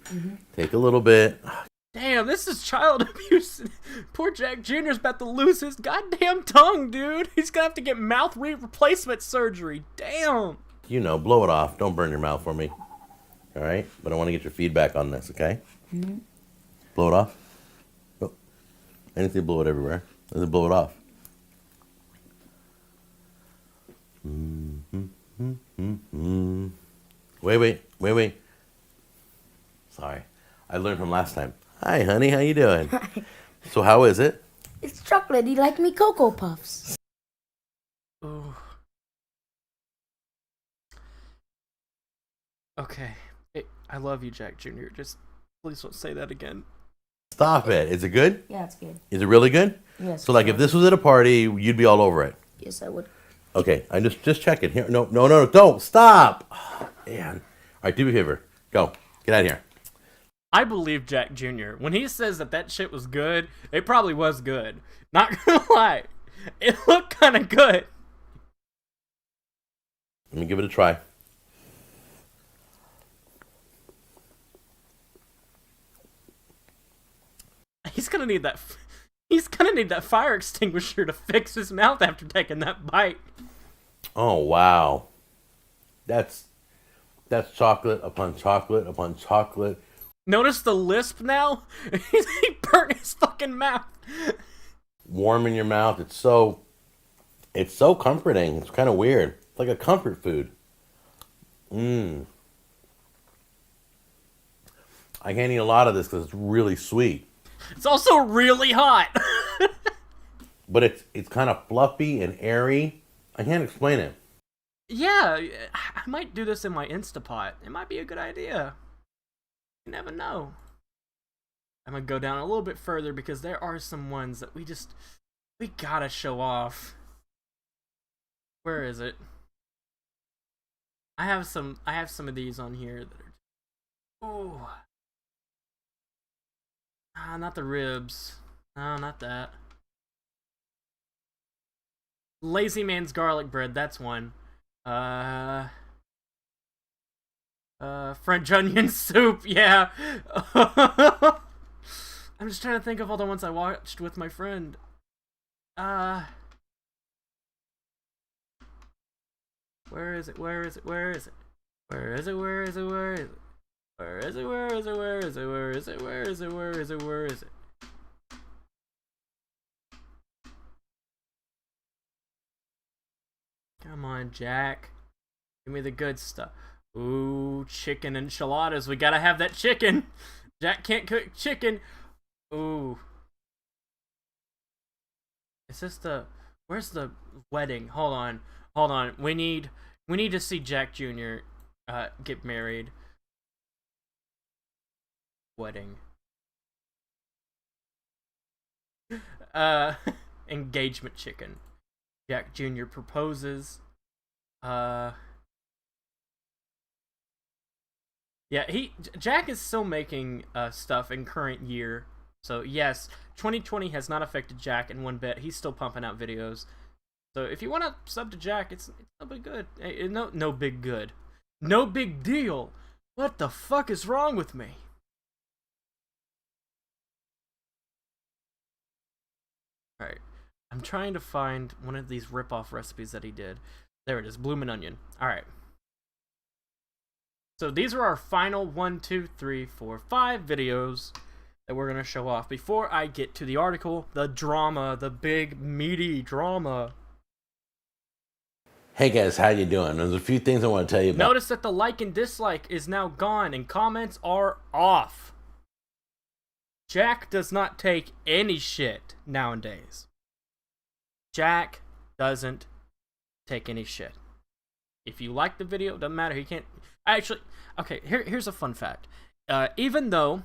Speaker 4: Take a little bit.
Speaker 1: Damn, this is child abuse. Poor Jack Jr.'s about to lose his goddamn tongue, dude. He's gonna have to get mouth replacement surgery. Damn.
Speaker 4: You know, blow it off. Don't burn your mouth for me. All right? But I want to get your feedback on this, okay? Blow it off. Oh. I didn't say blow it everywhere. I said blow it off. Wait. Sorry. I learned from last time. Hi, honey. How you doing?
Speaker 7: Hi.
Speaker 4: So how is it?
Speaker 7: It's chocolatey like me Cocoa Puffs.
Speaker 1: Ooh. Okay. I love you, Jack Jr. Just please don't say that again.
Speaker 4: Stop it. Is it good?
Speaker 7: Yeah, it's good.
Speaker 4: Is it really good?
Speaker 7: Yes.
Speaker 4: So, like, if this was at a party, you'd be all over it.
Speaker 7: Yes, I would.
Speaker 4: Okay, I'm just checking here. No, don't stop. Oh, man. All right, do me a favor. Go. Get out of here.
Speaker 1: I believe Jack Jr. When he says that shit was good, it probably was good. Not gonna lie. It looked kind of good.
Speaker 4: Let me give it a try.
Speaker 1: He's gonna need that. He's gonna need that fire extinguisher to fix his mouth after taking that bite.
Speaker 4: Oh, wow. That's chocolate upon chocolate upon chocolate.
Speaker 1: Notice the lisp now? He burnt his fucking mouth.
Speaker 4: Warm in your mouth. It's so comforting. It's kind of weird. It's like a comfort food. I can't eat a lot of this because it's really sweet.
Speaker 1: It's also really hot.
Speaker 4: But it's kind of fluffy and airy. I can't explain it.
Speaker 1: Yeah, I might do this in my Instapot. It might be a good idea. You never know. I'm gonna go down a little bit further because there are some ones that we gotta show off. Where is it? I have some of these on here that are. Ooh. Not the ribs. No, not that. Lazy Man's garlic bread, that's one. French onion soup, yeah. I'm just trying to think of all the ones I watched with my friend. Where is it? Where is it? Where is it? Where is it? Where is it? Where is it? Where is it? Where is it? Where is it? Where is it? Where is it? Where is it? Where is it? Come on, Jack. Give me the good stuff. Ooh, chicken enchiladas. We gotta have that chicken. Jack can't cook chicken. Ooh. Is this the... Where's the wedding? Hold on. Hold on. We need to see Jack Jr. Get married. Wedding. Engagement chicken. Jack Jr. proposes. Yeah, Jack is still making stuff in current year. So yes, 2020 has not affected Jack in one bit. He's still pumping out videos. So if you want to sub to Jack, it's no big good. No big good. No big deal. What the fuck is wrong with me? Alright. I'm trying to find one of these rip-off recipes that he did. There it is, bloomin' onion. Alright. So these are our final 1, 2, 3, 4, 5 videos that we're going to show off. Before I get to the article, the drama, the big, meaty drama.
Speaker 4: Hey guys, how you doing? There's a few things I want to tell you about.
Speaker 1: Notice that the like and dislike is now gone and comments are off. Jack does not take any shit nowadays. Jack doesn't take any shit. If you like the video, doesn't matter. He can't... Actually, okay, here's a fun fact. Even though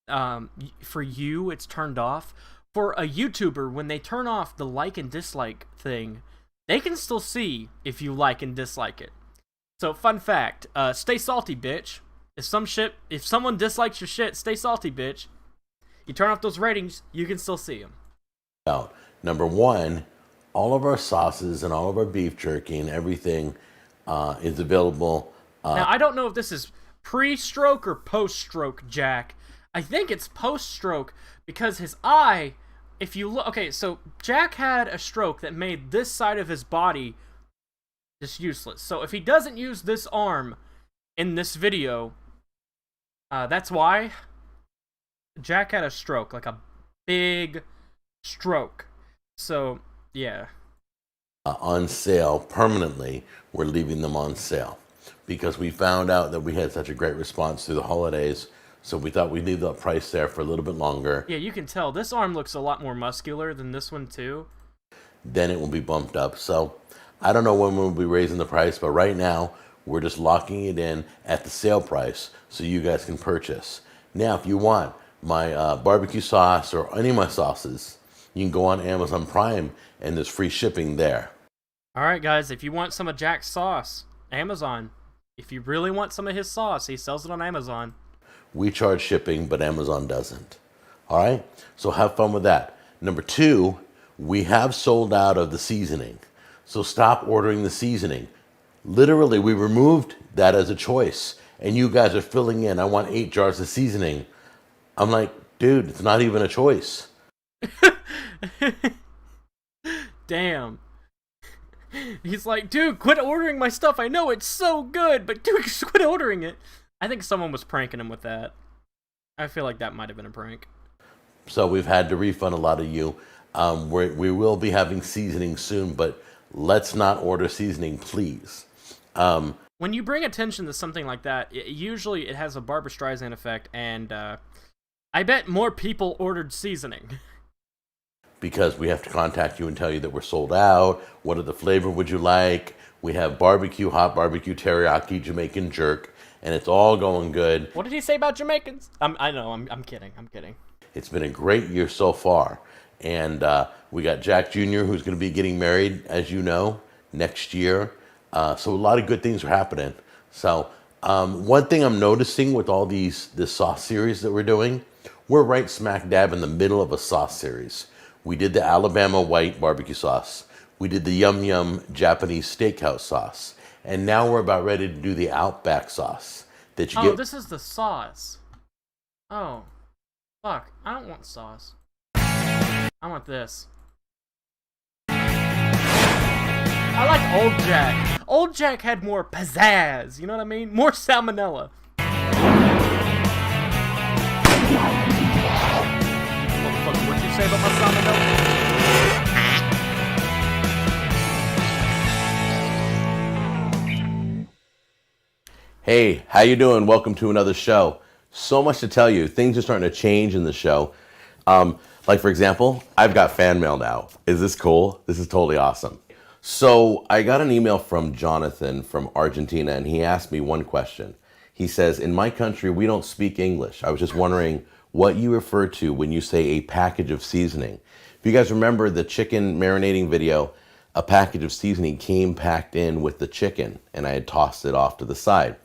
Speaker 1: for you it's turned off, for a YouTuber, when they turn off the like and dislike thing, they can still see if you like and dislike it. So, fun fact, stay salty, bitch. If someone dislikes your shit, stay salty, bitch. You turn off those ratings, you can still see them.
Speaker 4: Number one, all of our sauces and all of our beef jerky and everything is available.
Speaker 1: Now, I don't know if this is pre-stroke or post-stroke, Jack. I think it's post-stroke because his eye, if you look... Okay, so Jack had a stroke that made this side of his body just useless. So if he doesn't use this arm in this video, that's why. Jack had a stroke, like a big stroke. So, yeah.
Speaker 4: On sale permanently. We're leaving them on sale because we found out that we had such a great response through the holidays. So we thought we'd leave the price there for a little bit longer.
Speaker 1: Yeah, you can tell. This arm looks a lot more muscular than this one, too.
Speaker 4: Then it will be bumped up. So I don't know when we'll be raising the price, but right now we're just locking it in at the sale price so you guys can purchase. Now, if you want my barbecue sauce or any of my sauces, you can go on Amazon Prime and there's free shipping there.
Speaker 1: All right, guys, if you want some of Jack's sauce, Amazon. If you really want some of his sauce, he sells it on Amazon.
Speaker 4: We charge shipping, but Amazon doesn't. All right? So have fun with that. Number 2, we have sold out of the seasoning. So stop ordering the seasoning. Literally, we removed that as a choice. And you guys are filling in, I want 8 jars of seasoning. I'm like, dude, it's not even a choice.
Speaker 1: Damn. He's like, dude, quit ordering my stuff. I know it's so good, but dude, just quit ordering it. I think someone was pranking him with that. I feel like that might have been a prank.
Speaker 4: So we've had to refund a lot of you. We will be having seasoning soon, but let's not order seasoning, please.
Speaker 1: When you bring attention to something like that, usually it has a Barbra Streisand effect, and I bet more people ordered seasoning.
Speaker 4: Because we have to contact you and tell you that we're sold out. What are the flavor would you like? We have barbecue, hot barbecue, teriyaki, Jamaican jerk, and it's all going good.
Speaker 1: What did he say about Jamaicans? I know, I'm kidding.
Speaker 4: It's been a great year so far. And we got Jack Jr., who's going to be getting married, as you know, next year. So a lot of good things are happening. So one thing I'm noticing with all this sauce series that we're doing, we're right smack dab in the middle of a sauce series. We did the Alabama white barbecue sauce. We did the Yum Yum Japanese steakhouse sauce. And now we're about ready to do the Outback sauce. That you get.
Speaker 1: This is the sauce. Oh. Fuck. I don't want sauce. I want this. I like Old Jack. Old Jack had more pizzazz. You know what I mean? More salmonella. What'd you say about my salmonella?
Speaker 4: Hey, how you doing? Welcome to another show. So much to tell you. Things are starting to change in the show. Like, for example, I've got fan mail now. Is this cool? This is totally awesome. So I got an email from Jonathan from Argentina, and he asked me one question. He says, in my country, we don't speak English. I was just wondering what you refer to when you say a package of seasoning. If you guys remember the chicken marinating video, a package of seasoning came packed in with the chicken, and I had tossed it off to the side.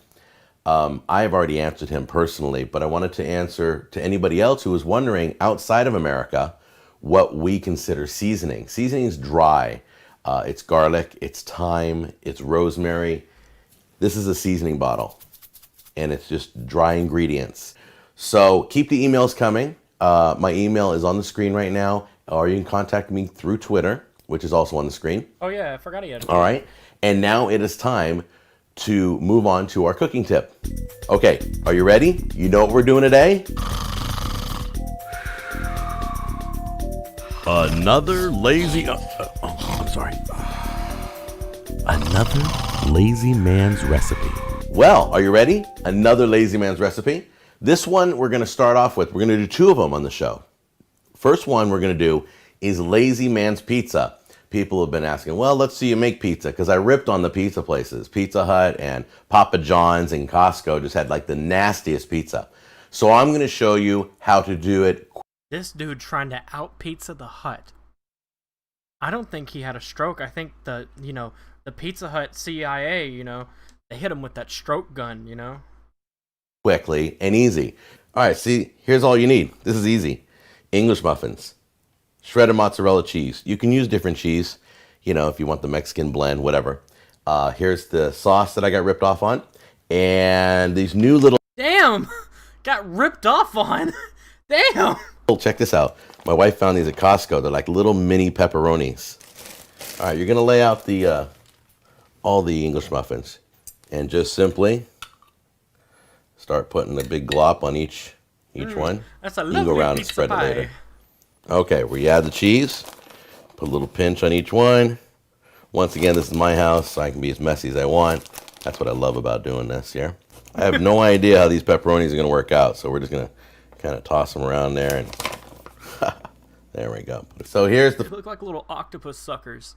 Speaker 4: I have already answered him personally, but I wanted to answer to anybody else who was wondering outside of America what we consider seasoning. Seasoning is dry. It's garlic, it's thyme, it's rosemary. This is a seasoning bottle, and it's just dry ingredients. So keep the emails coming. My email is on the screen right now, or you can contact me through Twitter, which is also on the screen.
Speaker 1: Oh yeah, I forgot he had it.
Speaker 4: All right, and now it is time to move on to our cooking tip. Okay, are you ready? You know what we're doing today? Another lazy man's recipe. Well, are you ready? Another lazy man's recipe. This one we're going to start off with. We're going to do 2 of them on the show. First one we're going to do is lazy man's pizza. People have been asking, well, let's see you make pizza, because I ripped on the pizza places. Pizza Hut and Papa John's and Costco just had like the nastiest pizza. So I'm going to show you how to do it.
Speaker 1: This dude trying to out pizza the Hut. I don't think he had a stroke. I think the Pizza Hut CIA, they hit him with that stroke gun,
Speaker 4: Quickly and easy. All right, see, here's all you need. This is easy. English muffins, shredded mozzarella cheese. You can use different cheese. you know, if you want the Mexican blend, whatever. Here's the sauce that I got ripped off on. And these new little...
Speaker 1: Damn! Got ripped off on. Damn!
Speaker 4: Check this out. My wife found these at Costco. They're like little mini pepperonis. All right, you're going to lay out the all the English muffins. And just simply start putting a big glop on each one.
Speaker 1: That's a
Speaker 4: You can
Speaker 1: lovely
Speaker 4: go around and
Speaker 1: piece
Speaker 4: spread
Speaker 1: of
Speaker 4: it
Speaker 1: pie.
Speaker 4: later. Okay, we add the cheese. Put a little pinch on each one. Once again, this is my house, so I can be as messy as I want. That's what I love about doing this here. I have no idea how these pepperonis are going to work out, so we're just going to kind of toss them around there. And there we go. So here's
Speaker 1: They
Speaker 4: the
Speaker 1: look like little octopus suckers.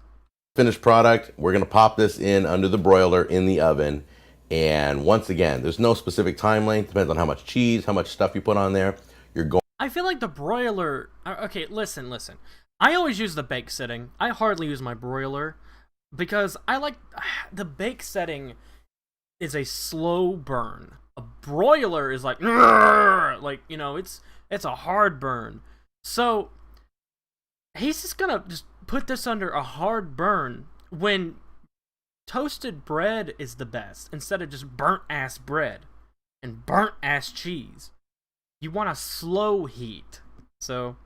Speaker 4: finished product. We're going to pop this in under the broiler in the oven. And once again, there's no specific time length. Depends on how much cheese, how much stuff you put on there. You're going...
Speaker 1: I feel like the broiler... Okay, listen. I always use the bake setting. I hardly use my broiler because I like... The bake setting is a slow burn. A broiler is like... you know, it's a hard burn. So, he's just gonna just put this under a hard burn when toasted bread is the best instead of just burnt-ass bread and burnt-ass cheese. You want a slow heat. So,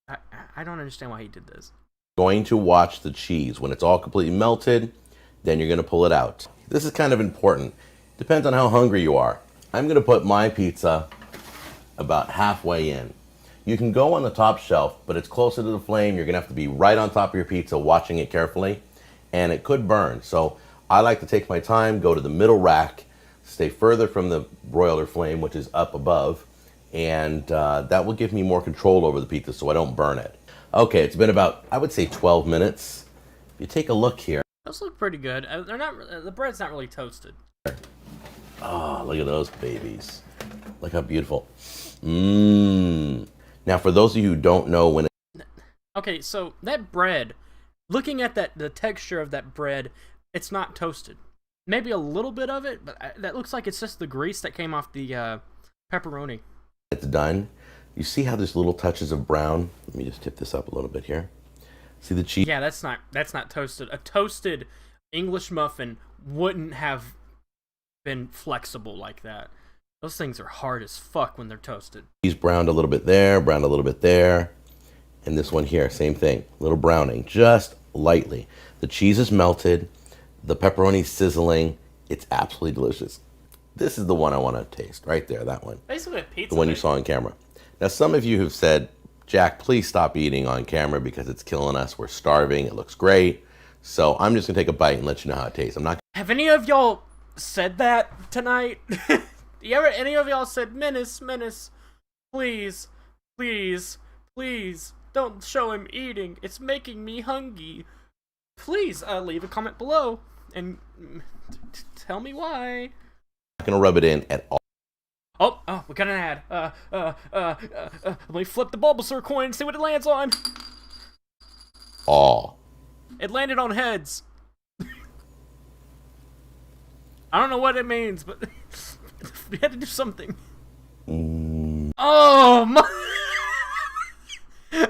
Speaker 1: I don't understand why he did this.
Speaker 4: Going to watch the cheese. When it's all completely melted, then you're going to pull it out. This is kind of important. Depends on how hungry you are. I'm going to put my pizza about halfway in. You can go on the top shelf, but it's closer to the flame. You're going to have to be right on top of your pizza, watching it carefully, and it could burn. So I like to take my time, go to the middle rack, stay further from the broiler flame, which is up above, and that will give me more control over the pizza so I don't burn it. Okay, it's been about, I would say, 12 minutes. If you take a look here.
Speaker 1: Those look pretty good. They're not. The bread's not really toasted.
Speaker 4: Oh, look at those babies. Look how beautiful. Mmm. Now, for those of you who don't know when it...
Speaker 1: Okay, so that bread, looking at the texture of that bread, it's not toasted. Maybe a little bit of it, but that looks like it's just the grease that came off the pepperoni.
Speaker 4: It's done. You see how there's little touches of brown? Let me just tip this up a little bit here. See the cheese?
Speaker 1: Yeah, that's not toasted. A toasted English muffin wouldn't have been flexible like that. Those things are hard as fuck when they're toasted.
Speaker 4: Cheese browned a little bit there, browned a little bit there. And this one here, same thing. Little browning, just lightly. The cheese is melted. The pepperoni's sizzling. It's absolutely delicious. This is the one I want to taste. Right there, that one.
Speaker 1: Basically a pizza.
Speaker 4: The one you saw on camera. Now, some of you have said, Jack, please stop eating on camera because it's killing us. We're starving. It looks great. So I'm just going to take a bite and let you know how it tastes. I'm not...
Speaker 1: Have any of y'all said that tonight? Any of y'all said, Menace, please, don't show him eating. It's making me hungry. Please leave a comment below and tell me why.
Speaker 4: Not going to rub it in at all.
Speaker 1: Oh, we got an ad. Let me flip the Bulbasaur coin and see what it lands on. It landed on heads. I don't know what it means, but we had to do something. Oh my!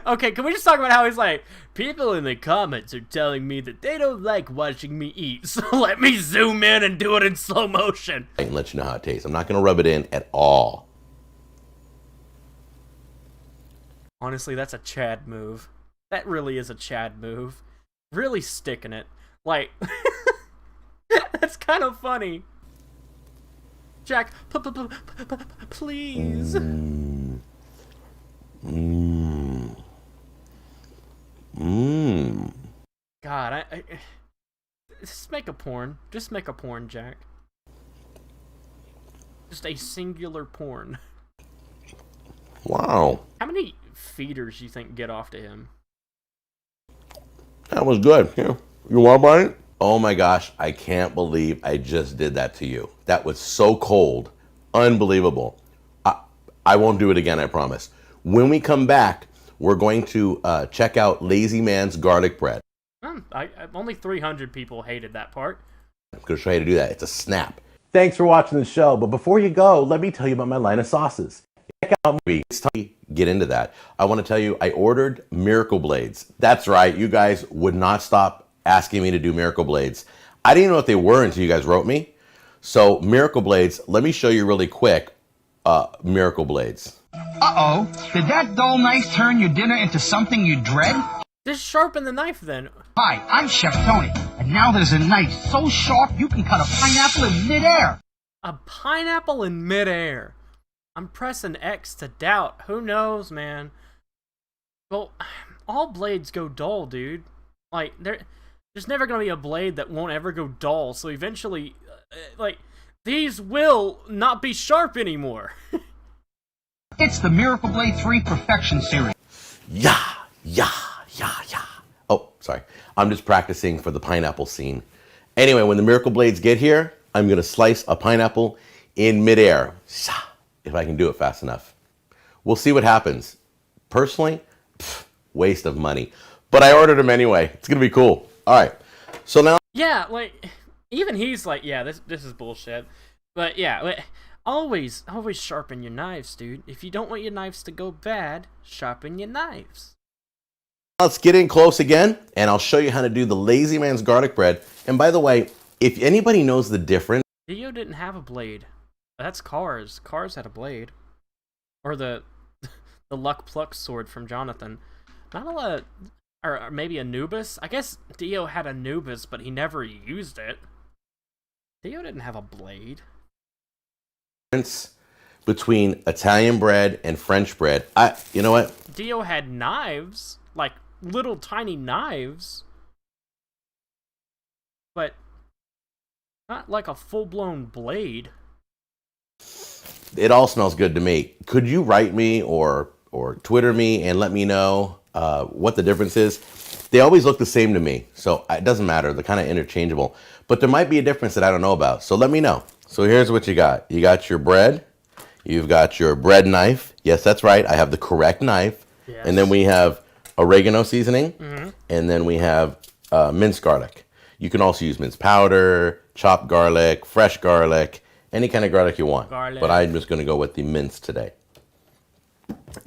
Speaker 1: Okay, can we just talk about how he's like, people in the comments are telling me that they don't like watching me eat, so let me zoom in and do it in slow motion.
Speaker 4: And let you know how it tastes. I'm not going to rub it in at all.
Speaker 1: Honestly, that's a Chad move. That really is a Chad move. Really sticking it. Like, that's kind of funny. Jack, please. God, I just make a porn. Just make a porn, Jack. Just a singular porn.
Speaker 4: Wow.
Speaker 1: How many feeders you think get off to him?
Speaker 4: That was good. Here, you want mine? Oh my gosh, I can't believe I just did that to you. That was so cold. Unbelievable. I won't do it again, I promise. When we come back, we're going to check out Lazy Man's garlic bread.
Speaker 1: Only 300 people hated that part.
Speaker 4: I'm going to show you how to do that. It's a snap. Thanks for watching the show, but before you go, let me tell you about my line of sauces. Check out movie. It's time to get into that. I want to tell you, I ordered Miracle Blades. That's right, you guys would not stop asking me to do Miracle Blades. I didn't know what they were until you guys wrote me. So Miracle Blades, let me show you really quick. Miracle Blades.
Speaker 8: Uh-oh. Did that dull knife turn your dinner into something you dread?
Speaker 1: Just sharpen the knife then.
Speaker 8: Hi, I'm Chef Tony, and now there's a knife so sharp you can cut a pineapple in midair.
Speaker 1: A pineapple in midair. I'm pressing X to doubt. Who knows, man? Well, all blades go dull, dude. Like, there's never gonna be a blade that won't ever go dull, so eventually, these will not be sharp anymore.
Speaker 8: It's the Miracle Blade 3 Perfection Series.
Speaker 4: Yeah. Oh, sorry. I'm just practicing for the pineapple scene. Anyway, when the Miracle Blades get here, I'm going to slice a pineapple in midair. If I can do it fast enough. We'll see what happens. Personally, waste of money. But I ordered them anyway. It's going to be cool. All right. So now...
Speaker 1: Yeah, even he's like, yeah, this is bullshit. But yeah, always sharpen your knives, dude. If you don't want your knives to go bad, sharpen your knives.
Speaker 4: Let's get in close again, and I'll show you how to do the Lazy Man's garlic bread. And by the way, if anybody knows the difference...
Speaker 1: Dio didn't have a blade. That's Cars. Cars had a blade. Or the Luck Pluck sword from Jonathan. Not a lot of... Or maybe Anubis? I guess Dio had Anubis, but he never used it. Dio didn't have a blade.
Speaker 4: Between Italian bread and French bread. You know what?
Speaker 1: Dio had knives. Like, little tiny knives. But not like a full-blown blade.
Speaker 4: It all smells good to me. Could you write me or Twitter me and let me know what the difference is? They always look the same to me, so it doesn't matter. They're kind of interchangeable. But there might be a difference that I don't know about, so let me know. So here's what you got. You got your bread. You've got your bread knife. Yes, that's right. I have the correct knife. Yes. And then we have oregano seasoning. Mm-hmm. And then we have minced garlic. You can also use minced powder, chopped garlic, fresh garlic, any kind of garlic you want. Garlic. But I'm just going to go with the minced today.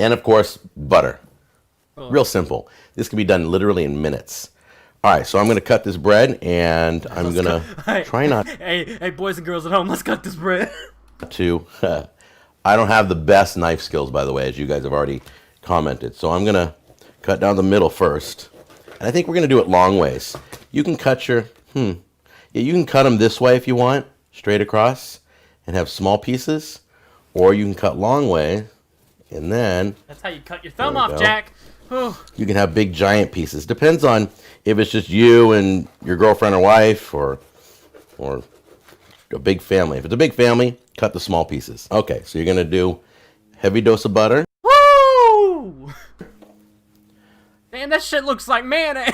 Speaker 4: And of course, butter. Oh. Real simple. This can be done literally in minutes. All right, so I'm going to cut this bread, and I'm going to try not...
Speaker 1: Hey, boys and girls at home, let's cut this bread.
Speaker 4: I don't have the best knife skills, by the way, as you guys have already commented. So I'm going to cut down the middle first. And I think we're going to do it long ways. You can cut your... Yeah, you can cut them this way if you want, straight across, and have small pieces. Or you can cut long way, and then...
Speaker 1: That's how you cut your thumb off, Jack.
Speaker 4: You can have big, giant pieces. Depends on if it's just you and your girlfriend or wife or a big family. If it's a big family, cut the small pieces. Okay, so you're going to do heavy dose of butter.
Speaker 1: Woo! Man, that shit looks like mayonnaise.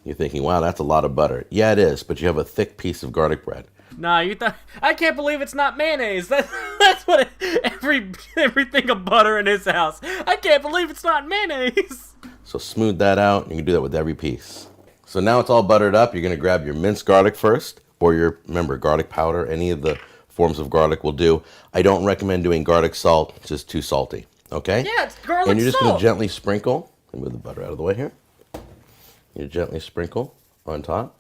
Speaker 4: You're thinking, wow, that's a lot of butter. Yeah, it is, but you have a thick piece of garlic bread.
Speaker 1: Nah, you thought... I can't believe it's not mayonnaise. That's what everything of butter in his house. I can't believe it's not mayonnaise.
Speaker 4: So smooth that out. You can do that with every piece. So now it's all buttered up. You're going to grab your minced garlic first, or remember, garlic powder. Any of the forms of garlic will do. I don't recommend doing garlic salt. It's just too salty. Okay?
Speaker 1: Yeah, it's garlic salt.
Speaker 4: And you're just going to gently sprinkle. Let me move the butter out of the way here. You gently sprinkle on top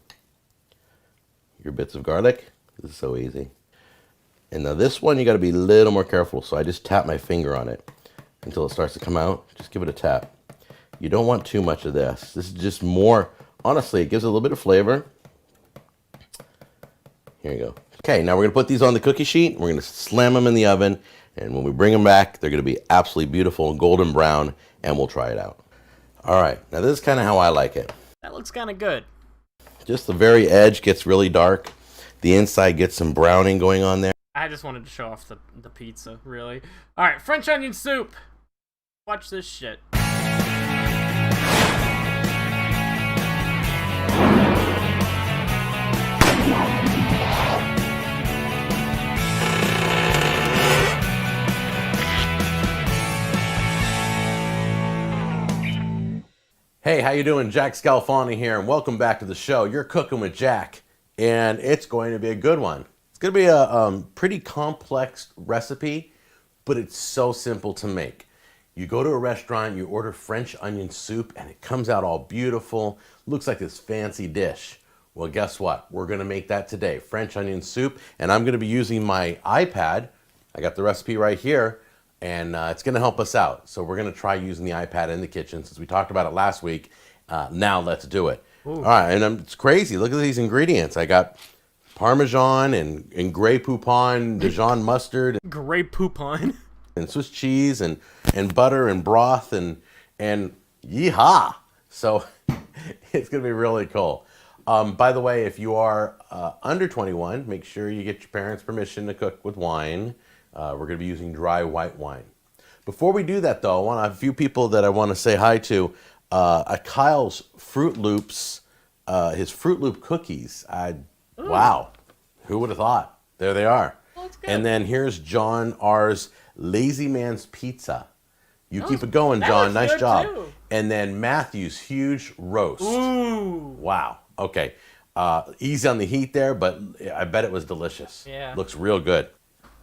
Speaker 4: your bits of garlic. This is so easy. And now this one, you got to be a little more careful. So I just tap my finger on it until it starts to come out. Just give it a tap. You don't want too much of this. This is just more, honestly, it gives it a little bit of flavor. Here you go. Okay, now we're going to put these on the cookie sheet. We're going to slam them in the oven. And when we bring them back, they're going to be absolutely beautiful, golden brown, and we'll try it out. All right, now this is kind of how I like it.
Speaker 1: That looks kind of good.
Speaker 4: Just the very edge gets really dark. The inside gets some browning going on there.
Speaker 1: I just wanted to show off the pizza, really. All right, French onion soup. Watch this shit.
Speaker 4: Hey, how you doing? Jack Scalfani here, and welcome back to the show. You're cooking with Jack, and it's going to be a good one. It's going to be a pretty complex recipe, but it's so simple to make. You go to a restaurant, you order French onion soup, and it comes out all beautiful. Looks like this fancy dish. Well, guess what? We're gonna make that today, French onion soup, and I'm gonna be using my iPad. I got the recipe right here, and it's gonna help us out. So we're gonna try using the iPad in the kitchen since we talked about it last week. Now let's do it. Ooh. All right, and it's crazy. Look at these ingredients. I got Parmesan and Grey Poupon, Dijon mustard.
Speaker 1: Grey Poupon.
Speaker 4: And Swiss cheese and butter and broth and yeehaw. So it's gonna be really cool. By the way, if you are under 21, make sure you get your parents' permission to cook with wine. We're going to be using dry white wine. Before we do that, though, I have a few people that I want to say hi to. Kyle's Fruit Loops, his Fruit Loop cookies. Wow, who would have thought? There they are.
Speaker 3: Oh, that's good.
Speaker 4: And then here's John R's Lazy Man's Pizza. You keep it going, John. Nice job.
Speaker 1: Too.
Speaker 4: And then Matthew's Huge Roast.
Speaker 1: Ooh.
Speaker 4: Wow. Okay. Easy on the heat there, but I bet it was delicious.
Speaker 1: Yeah.
Speaker 4: Looks real good.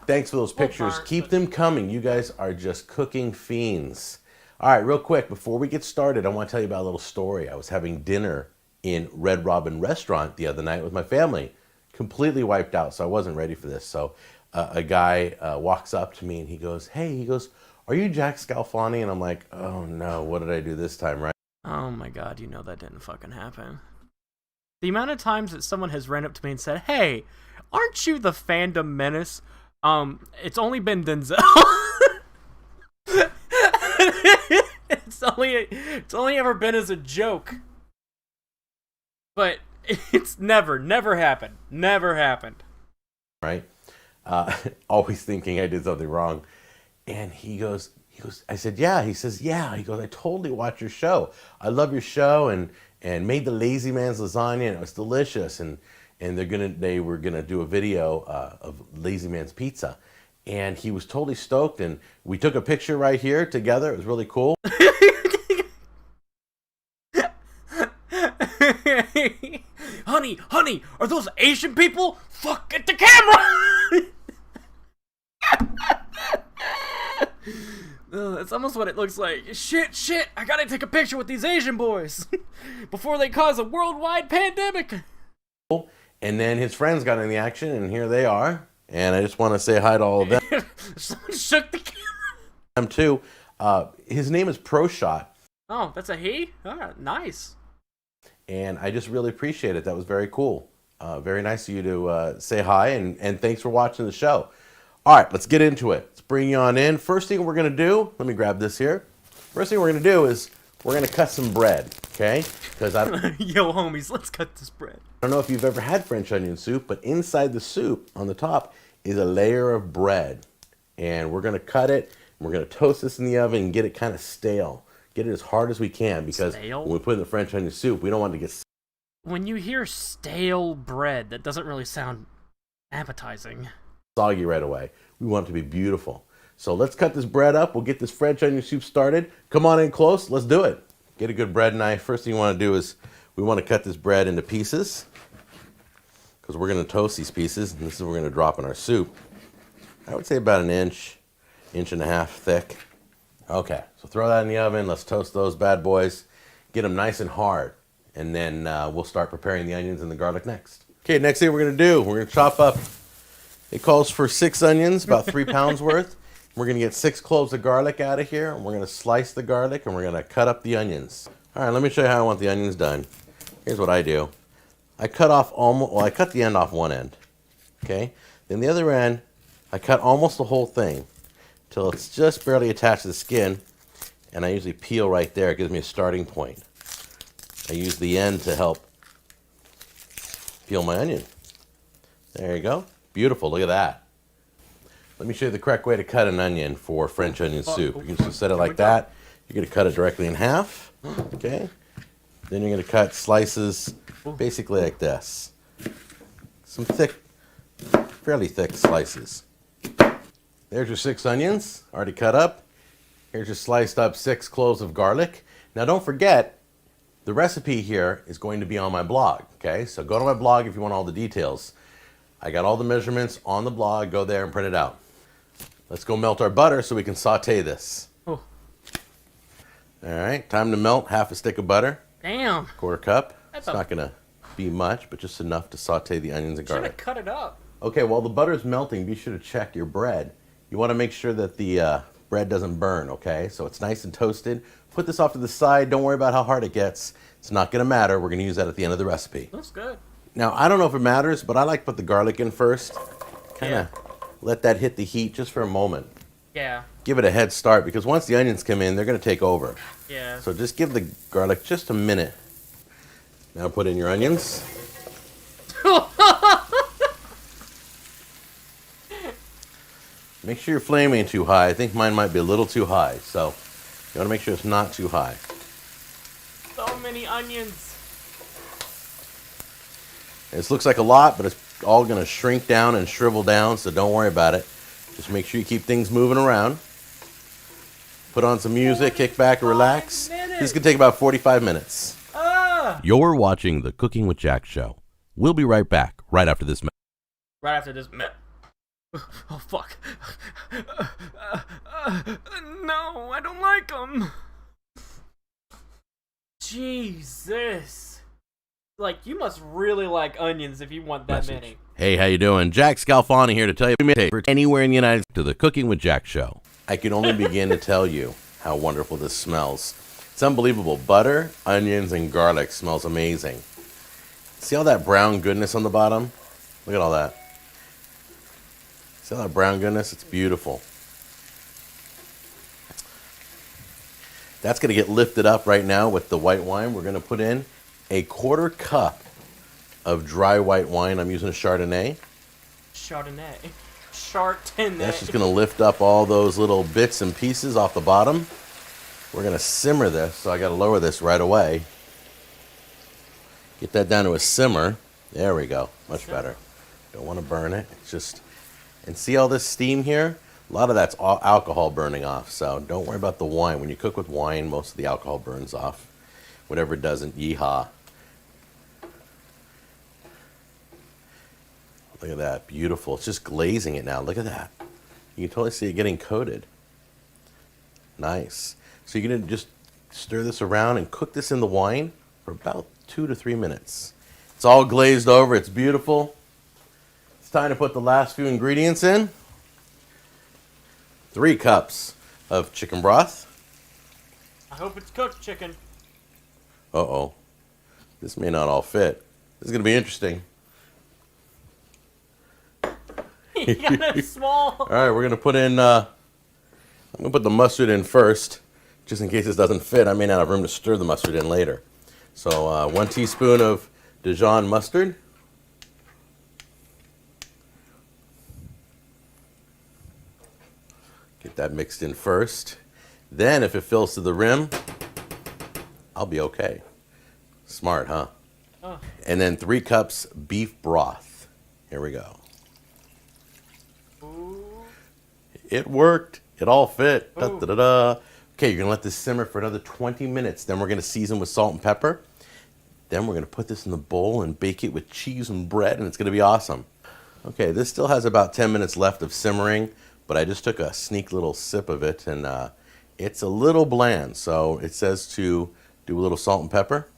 Speaker 4: Thanks for those pictures.
Speaker 3: Mark.
Speaker 4: Keep them coming. You guys are just cooking fiends. All right, real quick, before we get started, I want to tell you about a little story. I was having dinner in Red Robin Restaurant the other night with my family. Completely wiped out, so I wasn't ready for this. So a guy walks up to me and he goes, are you Jack Scalfani? And I'm like, oh no, what did I do this time, right?
Speaker 1: Oh my god, you know that didn't fucking happen. The amount of times that someone has ran up to me and said, hey, aren't you the fandom Menace? It's only been Denzel. It's only ever been as a joke. But it's never happened. Never happened.
Speaker 4: Right? Always thinking I did something wrong. And he goes, I said, yeah. He says, yeah. He goes, I totally watch your show. I love your show and made the Lazy Man's lasagna and it was delicious. And they were gonna do a video of Lazy Man's Pizza. And he was totally stoked and we took a picture right here together. It was really cool.
Speaker 1: Honey, are those Asian people? Fuck, get the camera! That's almost what it looks like. Shit, I gotta take a picture with these Asian boys before they cause a worldwide pandemic.
Speaker 4: And then his friends got in the action and here they are. And I just want to say hi to all of them.
Speaker 1: Someone shook the camera.
Speaker 4: Them too. His name is Pro Shot.
Speaker 1: Oh, that's a he? Ah, nice.
Speaker 4: And I just really appreciate it. That was very cool. Very nice of you to say hi and thanks for watching the show. All right, let's get into it. Let's bring you on in. First thing we're going to do, let me grab this here. First thing we're going to do is we're going to cut some bread, okay? Because
Speaker 1: Yo, homies, let's cut this bread.
Speaker 4: I don't know if you've ever had French onion soup, but inside the soup on the top is a layer of bread. And we're going to cut it, and we're going to toast this in the oven and get it kind of stale. Get it as hard as we can because
Speaker 1: stale?
Speaker 4: When we put it in the French onion soup, we don't want it to get
Speaker 1: when you hear stale bread, that doesn't really sound appetizing.
Speaker 4: Soggy right away. We want it to be beautiful. So let's cut this bread up. We'll get this French onion soup started. Come on in close. Let's do it. Get a good bread knife. First thing you want to do is we want to cut this bread into pieces because we're going to toast these pieces. And this is what we're going to drop in our soup. I would say about an inch and a half thick. Okay, so throw that in the oven. Let's toast those bad boys. Get them nice and hard. And then we'll start preparing the onions and the garlic next. Okay, next thing we're going to do, we're going to chop up. It calls for 6 onions, about 3 pounds worth. We're going to get 6 cloves of garlic out of here. And we're going to slice the garlic and we're going to cut up the onions. All right, let me show you how I want the onions done. Here's what I do. I cut off I cut the end off one end. Okay, then the other end, I cut almost the whole thing till it's just barely attached to the skin. And I usually peel right there. It gives me a starting point. I use the end to help peel my onion. There you go. Beautiful. Look at that. Let me show you the correct way to cut an onion for French onion soup. You can just set it like that. You're going to cut it directly in half. Okay. Then you're going to cut slices basically like this. Some thick, fairly thick slices. There's your 6 onions already cut up. Here's your sliced up 6 cloves of garlic. Now don't forget, the recipe here is going to be on my blog, okay? So go to my blog if you want all the details. I got all the measurements on the blog. Go there and print it out. Let's go melt our butter so we can saute this.
Speaker 1: Oh.
Speaker 4: All right, time to melt half a stick of butter,
Speaker 1: Damn.
Speaker 4: quarter cup.
Speaker 1: That's
Speaker 4: It's not gonna be much, but just enough to saute the onions and
Speaker 1: Should have
Speaker 4: garlic.
Speaker 1: cut it up.
Speaker 4: Okay, while the butter's melting, be sure to check your bread. You want to make sure that the bread doesn't burn, okay? So it's nice and toasted. Put this off to the side. Don't worry about how hard it gets. It's not going to matter. We're going to use that at the end of the recipe.
Speaker 1: Looks good.
Speaker 4: Now, I don't know if it matters, but I like to put the garlic in first. Kind of let that hit the heat just for a moment.
Speaker 1: Yeah.
Speaker 4: Give it a head start, because once the onions come in, they're going to take over.
Speaker 1: Yeah.
Speaker 4: So just give the garlic just a minute. Now put in your onions. Make sure your flame ain't too high. I think mine might be a little too high, so you want to make sure it's not too high.
Speaker 1: So many onions.
Speaker 4: This looks like a lot, but it's all going to shrink down and shrivel down, so don't worry about it. Just make sure you keep things moving around. Put on some music, kick back, and relax. This is going to take about 45 minutes. You're watching the Cooking with Jack show. We'll be right back, right after this.
Speaker 1: Right after this. Oh, fuck. No, I don't like them. Jesus. Like, you must really like onions if you want that many.
Speaker 4: Hey, how you doing? Jack Scalfani here to tell you anywhere in the United States to the Cooking with Jack show. I can only begin to tell you how wonderful this smells. It's unbelievable. Butter, onions, and garlic smells amazing. See all that brown goodness on the bottom? Look at all that. See all that brown goodness? It's beautiful. That's going to get lifted up right now with the white wine. We're going to put in a quarter cup of dry white wine. I'm using a Chardonnay.
Speaker 1: Chardonnay.
Speaker 4: That's just going to lift up all those little bits and pieces off the bottom. We're going to simmer this, so I got to lower this right away. Get that down to a simmer. There we go. Much better. Don't want to burn it. It's just, and see all this steam here? A lot of that's alcohol burning off, so don't worry about the wine. When you cook with wine, most of the alcohol burns off. Whatever it doesn't, yeehaw. Look at that. Beautiful. It's just glazing it now. Look at that. You can totally see it getting coated. Nice. So you're going to just stir this around and cook this in the wine for about 2 to 3 minutes. It's all glazed over. It's beautiful. It's time to put the last few ingredients in. 3 cups of chicken broth.
Speaker 1: I hope it's cooked chicken.
Speaker 4: Uh-oh. This may not all fit. This is going to be interesting.
Speaker 1: You got it small.
Speaker 4: All right, we're going to put in, I'm going to put the mustard in first, just in case this doesn't fit. I may not have room to stir the mustard in later. So 1 teaspoon of Dijon mustard. Get that mixed in first. Then if it fills to the rim, I'll be okay. Smart, huh?
Speaker 1: Oh.
Speaker 4: And then 3 cups beef broth. Here we go.
Speaker 1: Ooh.
Speaker 4: It worked. It all fit. Da, da, da, da. Okay, you're going to let this simmer for another 20 minutes. Then we're going to season with salt and pepper. Then we're going to put this in the bowl and bake it with cheese and bread, and it's going to be awesome. Okay, this still has about 10 minutes left of simmering, but I just took a sneak little sip of it, and it's a little bland. So it says to do a little salt and pepper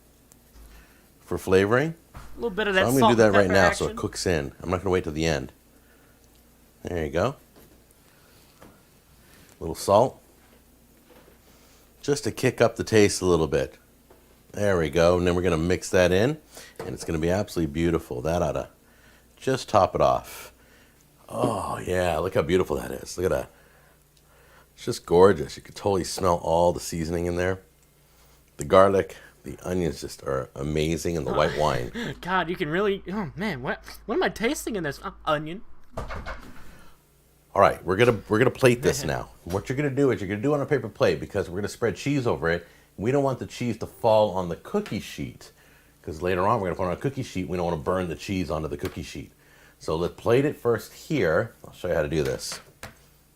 Speaker 4: for flavoring.
Speaker 1: A little bit of that
Speaker 4: So I'm
Speaker 1: salt
Speaker 4: going to do that
Speaker 1: and
Speaker 4: right
Speaker 1: pepper
Speaker 4: now
Speaker 1: action.
Speaker 4: so it cooks in. I'm not going to wait till the end. There you go. A little salt. Just to kick up the taste a little bit. There we go. And then we're going to mix that in. And it's going to be absolutely beautiful. That ought to just top it off. Oh, yeah. Look how beautiful that is. Look at that. It's just gorgeous. You can totally smell all the seasoning in there. The garlic, the onions just are amazing, and the white wine.
Speaker 1: God, you can really... Oh, man. What am I tasting in this? Onion.
Speaker 4: All right, we're gonna plate this now. What you're gonna do is you're gonna do it on a paper plate because we're gonna spread cheese over it. We don't want the cheese to fall on the cookie sheet because later on we're gonna put it on a cookie sheet. We don't want to burn the cheese onto the cookie sheet. So let's plate it first here. I'll show you how to do this.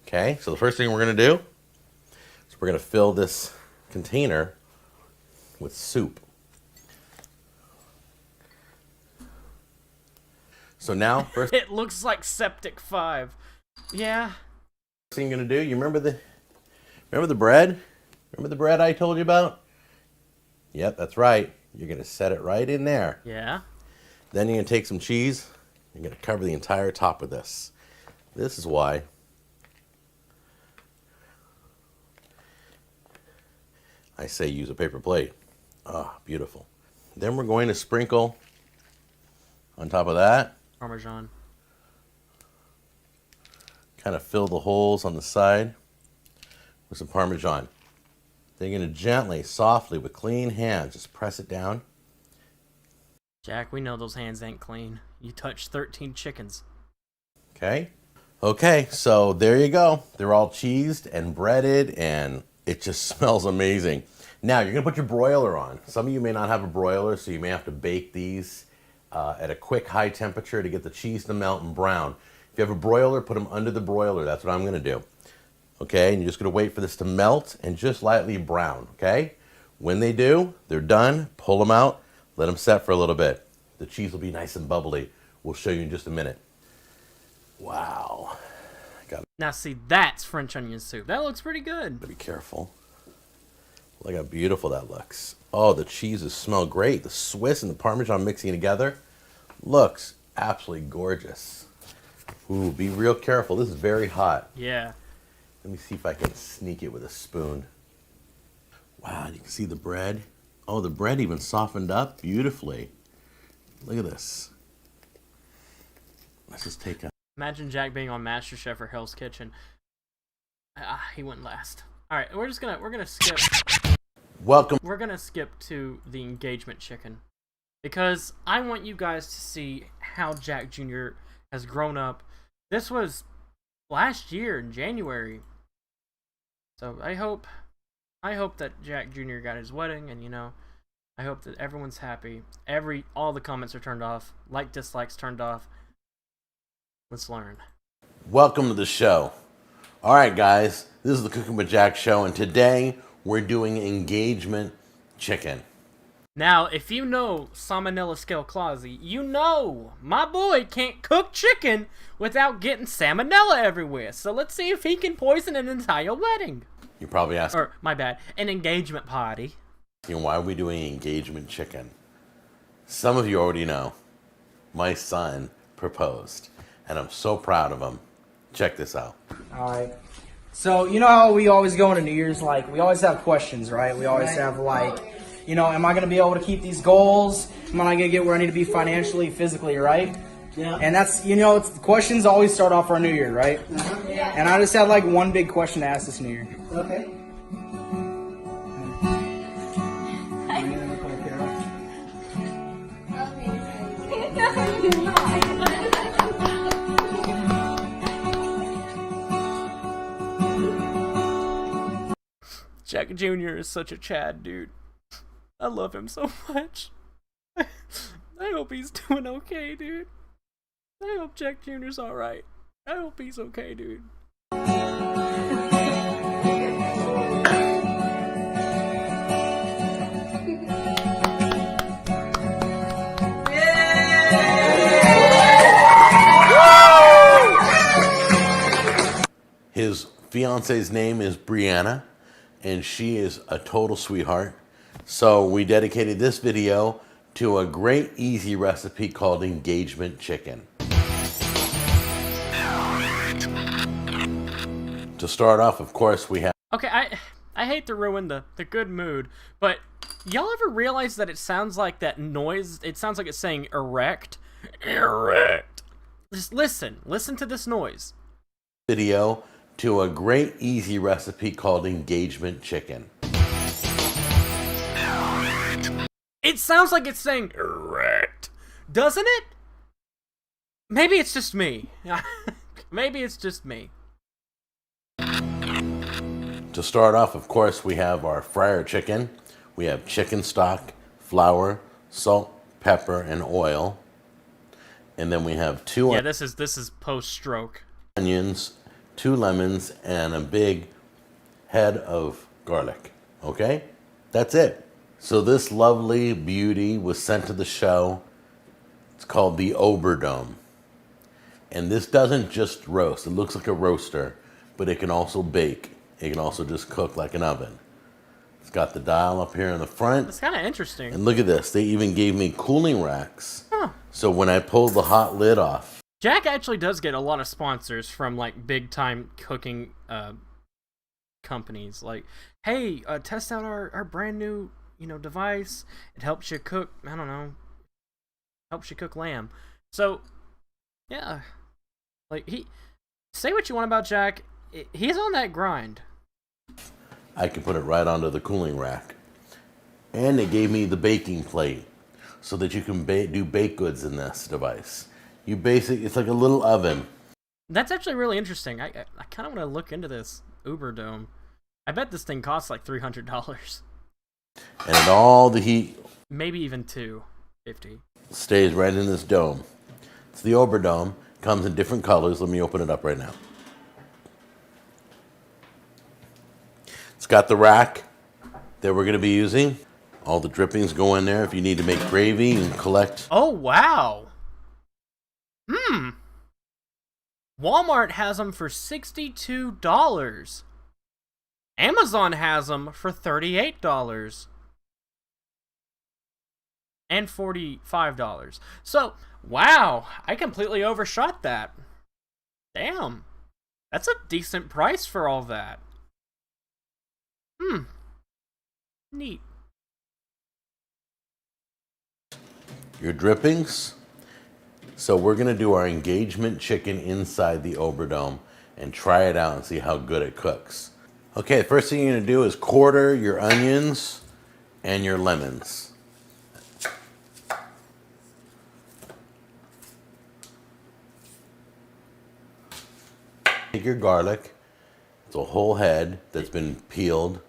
Speaker 4: Okay, so the first thing we're gonna do is we're gonna fill this container with soup. So now, first
Speaker 1: It looks like Septic 5. Yeah.
Speaker 4: thing you're gonna do, you remember the bread? Remember the bread I told you about? Yep, that's right. You're going to set it right in there.
Speaker 1: Yeah.
Speaker 4: Then you're going to take some cheese. You're going to cover the entire top with this. This is why I say use a paper plate. Ah, beautiful. Then we're going to sprinkle on top of that.
Speaker 1: Parmesan.
Speaker 4: Kind of fill the holes on the side with some Parmesan. Then you're going to gently, softly, with clean hands, just press it down.
Speaker 1: Jack, we know those hands ain't clean. You touched 13 chickens.
Speaker 4: Okay? Okay, so there you go. They're all cheesed and breaded, and it just smells amazing. Now, you're going to put your broiler on. Some of you may not have a broiler, so you may have to bake these at a quick, high temperature to get the cheese to melt and brown. If you have a broiler, put them under the broiler. That's what I'm going to do. Okay, and you're just going to wait for this to melt and just lightly brown, okay? When they do, they're done. Pull them out. Let them set for a little bit. The cheese will be nice and bubbly. We'll show you in just a minute. Wow.
Speaker 1: Now see, that's French onion soup. That looks pretty good.
Speaker 4: Be careful. Look how beautiful that looks. Oh, the cheeses smell great. The Swiss and the Parmesan mixing together looks absolutely gorgeous. Ooh, be real careful. This is very hot.
Speaker 1: Yeah.
Speaker 4: Let me see if I can sneak it with a spoon. Wow, you can see the bread. Oh, the bread even softened up beautifully. Look at this. Let's just take a...
Speaker 1: Imagine Jack being on MasterChef or Hell's Kitchen. He wouldn't last. All right, we're gonna skip.
Speaker 4: Welcome.
Speaker 1: We're gonna skip to the engagement chicken because I want you guys to see how Jack Jr. has grown up. This was last year in January. So I hope that Jack Jr. got his wedding, and I hope that everyone's happy. All the comments are turned off, dislikes turned off. Let's learn.
Speaker 4: Welcome to the show. All right, guys, this is the Cooking with Jack show, and today we're doing engagement chicken.
Speaker 1: Now, if you know Salmonella Scalclasi, you know my boy can't cook chicken without getting salmonella everywhere. So let's see if he can poison an entire wedding.
Speaker 4: You're probably asking,
Speaker 1: Or, my bad, an engagement party.
Speaker 4: why are we doing engagement chicken? Some of you already know. My son proposed, and I'm so proud of him. Check this out.
Speaker 9: All right. So, you know how we always go into New Year's, we always have questions, right? We always have, am I going to be able to keep these goals? Am I going to get where I need to be financially, physically, right? Yeah. And that's, questions always start off our New Year, right? Yeah. And I just had, one big question to ask this New Year. Okay.
Speaker 1: Jack Jr. is such a Chad, dude. I love him so much. I hope he's doing okay, dude. I hope Jack Jr.'s alright. I hope he's okay, dude.
Speaker 4: His fiance's name is Brianna, and she is a total sweetheart. So we dedicated this video to a great easy recipe called engagement chicken. To start off, of course, we have...
Speaker 1: Okay, I hate to ruin the good mood, but y'all ever realize that it sounds like that noise? It sounds like it's saying erect. Erect. Just listen to this noise.
Speaker 4: Video to a great easy recipe called engagement chicken.
Speaker 1: It sounds like it's saying erect, doesn't it? Maybe it's just me. Maybe it's just me.
Speaker 4: To start off, of course, we have our fryer chicken. We have chicken stock, flour, salt, pepper, and oil. And then we have
Speaker 1: Yeah, this is post-stroke.
Speaker 4: Onions, 2 lemons, and a big head of garlic. Okay? That's it. So this lovely beauty was sent to the show. It's called the Oberdome. And this doesn't just roast. It looks like a roaster, but it can also bake. It can also just cook like an oven. It's got the dial up here in the front.
Speaker 1: It's kind of interesting.
Speaker 4: And look at this. They even gave me cooling racks.
Speaker 1: Huh.
Speaker 4: So when I pull the hot lid off.
Speaker 1: Jack actually does get a lot of sponsors from like big time cooking companies. Like, hey, test out our brand new device. It helps you cook. I don't know. Helps you cook lamb. So yeah, like say what you want about Jack. He's on that grind.
Speaker 4: I can put it right onto the cooling rack. And they gave me the baking plate so that you can do baked goods in this device. It's like a little oven.
Speaker 1: That's actually really interesting. I kind of want to look into this Uber Dome. I bet this thing costs like $300.
Speaker 4: And all the heat,
Speaker 1: maybe even $250,
Speaker 4: stays right in this dome. It's the Uber Dome. Comes in different colors. Let me open it up right now. It's got the rack that we're going to be using. All the drippings go in there if you need to make gravy and collect.
Speaker 1: Oh, wow. Walmart has them for $62. Amazon has them for $38. And $45. So, wow, I completely overshot that. Damn. That's a decent price for all that. Neat.
Speaker 4: Your drippings. So we're going to do our engagement chicken inside the Oberdome and try it out and see how good it cooks. Okay, the first thing you're going to do is quarter your onions and your lemons. Take your garlic. It's a whole head that's been peeled.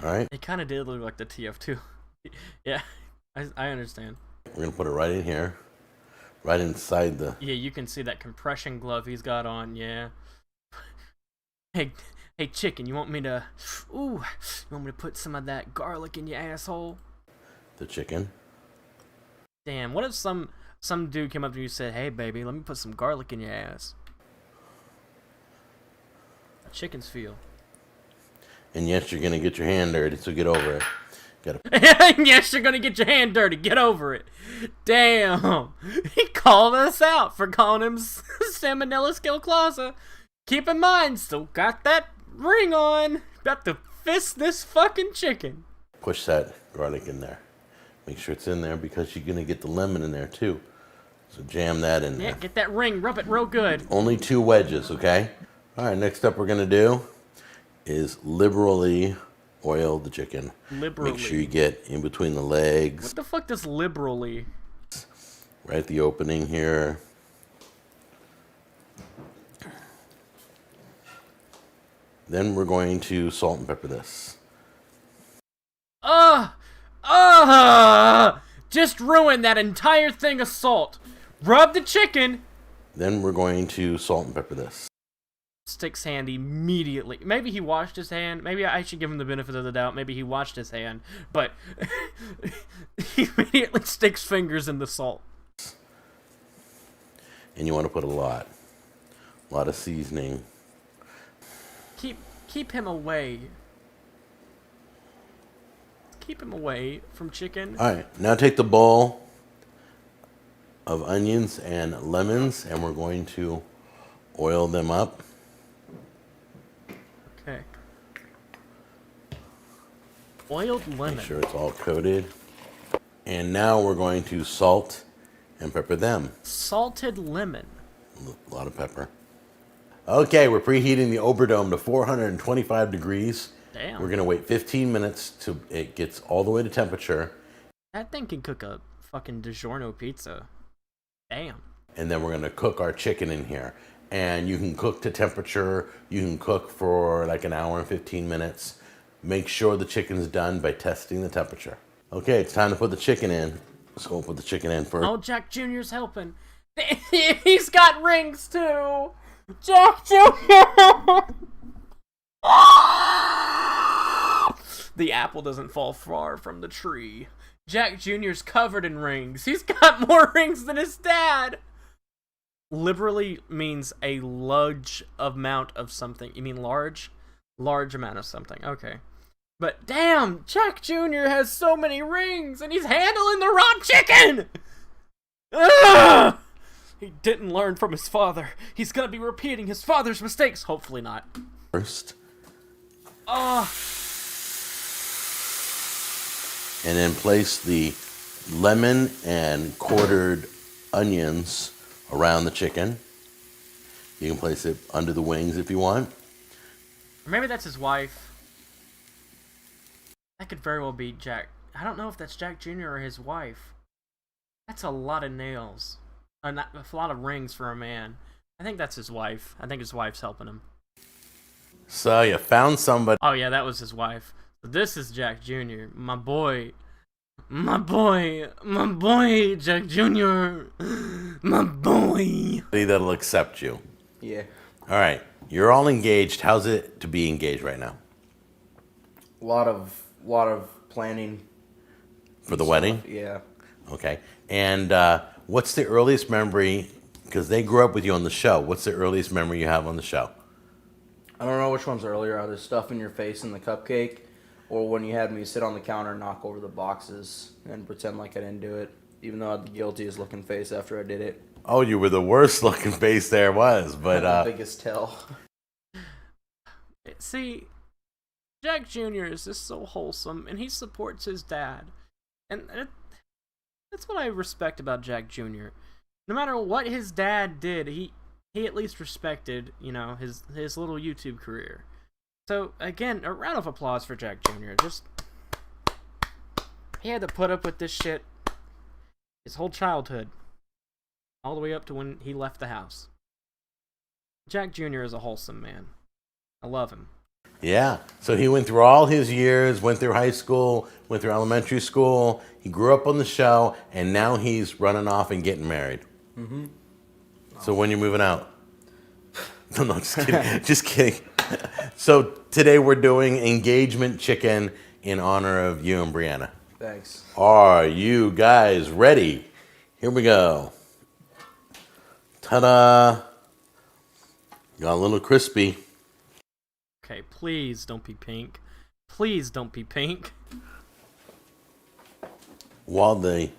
Speaker 4: All right.
Speaker 1: It kind of did look like the TF2. Yeah, I understand.
Speaker 4: We're going to put it right in here. Right inside the...
Speaker 1: Yeah, you can see that compression glove he's got on, yeah. Hey, chicken, you want me to... Ooh, you want me to put some of that garlic in your asshole?
Speaker 4: The chicken.
Speaker 1: Damn, what if some dude came up to you and said, hey, baby, let me put some garlic in your ass? Chickens feel.
Speaker 4: And yes, you're going to get your hand dirty, so get over it.
Speaker 1: Yes, you're gonna get your hand dirty. Get over it. Damn. He called us out for calling him Salmonella Skill Clausa. Keep in mind, still got that ring on. About to fist this fucking chicken.
Speaker 4: Push that garlic in there. Make sure it's in there because you're gonna get the lemon in there too. So jam that in there.
Speaker 1: Yeah, get that ring. Rub it real good.
Speaker 4: Only 2 wedges, okay? All right, next up we're gonna do is liberally oil the chicken.
Speaker 1: Liberally.
Speaker 4: Make sure you get in between the legs.
Speaker 1: What the fuck does liberally?
Speaker 4: Right at the opening here. Then we're going to salt and pepper this.
Speaker 1: Just ruined that entire thing of salt. Rub the chicken.
Speaker 4: Then we're going to salt and pepper this.
Speaker 1: Sticks hand immediately. Maybe he washed his hand. Maybe I should give him the benefit of the doubt. Maybe he washed his hand, but he immediately sticks fingers in the salt.
Speaker 4: And you want to put a lot of seasoning.
Speaker 1: Keep him away. Keep him away from chicken.
Speaker 4: All right, now take the bowl of onions and lemons, and we're going to oil them up.
Speaker 1: Okay. Oiled lemon.
Speaker 4: Make sure it's all coated. And now we're going to salt and pepper them.
Speaker 1: Salted lemon.
Speaker 4: A lot of pepper. Okay, we're preheating the Oberdome to 425 degrees.
Speaker 1: Damn.
Speaker 4: We're going to wait 15 minutes till it gets all the way to temperature.
Speaker 1: That thing can cook a fucking DiGiorno pizza. Damn.
Speaker 4: And then we're going to cook our chicken in here. And you can cook to temperature. You can cook for like an hour and 15 minutes. Make sure the chicken's done by testing the temperature. Okay, it's time to put the chicken in. So we'll put the chicken in first.
Speaker 1: Oh, Jack Jr.'s helping. He's got rings too. Jack Jr. The apple doesn't fall far from the tree. Jack Jr.'s covered in rings. He's got more rings than his dad. Liberally means a large amount of something. You mean large? Large amount of something. Okay. But damn, Jack Jr. has so many rings, and he's handling the raw chicken! Ugh! He didn't learn from his father. He's gonna be repeating his father's mistakes. Hopefully not.
Speaker 4: First.
Speaker 1: Oh.
Speaker 4: And then place the lemon and quartered onions around the chicken. You can place it under the wings if you want.
Speaker 1: Or maybe that's his wife. That could very well be Jack. I don't know if that's Jack Jr. or his wife. That's a lot of nails. A lot of rings for a man. I think that's his wife. I think his wife's helping him.
Speaker 4: So you found somebody.
Speaker 1: Oh yeah, that was his wife. So this is Jack Jr. My boy, Jack Jr. My boy.
Speaker 4: That'll accept you.
Speaker 9: Yeah.
Speaker 4: All right, you're all engaged. How's it to be engaged right now?
Speaker 9: A lot of planning.
Speaker 4: For the wedding?
Speaker 9: Yeah.
Speaker 4: Okay. And what's the earliest memory, because they grew up with you on the show, what's the earliest memory you have on the show?
Speaker 9: I don't know which one's earlier, either stuff in your face in the cupcake, or when you had me sit on the counter and knock over the boxes and pretend like I didn't do it, even though I had the guiltiest looking face after I did it.
Speaker 4: Oh, you were the worst looking face there was, but
Speaker 9: The biggest tell.
Speaker 1: See, Jack Jr. is just so wholesome, and he supports his dad. And that's what I respect about Jack Jr. No matter what his dad did, he at least respected, you know, his little YouTube career. So, again, a round of applause for Jack Jr. Just, he had to put up with this shit his whole childhood. All the way up to when he left the house. Jack Jr. is a wholesome man. I love him.
Speaker 4: yeah. So he went through all his years, went through high school, went through elementary school. He grew up on the show, and now he's running off and getting married.
Speaker 9: Mm-hmm.
Speaker 4: So when you're moving out? No, just kidding. Just kidding. So today we're doing engagement chicken in honor of you and Brianna.
Speaker 9: Thanks.
Speaker 4: Are you guys ready? Here we go. Ta-da! Got a little crispy.
Speaker 1: Okay, please don't be pink. Please don't be pink.
Speaker 4: While the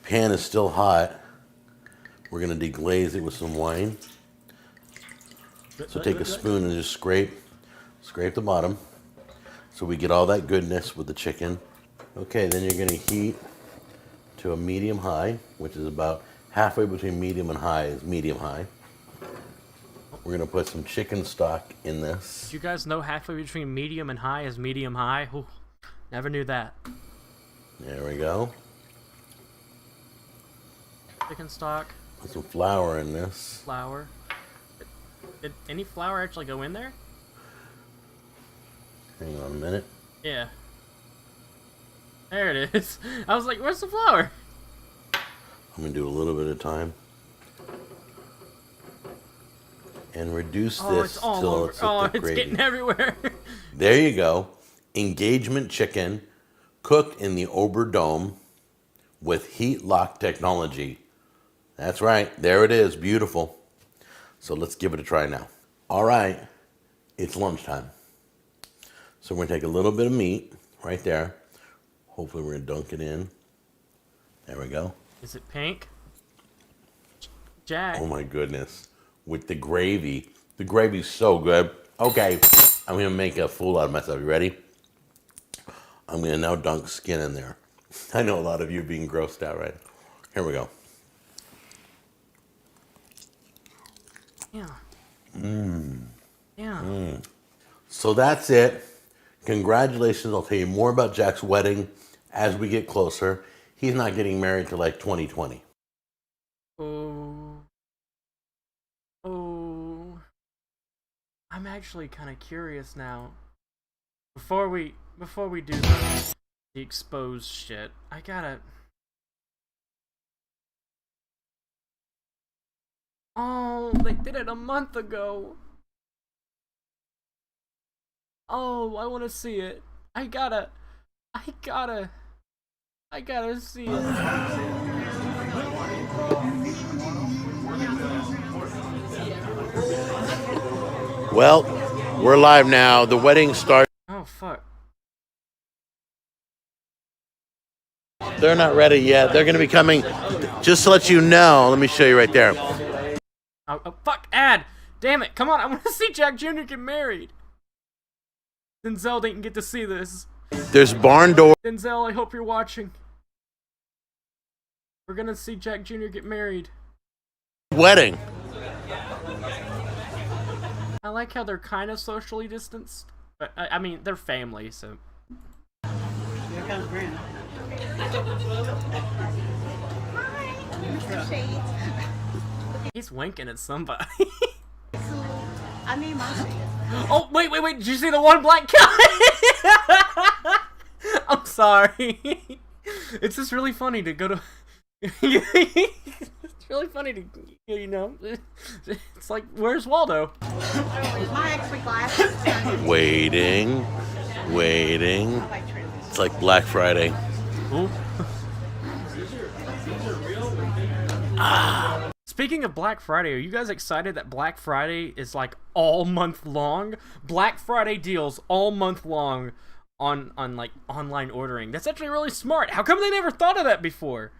Speaker 4: pan is still hot, we're going to deglaze it with some wine. So take a spoon and just scrape the bottom so we get all that goodness with the chicken. Okay, then you're going to heat to a medium high, which is about halfway between medium and high is medium high. We're going to put some chicken stock in this.
Speaker 1: Did you guys know halfway between medium and high is medium high? Ooh, never knew that.
Speaker 4: There we go.
Speaker 1: Chicken stock.
Speaker 4: Put some flour in this.
Speaker 1: Flour. Did any flour actually go in there?
Speaker 4: Hang on a minute.
Speaker 1: Yeah. There it is. I was like, where's the flour?
Speaker 4: I'm going to do a little bit at a time. And reduce
Speaker 1: Oh,
Speaker 4: this
Speaker 1: it's all
Speaker 4: till
Speaker 1: over.
Speaker 4: it's
Speaker 1: Oh,
Speaker 4: at the
Speaker 1: it's
Speaker 4: gravy.
Speaker 1: getting everywhere.
Speaker 4: There you go. Engagement chicken cooked in the Oberdome with heat lock technology. That's right. There it is. Beautiful. So let's give it a try now. All right. It's lunchtime. So we're going to take a little bit of meat right there. Hopefully we're going to dunk it in. There we go.
Speaker 1: Is it pink? Jack.
Speaker 4: Oh my goodness. With the gravy. The gravy's so good. Okay. I'm going to make a fool out of myself. You ready? I'm going to now dunk skin in there. I know a lot of you are being grossed out, right? Here we go.
Speaker 1: Yeah.
Speaker 4: Mmm.
Speaker 1: Yeah.
Speaker 4: Mm. So that's it. Congratulations. I'll tell you more about Jack's wedding as we get closer. He's not getting married till like 2020.
Speaker 1: Oh. Oh. I'm actually kind of curious now. Before we do the exposed shit, I gotta. Oh, they did it a month ago. Oh, I want to see it. I gotta see it.
Speaker 4: Well, we're live now. The wedding starts.
Speaker 1: Oh, fuck.
Speaker 10: They're not ready yet. They're going to be coming. Just to let you know, let me show you right there.
Speaker 1: Oh, fuck, ad! Damn it, come on, I want to see Jack Jr. get married. Denzel didn't get to see this.
Speaker 10: There's barn door.
Speaker 1: Denzel, I hope you're watching. We're gonna see Jack Jr. get married.
Speaker 10: Wedding.
Speaker 1: I like how they're kind of socially distanced. But, I mean, they're family, so...
Speaker 11: Here comes Brandon. Mr. Shades.
Speaker 1: He's winking at somebody.
Speaker 11: I need my shades.
Speaker 1: Oh, wait, did you see the one black guy? I'm sorry. It's just really funny to go to... It's really funny to, you know, it's like, where's Waldo?
Speaker 11: My extra glasses.
Speaker 10: Waiting. It's like Black Friday.
Speaker 1: Speaking of Black Friday, are you guys excited that Black Friday is like all month long? Black Friday deals all month long on like online ordering. That's actually really smart. How come they never thought of that before?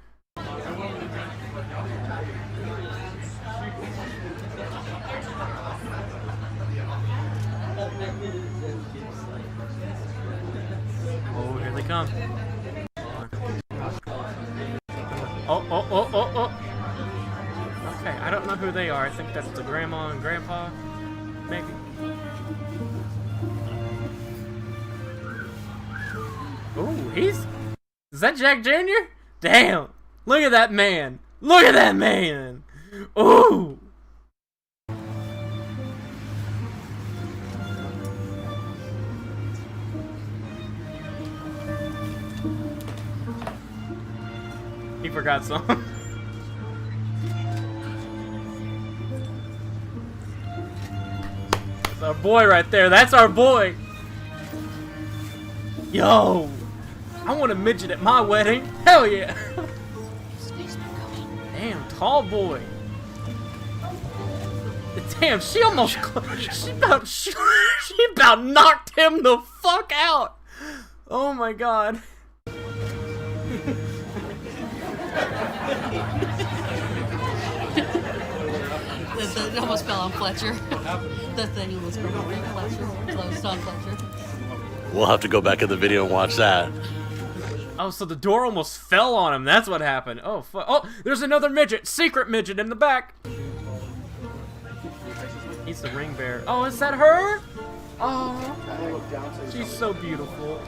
Speaker 1: Oh, here they come. Oh. Okay, I don't know who they are. I think that's the grandma and grandpa, maybe. Ooh, is that Jack Jr.? Damn! Look at that man! Look at that man! Ooh! He forgot something. That's our boy right there. That's our boy. Yo, I want a midget at my wedding. Hell yeah. Damn, tall boy. Damn, she almost she about knocked him the fuck out. Oh my god.
Speaker 3: It almost fell on Fletcher. The thing almost fell on Fletcher. Closed on Fletcher.
Speaker 10: We'll have to go back in the video and watch that.
Speaker 1: Oh, so the door almost fell on him. That's what happened. Oh, fuck. Oh, there's another midget. Secret midget in the back. He's the ring bearer. Oh, is that her? Oh, she's so beautiful.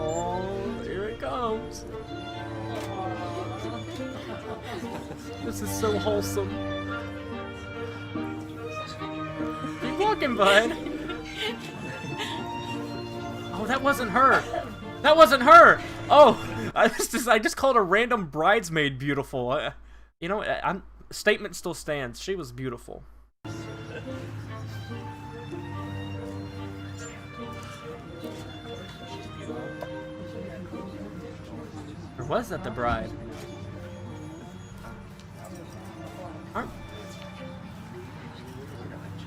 Speaker 1: Oh, here it comes. This is so wholesome. Keep walking, bud. Oh, that wasn't her. That wasn't her. Oh, I just called a random bridesmaid beautiful. You know, statement still stands. She was beautiful. Or was that the bride?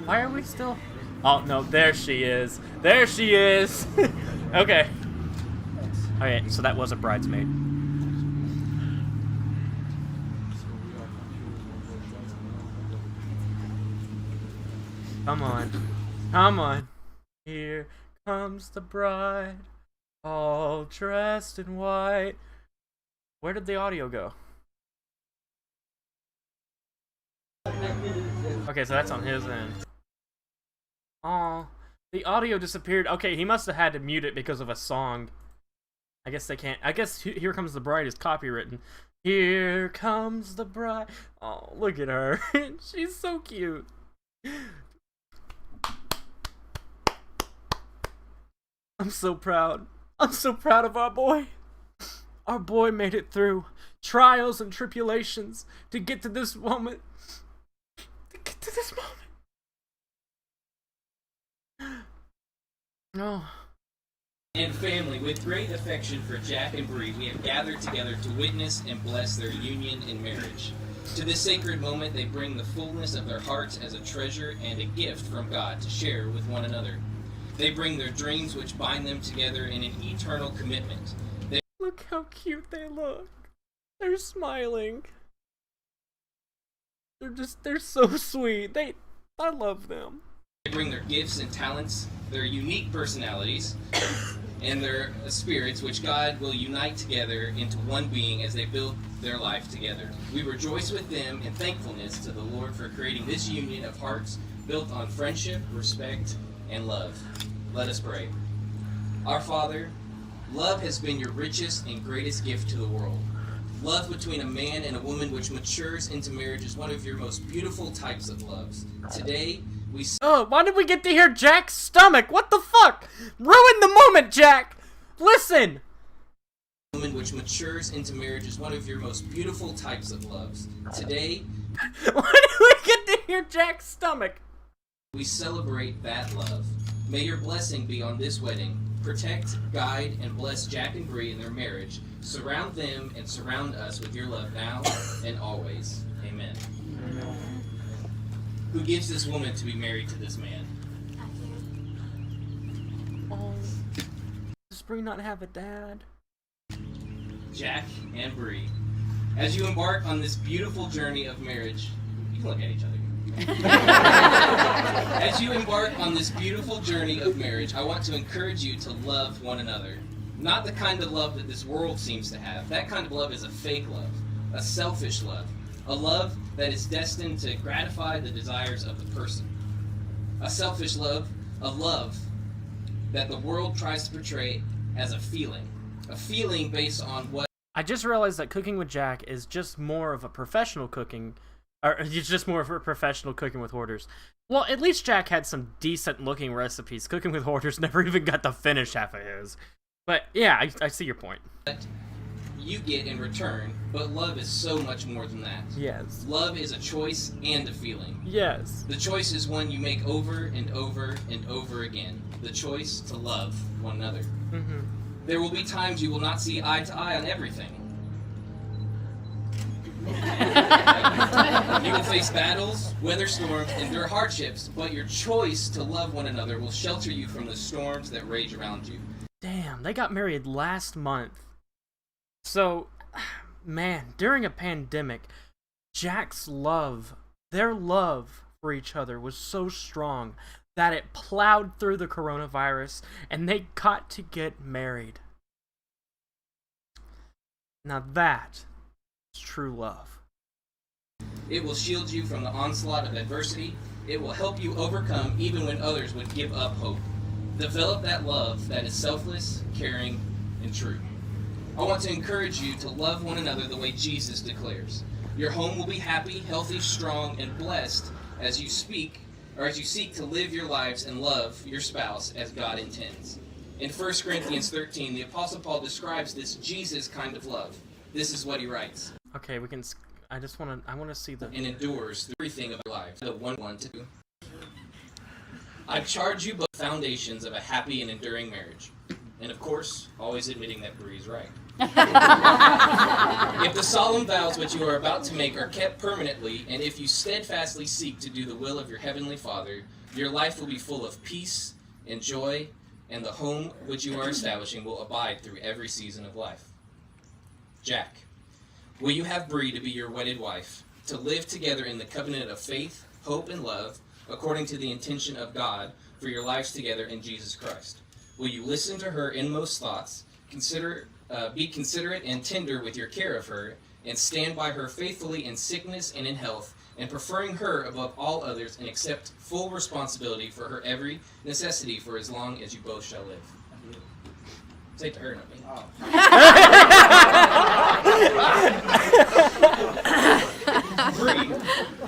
Speaker 1: Why are we still... Oh, no, there she is. There she is. Okay. Okay, so that was a bridesmaid. Come on. Come on. Here comes the bride, all dressed in white. Where did the audio go? Okay, so that's on his end. Oh, the audio disappeared. Okay, he must have had to mute it because of a song. I guess they can't. I guess Here Comes the Bride is copywritten. Here comes the bride. Oh, look at her. She's so cute. I'm so proud. I'm so proud of our boy. Our boy made it through trials and tribulations to get to this moment. To get to this moment. No.
Speaker 12: And family, with great affection for Jack and Bree, we have gathered together to witness and bless their union in marriage. To this sacred moment, they bring the fullness of their hearts as a treasure and a gift from God to share with one another. They bring their dreams which bind them together in an eternal commitment.
Speaker 1: Look how cute they look. They're smiling. They're so sweet. I love them.
Speaker 12: They bring their gifts and talents, their unique personalities, and their spirits, which God will unite together into one being as they build their life together. We rejoice with them in thankfulness to the Lord for creating this union of hearts built on friendship, respect, and love. Let us pray. Our Father, love has been your richest and greatest gift to the world. Love between a man and a woman which matures into marriage is one of your most beautiful types of loves. Today, we...
Speaker 1: Oh, why did we get to hear Jack's stomach? What the fuck? Ruin the moment, Jack! Listen!
Speaker 12: Woman which matures into marriage is one of your most beautiful types of loves. Today...
Speaker 1: Why did we get to hear Jack's stomach?
Speaker 12: We celebrate that love. May your blessing be on this wedding. Protect, guide, and bless Jack and Bree in their marriage. Surround them and surround us with your love now and always. Amen. Who gives this woman to be married to this man?
Speaker 1: Oh, does Bree not have a dad?
Speaker 12: Jack and Bree. As you embark on this beautiful journey of marriage, you can look at each other. As you embark on this beautiful journey of marriage, I want to encourage you to love one another. Not the kind of love that this world seems to have. That kind of love is a fake love, a selfish love, a love that is destined to gratify the desires of the person. A selfish love, a love that the world tries to portray as a feeling based on what...
Speaker 1: I just realized that Cooking with Jack is just more of a professional cooking, or it's just more of a professional cooking with hoarders. Well, at least Jack had some decent looking recipes. Cooking with hoarders never even got to finish half of his. But yeah, I see your point.
Speaker 12: You get in return, but love is so much more than that.
Speaker 1: Yes.
Speaker 12: Love is a choice and a feeling.
Speaker 1: Yes.
Speaker 12: The choice is one you make over and over and over again. The choice to love one another.
Speaker 1: Mm-hmm.
Speaker 12: There will be times you will not see eye to eye on everything. You will face battles, weather storms, endure hardships, but your choice to love one another will shelter you from the storms that rage around you.
Speaker 1: Damn, they got married last month. So, man, during a pandemic, Jack's love, their love for each other was so strong that it plowed through the coronavirus and they got to get married. Now that is true love.
Speaker 12: It will shield you from the onslaught of adversity. It will help you overcome even when others would give up hope. Develop that love that is selfless, caring, and true. I want to encourage you to love one another the way Jesus declares. Your home will be happy, healthy, strong, and blessed as you seek to live your lives and love your spouse as God intends. In 1 Corinthians 13, the Apostle Paul describes this Jesus kind of love. This is what he writes.
Speaker 1: Okay, we can. I want to see the.
Speaker 12: And endures through everything of our lives. The 1:1-2. I charge you both foundations of a happy and enduring marriage. And of course, always admitting that Bree's right. If the solemn vows which you are about to make are kept permanently, and if you steadfastly seek to do the will of your heavenly Father, your life will be full of peace and joy, and the home which you are establishing will abide through every season of life. Jack, will you have Bree to be your wedded wife, to live together in the covenant of faith, hope, and love, according to the intention of God for your lives together in Jesus Christ? Will you listen to her inmost thoughts, be considerate and tender with your care of her, and stand by her faithfully in sickness and in health, and preferring her above all others, and accept full responsibility for her every necessity for as long as you both shall live? Say it to her, not me. Bree,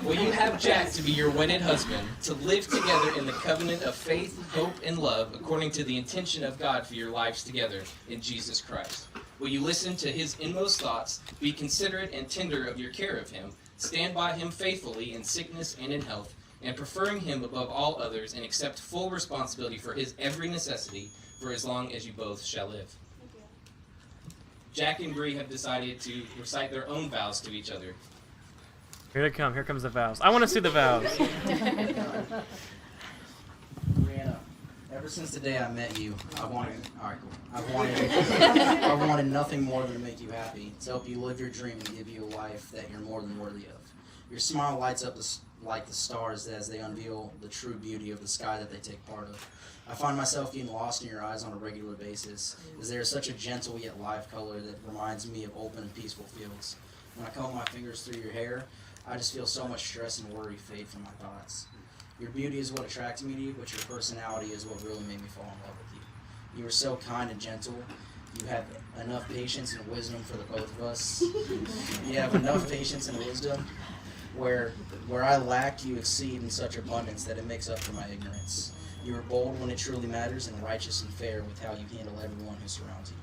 Speaker 12: will you have Jack to be your wedded husband, to live together in the covenant of faith, hope, and love, according to the intention of God for your lives together in Jesus Christ? Will you listen to his inmost thoughts, be considerate and tender of your care of him, stand by him faithfully in sickness and in health, and preferring him above all others, and accept full responsibility for his every necessity for as long as you both shall live? Jack and Bree have decided to recite their own vows to each other.
Speaker 1: Here they come. Here comes the vows. I want to see the vows.
Speaker 9: Brianna, ever since the day I met you, I wanted nothing more than to make you happy, to help you live your dream and give you a life that you're more than worthy of. Your smile lights up like the stars as they unveil the true beauty of the sky that they take part of. I find myself getting lost in your eyes on a regular basis, as there is such a gentle yet live color that reminds me of open and peaceful fields. When I comb my fingers through your hair, I just feel so much stress and worry fade from my thoughts. Your beauty is what attracted me to you, but your personality is what really made me fall in love with you. You are so kind and gentle. You have enough patience and wisdom for the both of us. You have enough patience and wisdom where I lack, you exceed in such abundance that it makes up for my ignorance. You are bold when it truly matters and righteous and fair with how you handle everyone who surrounds you.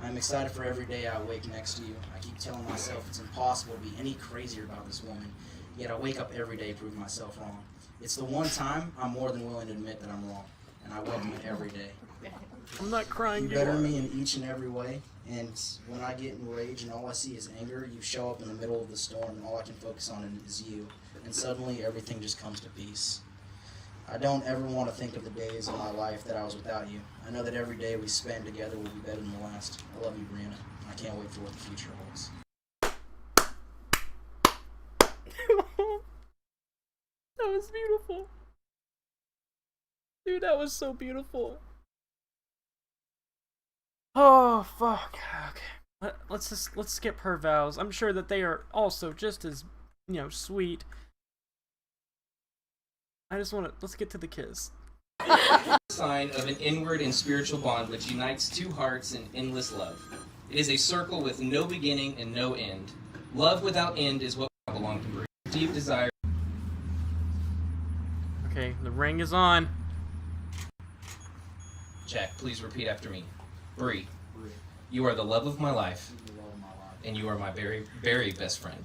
Speaker 9: I am excited for every day I wake next to you. I keep telling myself it's impossible to be any crazier about this woman, yet I wake up every day proving myself wrong. It's the one time I'm more than willing to admit that I'm wrong, and I welcome it every day.
Speaker 1: I'm not crying.
Speaker 9: You better me in each and every way, and when I get enraged and all I see is anger, you show up in the middle of the storm, and all I can focus on is you, and suddenly everything just comes to peace. I don't ever want to think of the days of my life that I was without you. I know that every day we spend together will be better than the last. I love you, Brianna. I can't wait for what the future holds.
Speaker 1: That was beautiful. Dude, that was so beautiful. Oh, fuck. Okay. Let's skip her vows. I'm sure that they are also just as, sweet. I just want to, let's get to the kiss.
Speaker 12: Sign of an inward and spiritual bond which unites two hearts in endless love. It is a circle with no beginning and no end. Love without end is what belongs to Brie. Deep desire.
Speaker 1: Okay, the ring is on.
Speaker 12: Jack, please repeat after me. Brie, you are the love of my life, and you are my very, very best friend.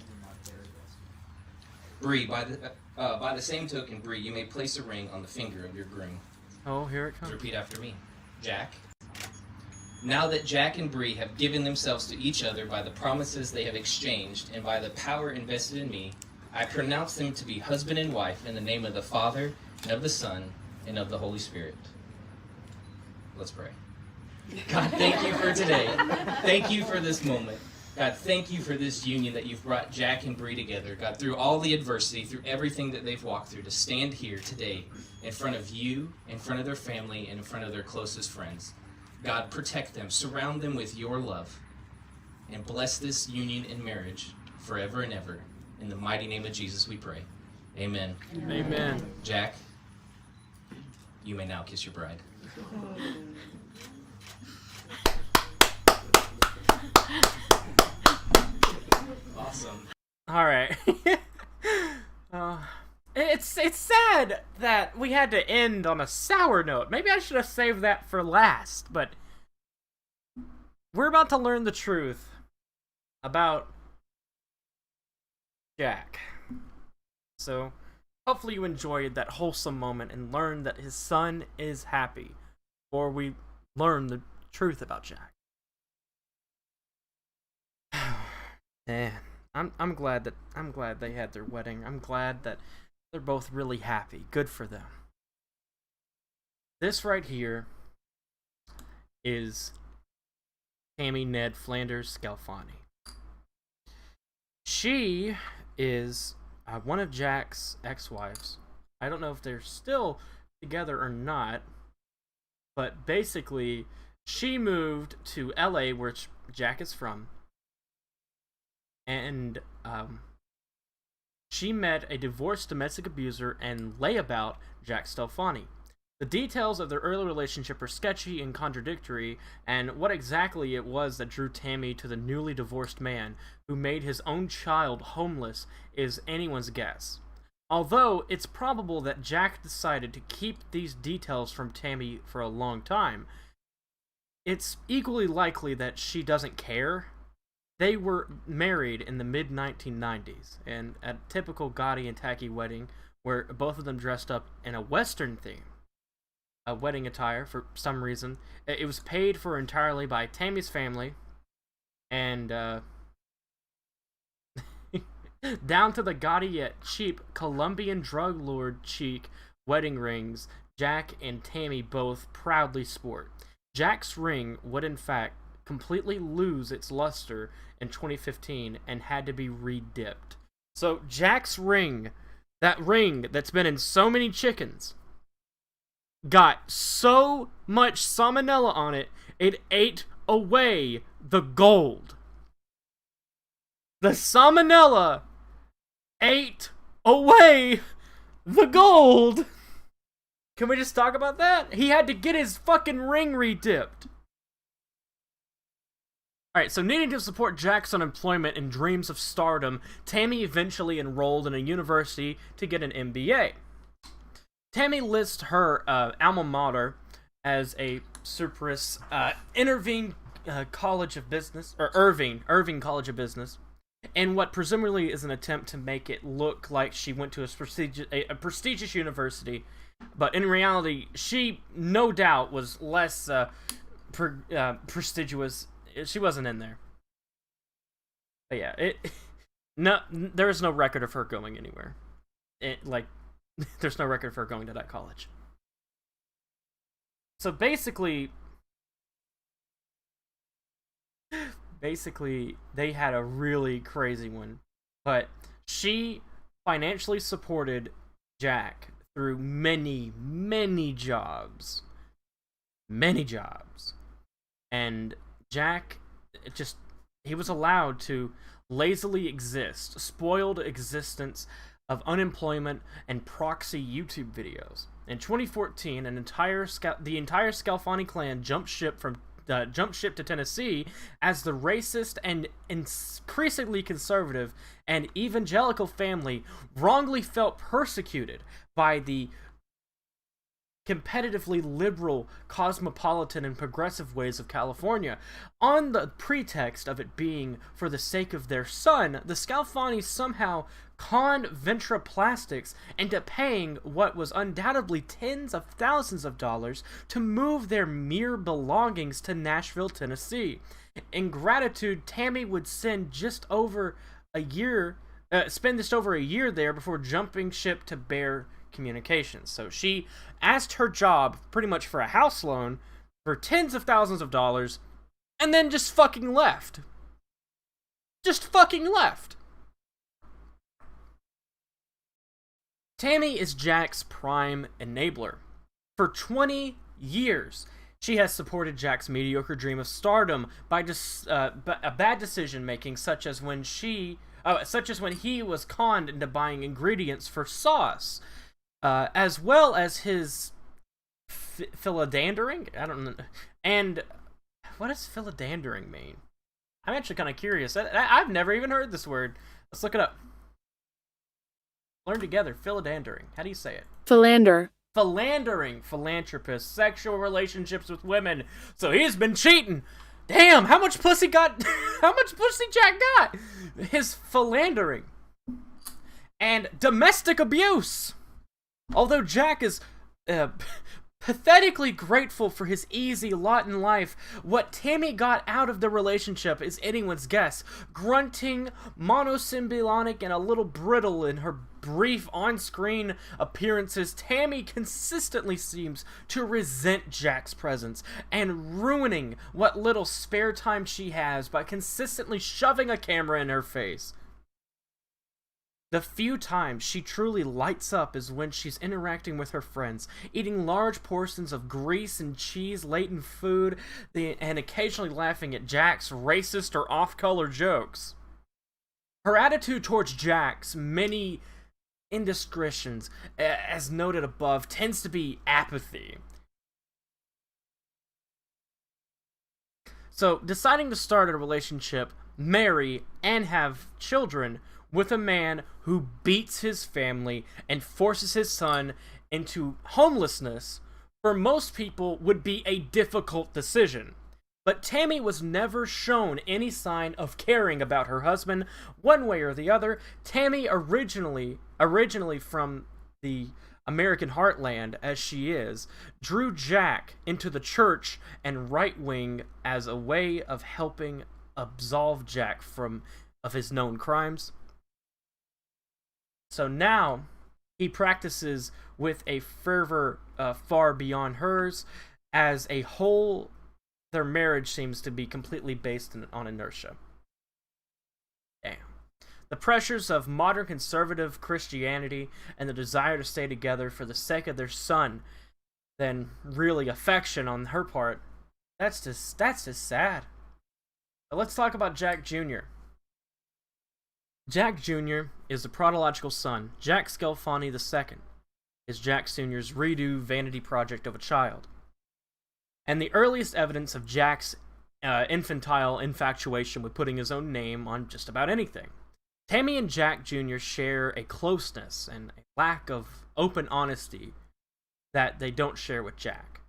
Speaker 12: Brie, by the same token, Brie, you may place a ring on the finger of your groom.
Speaker 1: Oh, here it comes.
Speaker 12: Repeat after me. Jack. Now that Jack and Brie have given themselves to each other by the promises they have exchanged and by the power invested in me, I pronounce them to be husband and wife in the name of the Father, and of the Son, and of the Holy Spirit. Let's pray. God, thank you for today. Thank you for this moment. God, thank you for this union that you've brought Jack and Brie together. God, through all the adversity, through everything that they've walked through, to stand here today in front of you, in front of their family, and in front of their closest friends. God, protect them, surround them with your love, and bless this union and marriage forever and ever. In the mighty name of Jesus we pray. Amen.
Speaker 1: Amen.
Speaker 12: Jack, you may now kiss your bride. Awesome.
Speaker 1: All right. It's sad that we had to end on a sour note. Maybe I should have saved that for last, but we're about to learn the truth about Jack. So, hopefully you enjoyed that wholesome moment and learned that his son is happy, or we learn the truth about Jack. Man, I'm glad they had their wedding. I'm glad that they're both really happy. Good for them. This right here is Tammy Ned Flanders Scalfani. She is one of Jack's ex-wives. I don't know if they're still together or not, but basically she moved to LA, where Jack is from, and she met a divorced domestic abuser and layabout Jack Scalfani. The details of their early relationship are sketchy and contradictory, and what exactly it was that drew Tammy to the newly divorced man who made his own child homeless is anyone's guess. Although it's probable that Jack decided to keep these details from Tammy for a long time, it's equally likely that she doesn't care. They were married in the mid-1990s, and a typical gaudy and tacky wedding where both of them dressed up in a Western theme. A wedding attire, for some reason. It was paid for entirely by Tammy's family, and Down to the gaudy yet cheap Colombian drug lord chic wedding rings Jack and Tammy both proudly sport. Jack's ring would in fact completely lose its luster in 2015 and had to be redipped. So Jack's ring, that ring that's been in so many chickens, got so much salmonella on it, it ate away the gold. The salmonella ate away the gold. Can we just talk about that? He had to get his fucking ring redipped. Alright, so needing to support Jack's unemployment and dreams of stardom, Tammy eventually enrolled in a university to get an MBA. Tammy lists her alma mater as a Cyprus Irving College of Business, or Irving College of Business, in what presumably is an attempt to make it look like she went to a prestigious university, but in reality, she no doubt was less prestigious. She wasn't in there. But yeah, there is no record of her going anywhere. There's no record of her going to that college. So basically, they had a really crazy one. But she financially supported Jack through many, many jobs. Many jobs. And Jack, he was allowed to lazily exist, spoiled existence of unemployment and proxy YouTube videos. In 2014, the entire Scalfani clan jumped ship to Tennessee as the racist and increasingly conservative and evangelical family wrongly felt persecuted by the competitively liberal, cosmopolitan, and progressive ways of California. On the pretext of it being for the sake of their son, the Scalfani somehow conned Ventura Plastics into paying what was undoubtedly tens of thousands of dollars to move their mere belongings to Nashville, Tennessee. In gratitude, Tammy would spend just over a year there before jumping ship to Bear Communications. So she asked her job pretty much for a house loan for tens of thousands of dollars and then just fucking left. Tammy is Jack's prime enabler. For 20 years, she has supported Jack's mediocre dream of stardom by a bad decision making, such as when he was conned into buying ingredients for sauce, as well as his philandering. I don't know. And what does philandering mean? I'm actually kind of curious. I've never even heard this word. Let's look it up. Learn together. Philandering. How do you say it?
Speaker 13: Philander.
Speaker 1: Philandering. Philanthropist. Sexual relationships with women. So he's been cheating. Damn, how much pussy Jack got? His philandering. And domestic abuse. Although Jack is pathetically grateful for his easy lot in life, what Tammy got out of the relationship is anyone's guess. Grunting, monosyllabic, and a little brittle in her brief on-screen appearances, Tammy consistently seems to resent Jack's presence and ruining what little spare time she has by consistently shoving a camera in her face. The few times she truly lights up is when she's interacting with her friends, eating large portions of grease and cheese-laden food, and occasionally laughing at Jack's racist or off-color jokes. Her attitude towards Jack's many indiscretions, as noted above, tends to be apathy. So, deciding to start a relationship, marry, and have children with a man who beats his family and forces his son into homelessness, for most people would be a difficult decision. But Tammy was never shown any sign of caring about her husband one way or the other. Tammy, originally from the American heartland as she is, drew Jack into the church and right wing as a way of helping absolve Jack of his known crimes. So now he practices with a fervor far beyond hers. As a whole, their marriage seems to be completely based on inertia. Damn. The pressures of modern conservative Christianity and the desire to stay together for the sake of their son, then really affection on her part, that's just sad. But let's talk about Jack Jr. Jack Jr. is the prodigal son. Jack Scalfani II is Jack Sr.'s redo vanity project of a child. And the earliest evidence of Jack's infantile infatuation with putting his own name on just about anything. Tammy and Jack Jr. share a closeness and a lack of open honesty that they don't share with Jack.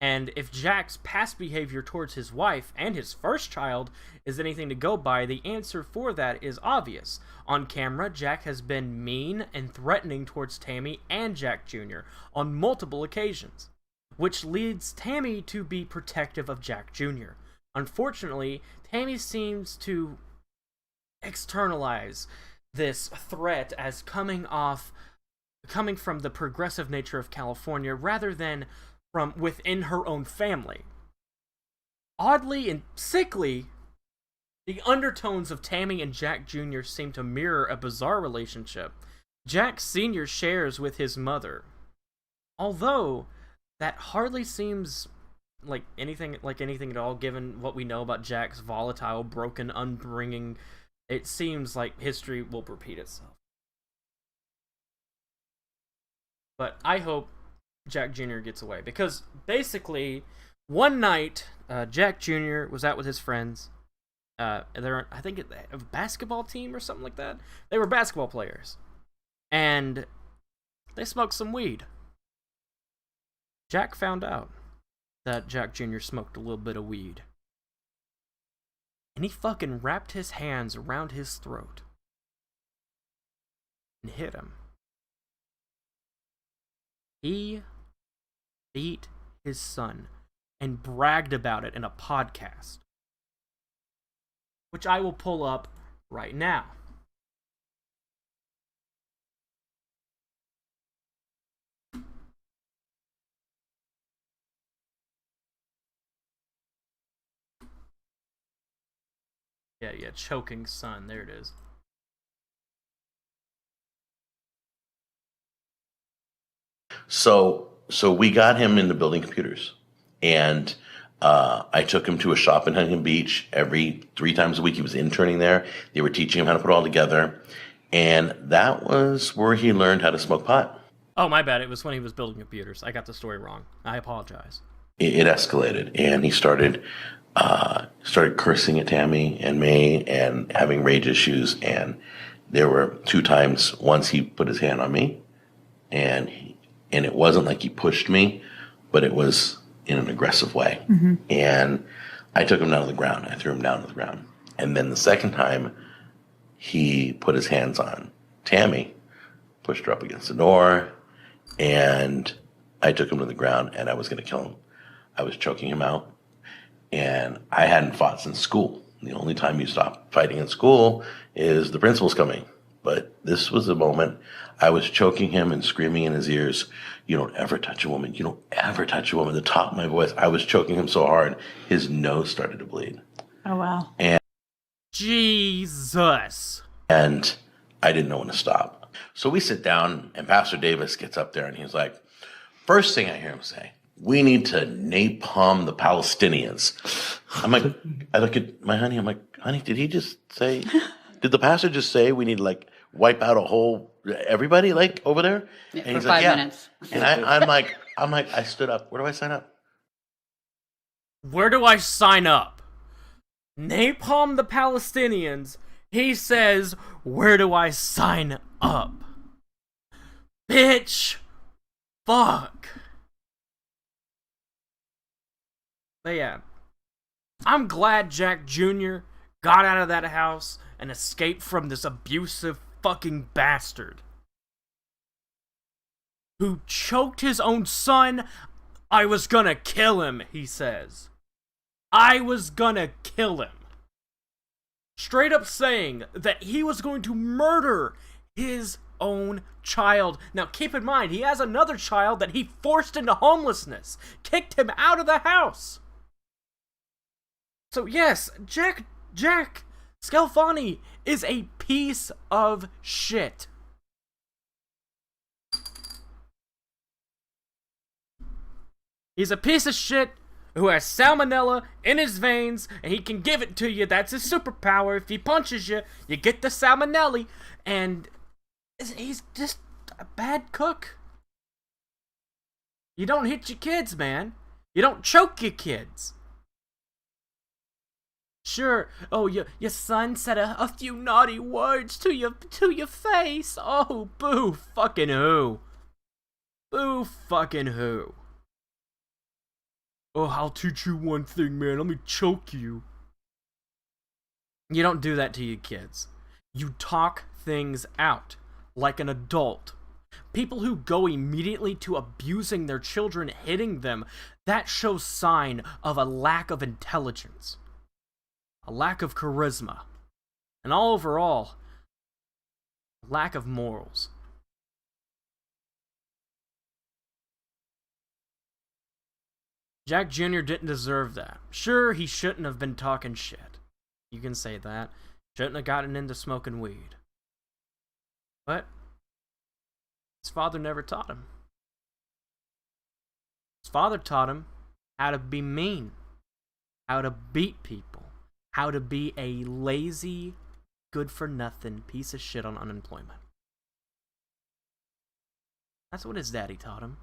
Speaker 1: And if Jack's past behavior towards his wife and his first child is anything to go by, the answer for that is obvious. On camera, Jack has been mean and threatening towards Tammy and Jack Jr. on multiple occasions, which leads Tammy to be protective of Jack Jr. Unfortunately, Tammy seems to externalize this threat as coming from the progressive nature of California rather than from within her own family. Oddly and sickly, the undertones of Tammy and Jack Jr. seem to mirror a bizarre relationship Jack Sr. shares with his mother. Although, that hardly seems like anything at all, given what we know about Jack's volatile, broken, upbringing. It seems like history will repeat itself. But I hope Jack Jr. gets away, because basically, one night, Jack Jr. was out with his friends. They're, I think, a basketball team or something like that. They were basketball players. And they smoked some weed. Jack found out that Jack Jr. smoked a little bit of weed. And he fucking wrapped his hands around his throat and hit him. He beat his son and bragged about it in a podcast, which I will pull up right now. Yeah, choking son. There it is.
Speaker 10: So we got him into building computers, and I took him to a shop in Huntington Beach every 3 times a week. He was interning there. They were teaching him how to put it all together, and that was where he learned how to smoke pot.
Speaker 1: Oh, my bad. It was when he was building computers. I got the story wrong. I apologize.
Speaker 10: It escalated, and he started cursing at Tammy and me and having rage issues. And there were 2 times. Once he put his hand on me, and it wasn't like he pushed me, but it was in an aggressive way. Mm-hmm. And I took him down to the ground. I threw him down to the ground. And then the second time, he put his hands on Tammy, pushed her up against the door, and I took him to the ground, and I was going to kill him. I was choking him out, and I hadn't fought since school. The only time you stop fighting in school is the principal's coming. But this was a moment I was choking him and screaming in his ears, "You don't ever touch a woman. You don't ever touch a woman." At the top of my voice, I was choking him so hard, his nose started to bleed.
Speaker 11: Oh, wow.
Speaker 10: And
Speaker 1: Jesus.
Speaker 10: And I didn't know when to stop. So we sit down, and Pastor Davis gets up there, and he's like, first thing I hear him say, "We need to napalm the Palestinians." I'm like, I look at my honey, I'm like, honey, did the pastor just say we need to like wipe out everybody like over there?
Speaker 3: Yeah,
Speaker 10: and he's
Speaker 3: for
Speaker 10: like,
Speaker 3: 5 minutes.
Speaker 10: And I'm like, I stood up. Where do I sign up?
Speaker 1: Where do I sign up? Napalm the Palestinians. He says, where do I sign up? Bitch. Fuck. But yeah, I'm glad Jack Jr. got out of that house and escaped from this abusive fucking bastard who choked his own son. I was gonna kill him, he says. I was gonna kill him. straight up saying that he was going to murder his own child. Now, keep in mind, he has another child that he forced into homelessness, kicked him out of the house. So yes, Jack Scalfani is a piece of shit. He's a piece of shit who has salmonella in his veins, and he can give it to you. That's his superpower. If he punches you, you get the salmonella, and he's just a bad cook. You don't hit your kids, man. You don't choke your kids. Sure, oh, your son said a few naughty words to your face. Oh, boo fucking who? Boo fucking who? Oh, I'll teach you one thing, man. Let me choke you. You don't do that to your kids. You talk things out like an adult. People who go immediately to abusing their children, hitting them, that shows sign of a lack of intelligence, a lack of charisma, and all overall, a lack of morals. Jack Jr. didn't deserve that. Sure, he shouldn't have been talking shit. You can say that. Shouldn't have gotten into smoking weed. But his father never taught him. His father taught him how to be mean, how to beat people, how to be a lazy, good-for-nothing piece of shit on unemployment. That's what his daddy taught him.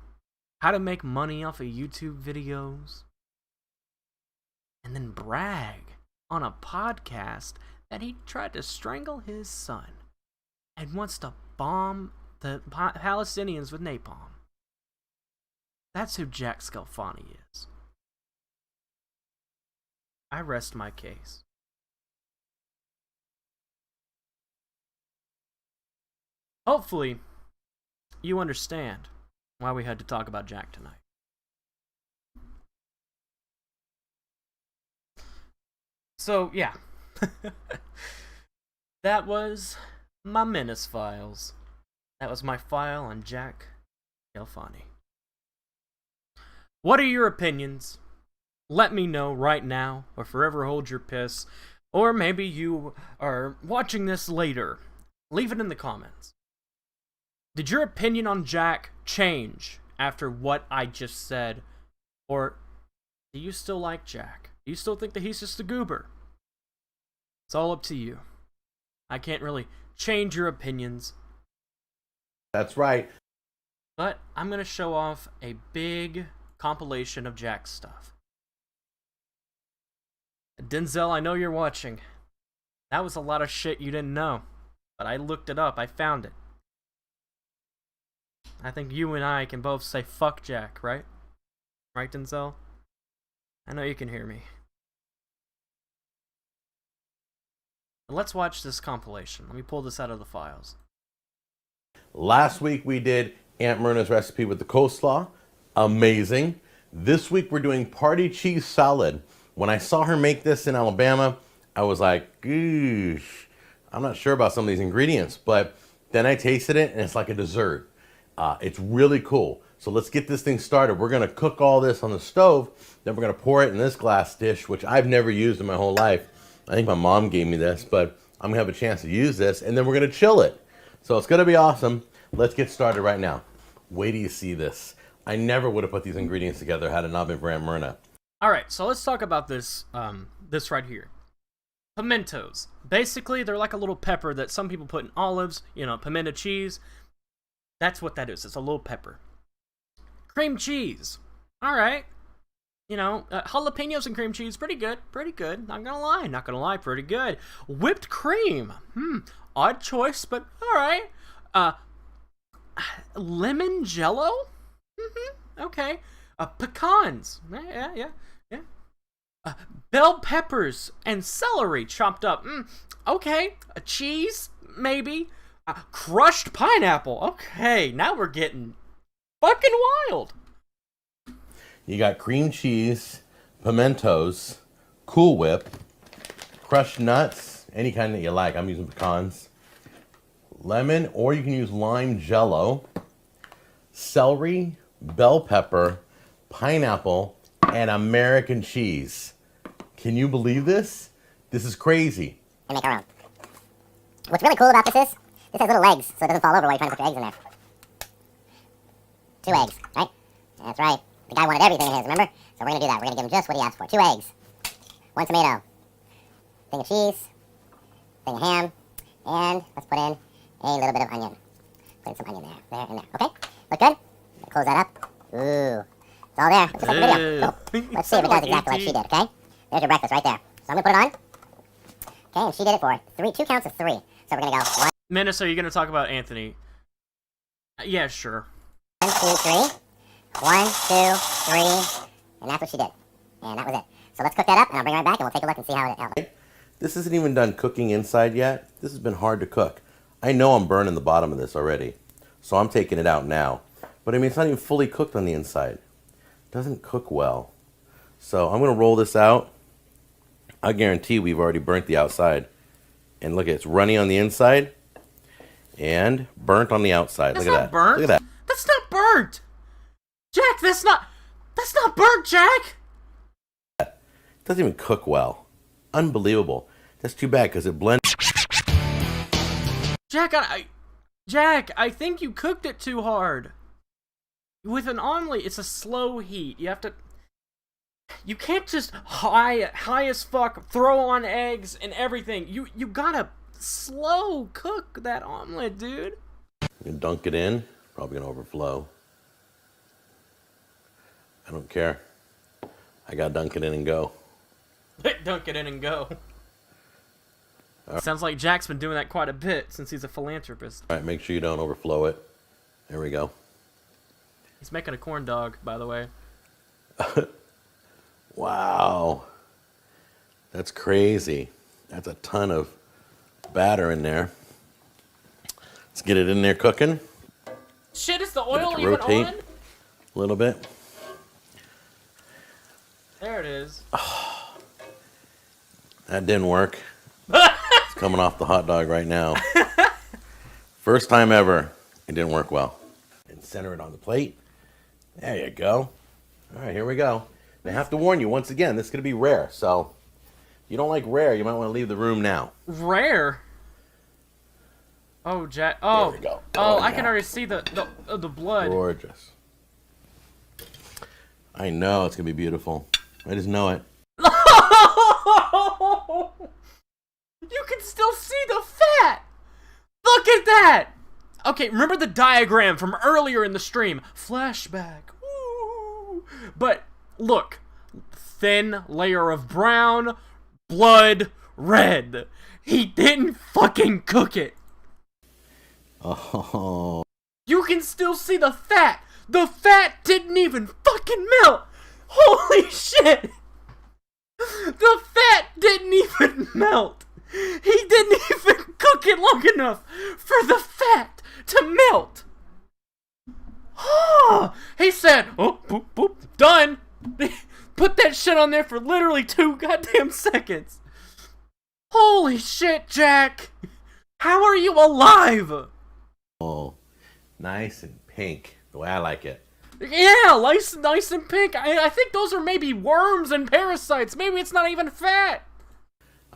Speaker 1: How to make money off of YouTube videos. And then brag on a podcast that he tried to strangle his son and wants to bomb the Palestinians with napalm. That's who Jack Scalfani is. I rest my case. Hopefully, you understand why we had to talk about Jack tonight. So, yeah. That was my Menace files. That was my file on Jack Scalfani. What are your opinions? Let me know right now, or forever hold your piss. Or maybe you are watching this later. Leave it in the comments. Did your opinion on Jack change after what I just said? Or do you still like Jack? Do you still think that he's just a goober? It's all up to you. I can't really change your opinions.
Speaker 4: That's right.
Speaker 1: But I'm going to show off a big compilation of Jack's stuff. Denzel, I know you're watching. That was a lot of shit you didn't know. But I looked it up. I found it. I think you and I can both say fuck Jack, right? Right, Denzel? I know you can hear me. Let's watch this compilation. Let me pull this out of the files.
Speaker 4: Last week we did Aunt Myrna's recipe with the coleslaw. Amazing. This week we're doing party cheese salad. When I saw her make this in Alabama, I was like, goosh, I'm not sure about some of these ingredients, but then I tasted it and it's like a dessert. It's really cool. So let's get this thing started. We're gonna cook all this on the stove, then we're gonna pour it in this glass dish, which I've never used in my whole life. I think my mom gave me this, but I'm gonna have a chance to use this, and then we're gonna chill it. So it's gonna be awesome. Let's get started right now. Wait till you see this. I never would have put these ingredients together had it not been for Aunt Myrna.
Speaker 1: Alright, so let's talk about this, this right here. Pimentos. Basically, they're like a little pepper that some people put in olives, you know, pimento cheese. That's what that is. It's a little pepper. Cream cheese. Alright. You know, jalapenos and cream cheese, pretty good. Pretty good. Not gonna lie, pretty good. Whipped cream. Odd choice, but alright. Lemon jello? Okay. Pecans. Yeah. Bell peppers and celery chopped up. Okay. Cheese? Maybe. Crushed pineapple. Okay, now we're getting fucking wild.
Speaker 4: You got cream cheese, pimentos, Cool Whip, crushed nuts, any kind that you like. I'm using pecans. Lemon, or you can use lime jello, celery, bell pepper, pineapple, and American cheese. Can you believe this? This is crazy.
Speaker 13: And make our own. What's really cool about this is, this has little legs, so it doesn't fall over while you're trying to put your eggs in there. 2 eggs, right? That's right. The guy wanted everything in his, remember? So we're going to do that. We're going to give him just what he asked for. 2 eggs, 1 tomato, thing of cheese, thing of ham, and let's put in a little bit of onion. Put in some onion there, and there. Okay? Look good? Close that up. Ooh. It's all there. Just like the video. Cool. Let's see if it does exactly like she did, okay? There's your breakfast right there. So I'm going to put it on. Okay, and she did it for 2 counts of 3. So we're going to go 1.
Speaker 1: Menace, are you going to talk about Anthony? Yeah, sure.
Speaker 13: 1, 2, 3. 1, 2, 3. And that's what she did. And that was it. So let's cook that up, and I'll bring it right back, and we'll take a look and see how it...
Speaker 4: This isn't even done cooking inside yet. This has been hard to cook. I know I'm burning the bottom of this already, so I'm taking it out now. But I mean, it's not even fully cooked on the inside. It doesn't cook well. So I'm going to roll this out. I guarantee we've already burnt the outside. And look, it's runny on the inside and burnt on the outside.
Speaker 1: That's
Speaker 4: look at
Speaker 1: not
Speaker 4: that.
Speaker 1: burnt.
Speaker 4: Look at that.
Speaker 1: That's not burnt. Jack, that's not burnt, Jack.
Speaker 4: It doesn't even cook well. Unbelievable. That's too bad because it blends.
Speaker 1: Jack, I think you cooked it too hard. With an omelet, it's a slow heat. You can't just high as fuck throw on eggs and everything. You gotta slow cook that omelet, dude.
Speaker 4: You can dunk it in. Probably gonna overflow. I don't care. I gotta dunk it in and go.
Speaker 1: Dunk it in and go. Sounds like Jack's been doing that quite a bit since he's a philanthropist.
Speaker 4: All right, make sure you don't overflow it. There we go.
Speaker 1: He's making a corn dog, by the way.
Speaker 4: Wow. That's crazy. That's a ton of batter in there. Let's get it in there cooking.
Speaker 1: Shit, is the oil even
Speaker 4: rotate
Speaker 1: on?
Speaker 4: A little bit.
Speaker 1: There it is.
Speaker 4: That didn't work. It's coming off the hot dog right now. First time ever. It didn't work well. And center it on the plate. There you go. All right, here we go. And I have to warn you, once again, this is going to be rare. So, if you don't like rare, you might want to leave the room now.
Speaker 1: Rare? Oh, Jack. Oh,
Speaker 4: there we go.
Speaker 1: Oh, I can already see the blood.
Speaker 4: Gorgeous. I know it's going to be beautiful. I just know it.
Speaker 1: You can still see the fat! Look at that! Okay, remember the diagram from earlier in the stream? Flashback. Woo. But, look. Thin layer of brown, blood, red. He didn't fucking cook it.
Speaker 4: Oh.
Speaker 1: You can still see the fat. The fat didn't even fucking melt. Holy shit. The fat didn't even melt. He didn't even cook it long enough for the fat to melt. He said, oh, boop, boop, done. Put that shit on there for literally 2 goddamn seconds. Holy shit, Jack. How are you alive?
Speaker 4: Oh, nice and pink, the way I like it.
Speaker 1: Yeah, nice and pink. I think those are maybe worms and parasites. Maybe it's not even fat.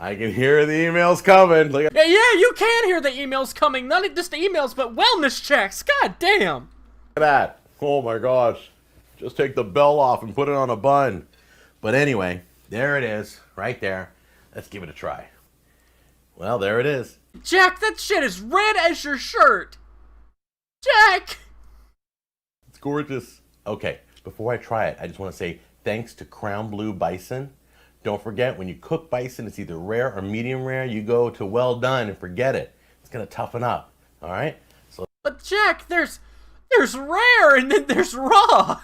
Speaker 4: I can hear the emails coming. Look at
Speaker 1: Yeah, you can hear the emails coming. Not just the emails, but wellness checks. God damn.
Speaker 4: that. Oh my gosh. Just take the bell off and put it on a bun. But anyway, there it is, right there. Let's give it a try. Well, there it is.
Speaker 1: Jack, that shit is red as your shirt. Jack!
Speaker 4: It's gorgeous. Okay, before I try it, I just want to say thanks to Crown Blue Bison. Don't forget, when you cook bison, it's either rare or medium rare. You go to well done and forget it. It's going to toughen up, all right? So.
Speaker 1: But Jack, there's rare and then there's raw.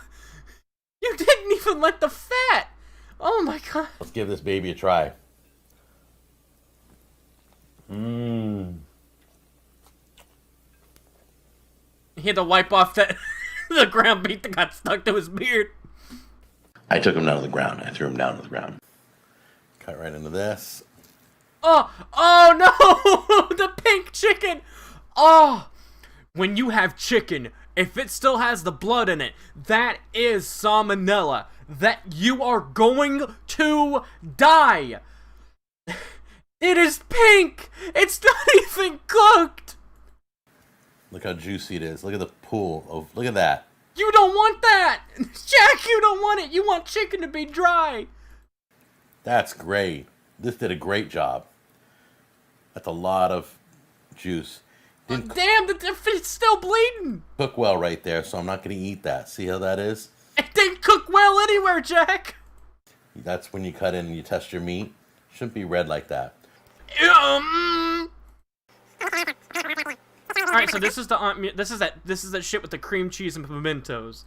Speaker 1: You didn't even let the fat. Oh my god.
Speaker 4: Let's give this baby a try. Mmm.
Speaker 1: He had to wipe off that the ground beef that got stuck to his beard.
Speaker 10: I took him down to the ground. I threw him down to the ground.
Speaker 4: Cut right into this.
Speaker 1: Oh no! The pink chicken! Oh! When you have chicken, if it still has the blood in it, that is salmonella. That you are going to die! It is pink! It's not even cooked!
Speaker 4: Look how juicy it is. Look at the pool of... Look at that.
Speaker 1: You don't want that! Jack, you don't want it! You want chicken to be dry!
Speaker 4: That's great. This did a great job. That's a lot of juice. Didn't
Speaker 1: Damn, it's still bleeding!
Speaker 4: cook well right there, so I'm not going to eat that. See how that is?
Speaker 1: It didn't cook well anywhere, Jack!
Speaker 4: That's when you cut in and you test your meat. Shouldn't be red like that.
Speaker 1: Alright, so this is the this is that shit with the cream cheese and pimentos.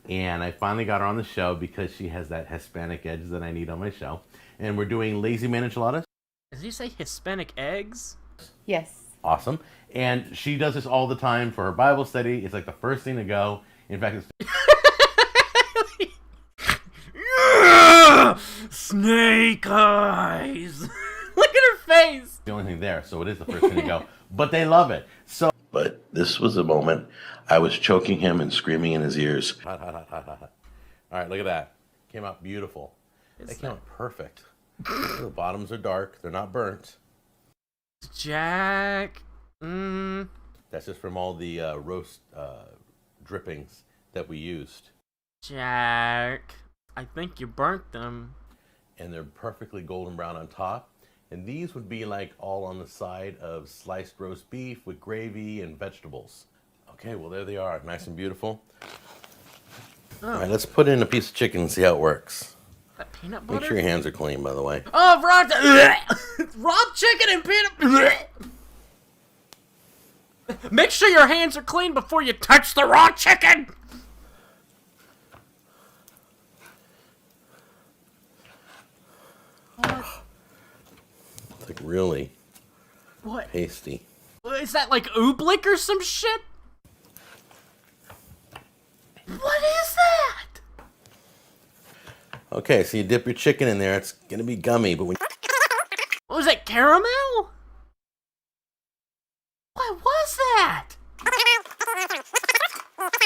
Speaker 4: And I finally got her on the show because she has that Hispanic edge that I need on my show. And we're doing lazy man enchiladas.
Speaker 1: Did you say Hispanic eggs?
Speaker 11: Yes.
Speaker 4: Awesome. And she does this all the time for her Bible study. It's like the first thing to go. In fact, it's...
Speaker 1: Snake eyes! Look at her face!
Speaker 4: the only thing there, so it is the first thing to go. But they love it. So...
Speaker 10: But this was a moment I was choking him and screaming in his ears.
Speaker 4: Hot, hot, hot, hot, hot, hot. All right, look at that. Came out beautiful. They came out perfect. The bottoms are dark. They're not burnt.
Speaker 1: Jack.
Speaker 4: That's just from all the roast drippings that we used.
Speaker 1: Jack. I think you burnt them.
Speaker 4: And they're perfectly golden brown on top. And these would be like all on the side of sliced roast beef with gravy and vegetables. Okay, well there they are, nice and beautiful.
Speaker 1: Oh.
Speaker 4: All right, let's put in a piece of chicken and see how it works.
Speaker 1: That peanut butter?
Speaker 4: Make sure your hands are clean, by the way.
Speaker 1: Oh, raw chicken and peanut. Make sure your hands are clean before you touch the raw chicken.
Speaker 4: It's like really pasty.
Speaker 1: Is that like oobleck or some shit? What is that?
Speaker 4: Okay, so you dip your chicken in there. It's gonna be gummy, but when
Speaker 1: What was that, caramel? What was that?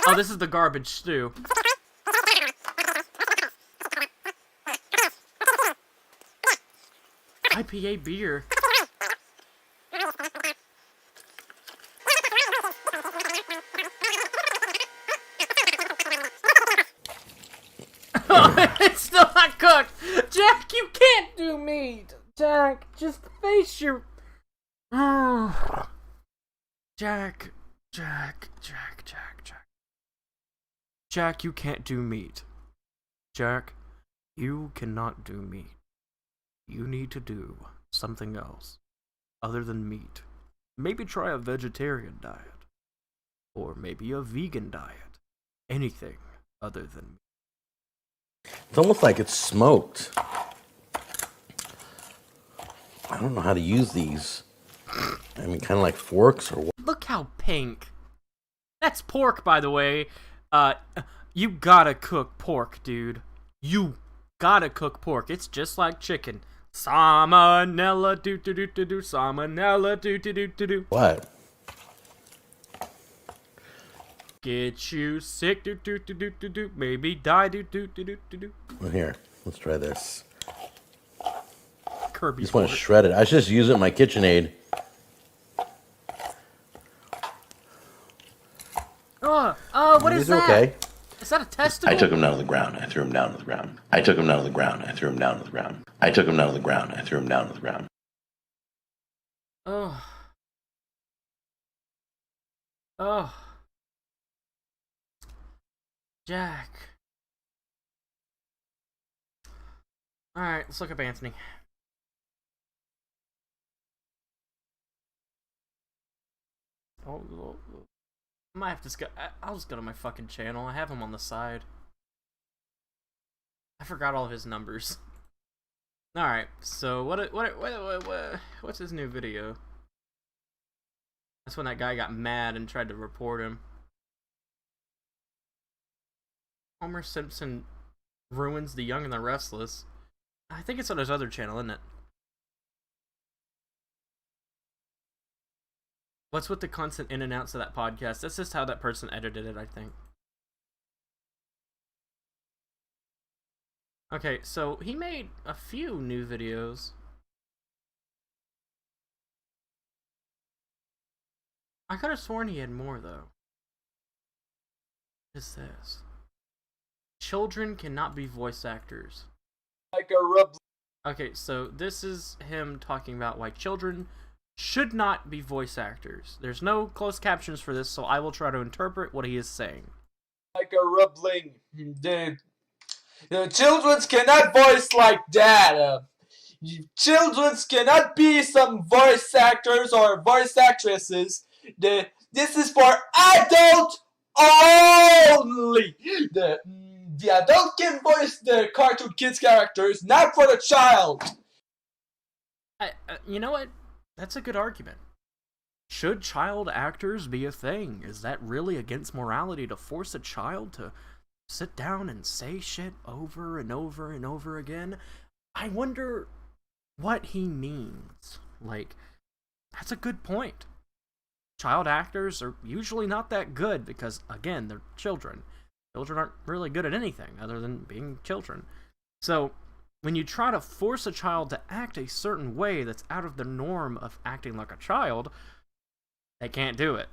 Speaker 1: Oh, this is the garbage stew. IPA beer. It's still not cooked. Jack, you can't do meat. Jack, just face your... Jack. Jack, you can't do meat. Jack, you cannot do meat. You need to do something else other than meat. Maybe try a vegetarian diet. Or maybe a vegan diet. Anything other than meat.
Speaker 4: it's almost like it's smoked. I don't know how to use these. I mean, kind of like forks or what?
Speaker 1: Look how pink. That's pork, by the way. You gotta cook pork, dude. You gotta cook pork. It's just like chicken. Salmonella, do do do do do. Salmonella, do do do do do.
Speaker 4: What?
Speaker 1: Get you sick, do do do do do do. Maybe die, do do do do do do.
Speaker 4: Well, here, let's try this.
Speaker 1: Kirby.
Speaker 4: Just want to shred it. I should just use it in my KitchenAid.
Speaker 1: What is
Speaker 4: These are
Speaker 1: that?
Speaker 4: okay.
Speaker 1: Is that a testicle?
Speaker 10: I took him down to the ground. I threw him down to the ground. I took him down to the ground. I threw him down to the ground. I took him down to the ground. I threw him down to the ground.
Speaker 1: Oh. Oh. Jack. Alright, let's look up Anthony. Oh, I might have to I'll just go to my fucking channel. I have him on the side. I forgot all of his numbers. Alright, so what's his new video? That's when that guy got mad and tried to report him. Homer Simpson ruins the young and the restless. I think it's on his other channel, isn't it? What's with the constant in and outs of that podcast? That's just how that person edited it, I think. Okay, so he made a few new videos. I could have sworn he had more, though. What is this? Children cannot be voice actors.
Speaker 14: Like a rub.
Speaker 1: Okay, so this is him talking about why children should not be voice actors. There's no closed captions for this, so I will try to interpret what he is saying.
Speaker 14: Like a rubbling. The children cannot voice like that. Children cannot be some voice actors or voice actresses. This is for adult only. The adult can voice the cartoon kids characters, not for the child.
Speaker 1: You know what? That's a good argument. Should child actors be a thing? Is that really against morality to force a child to sit down and say shit over and over and over again? I wonder what he means. Like, that's a good point. Child actors are usually not that good because, again, they're children. Children aren't really good at anything other than being children. So, when you try to force a child to act a certain way that's out of the norm of acting like a child, they can't do it.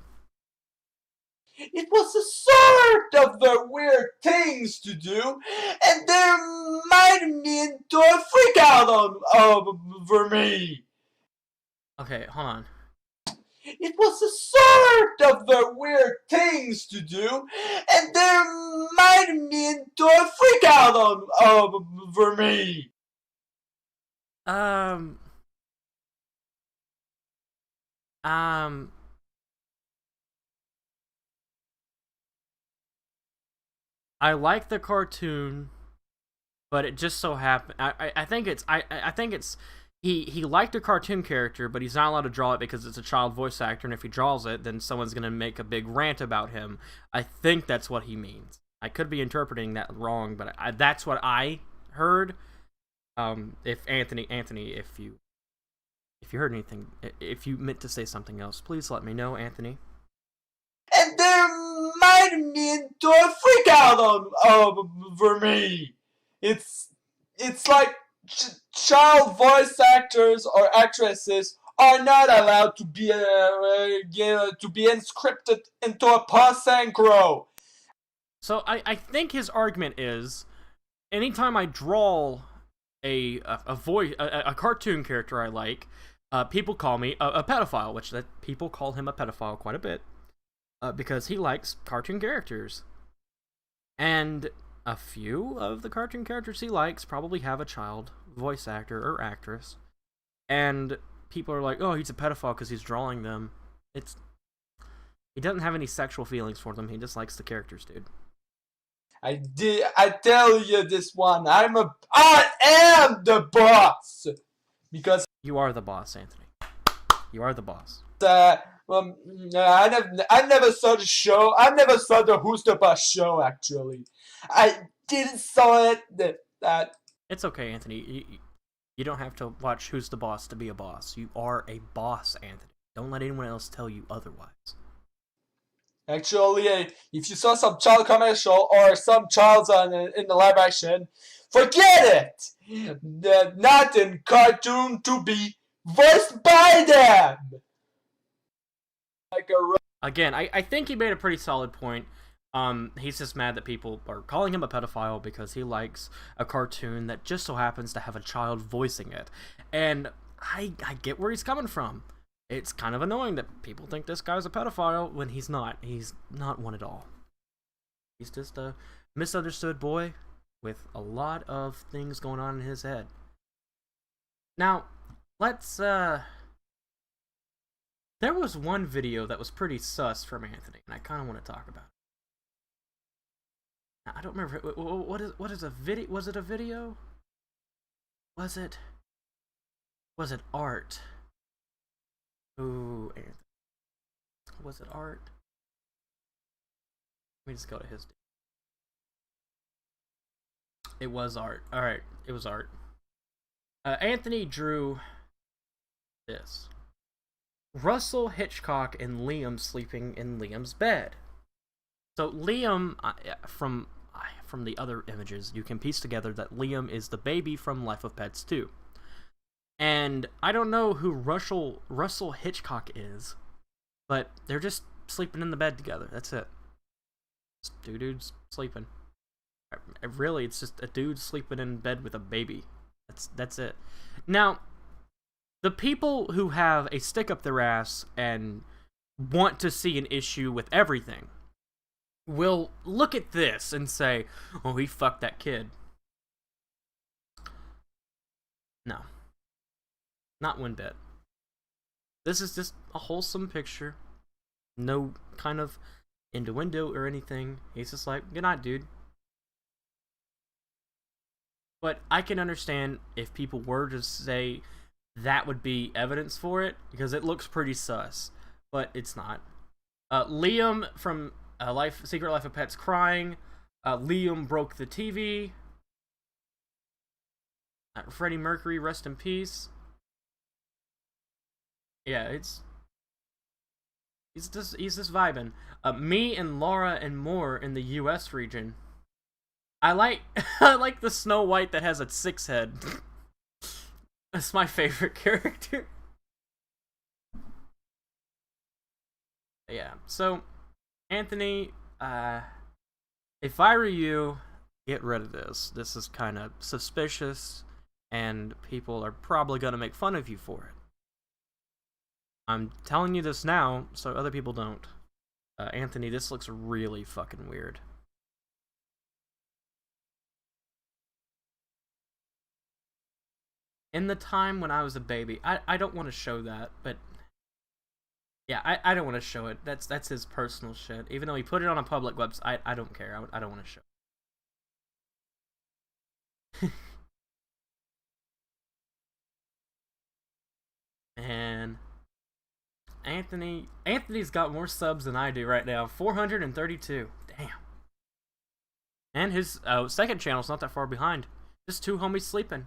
Speaker 14: It was a sort of the weird things to do, and there might be into a freak out over me.
Speaker 1: Okay, hold on.
Speaker 14: It was a sort of the weird things to do, and there might be into a freak out over me.
Speaker 1: I like the cartoon, but it just so happened. I think it's he liked a cartoon character, but he's not allowed to draw it because it's a child voice actor, and if he draws it, then someone's gonna make a big rant about him. I think that's what he means. I could be interpreting that wrong, but that's what I heard. If Anthony, if you heard anything, if you meant to say something else, please let me know, Anthony.
Speaker 14: And there might be into a freak out over me. It's like child voice actors or actresses are not allowed to be inscripted into a synchro.
Speaker 1: So I think his argument is, anytime I draw a cartoon character I like, people call me a pedophile, which that people call him a pedophile quite a bit, because he likes cartoon characters, and a few of the cartoon characters he likes probably have a child voice actor or actress, and people are like, oh, he's a pedophile because he's drawing them. He doesn't have any sexual feelings for them. He just likes the characters, dude.
Speaker 14: I tell you this one, I am the boss, because
Speaker 1: you are the boss, Anthony. You are the boss.
Speaker 14: I never saw the show. I never saw the Who's the Boss show, actually. I didn't saw it.
Speaker 1: It's okay, Anthony. You don't have to watch Who's the Boss to be a boss. You are a boss, Anthony. Don't let anyone else tell you otherwise.
Speaker 14: Actually, if you saw some child commercial or some child in the live action, forget it! They're not in cartoon to be voiced by them!
Speaker 1: Again, I think he made a pretty solid point. He's just mad that people are calling him a pedophile because he likes a cartoon that just so happens to have a child voicing it. And I get where he's coming from. It's kind of annoying that people think this guy's a pedophile when he's not. He's not one at all. He's just a misunderstood boy with a lot of things going on in his head. Now, let's, there was one video that was pretty sus from Anthony, and I kind of want to talk about it. I don't remember, what is a video? Was it a video? Was it art? Ooh, Anthony. Was it art? Let me just go to his. It was art. Alright, it was art. Anthony drew this. Russell, Hitchcock, and Liam sleeping in Liam's bed. So Liam, from the other images, you can piece together that Liam is the baby from Life of Pets 2. And I don't know who Russell Hitchcock is, but they're just sleeping in the bed together. That's it. It's two dudes sleeping. Really, it's just a dude sleeping in bed with a baby. That's it. Now, the people who have a stick up their ass and want to see an issue with everything will look at this and say, oh, he fucked that kid. No. Not one bit. This is just a wholesome picture. No kind of innuendo or anything. He's just like, good night, dude. But I can understand if people were to say that would be evidence for it, because it looks pretty sus. But it's not. Liam from Secret Life of Pets crying. Liam broke the TV. Freddie Mercury, rest in peace. Yeah, he's just vibing. Me and Laura and more in the U.S. region. I like the Snow White that has a 6 head. That's my favorite character. Yeah, so Anthony, if I were you, get rid of this. This is kind of suspicious, and people are probably gonna make fun of you for it. I'm telling you this now, so other people don't. Anthony, this looks really fucking weird. In the time when I was a baby, I don't want to show that, but yeah, I don't want to show it. That's his personal shit. Even though he put it on a public website, I don't care. I don't want to show it. And Anthony's got more subs than I do right now. 432. Damn. And his second channel's not that far behind. Just two homies sleeping.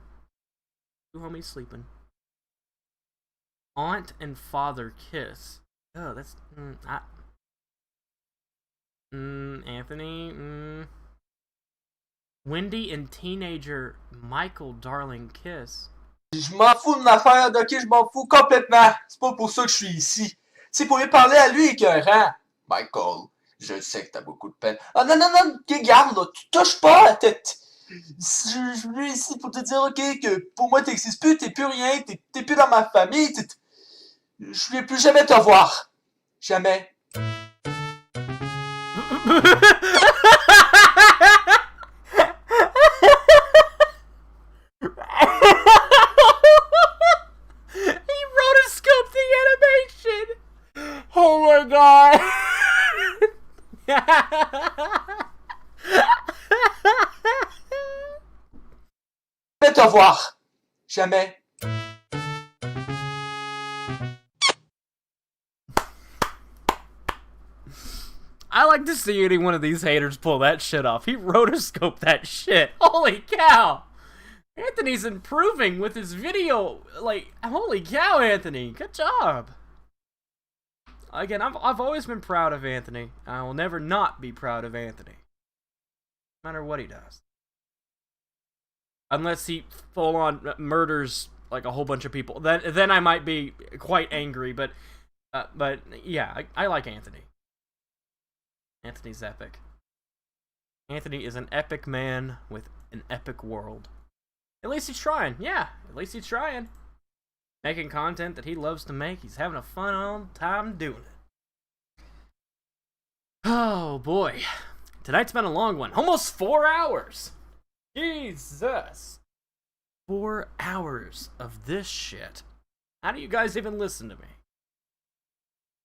Speaker 1: Aunt and father kiss. Oh, that's Anthony. Wendy and teenager Michael darling kiss.
Speaker 14: Je m'en fous de ma affaire, ok? Je m'en fous complètement. C'est pas pour ça que je suis ici. C'est pour lui parler à lui, écœurant. Michael, je sais que t'as beaucoup de peine. Ah non, non, non, regarde, là, tu touches pas à la tête. Je suis venu ici pour te dire, ok, que pour moi, t'existes plus, t'es plus rien, t'es plus dans ma famille, je vais plus jamais te voir. Jamais.
Speaker 1: He rotoscoped the animation! Oh my god!
Speaker 14: Je vais te voir. Jamais.
Speaker 1: I like to see any one of these haters pull that shit off. He rotoscoped that shit. Holy cow! Anthony's improving with his video. Like, holy cow, Anthony. Good job. Again, I've always been proud of Anthony. I will never not be proud of Anthony. No matter what he does. Unless he full-on murders, like, a whole bunch of people. Then I might be quite angry, but yeah, I like Anthony. Anthony's epic. Anthony is an epic man with an epic world. At least he's trying. Yeah, at least he's trying. Making content that he loves to make. He's having a fun old time doing it. Oh, boy. Tonight's been a long one. Almost 4 hours. Jesus. 4 hours of this shit. How do you guys even listen to me?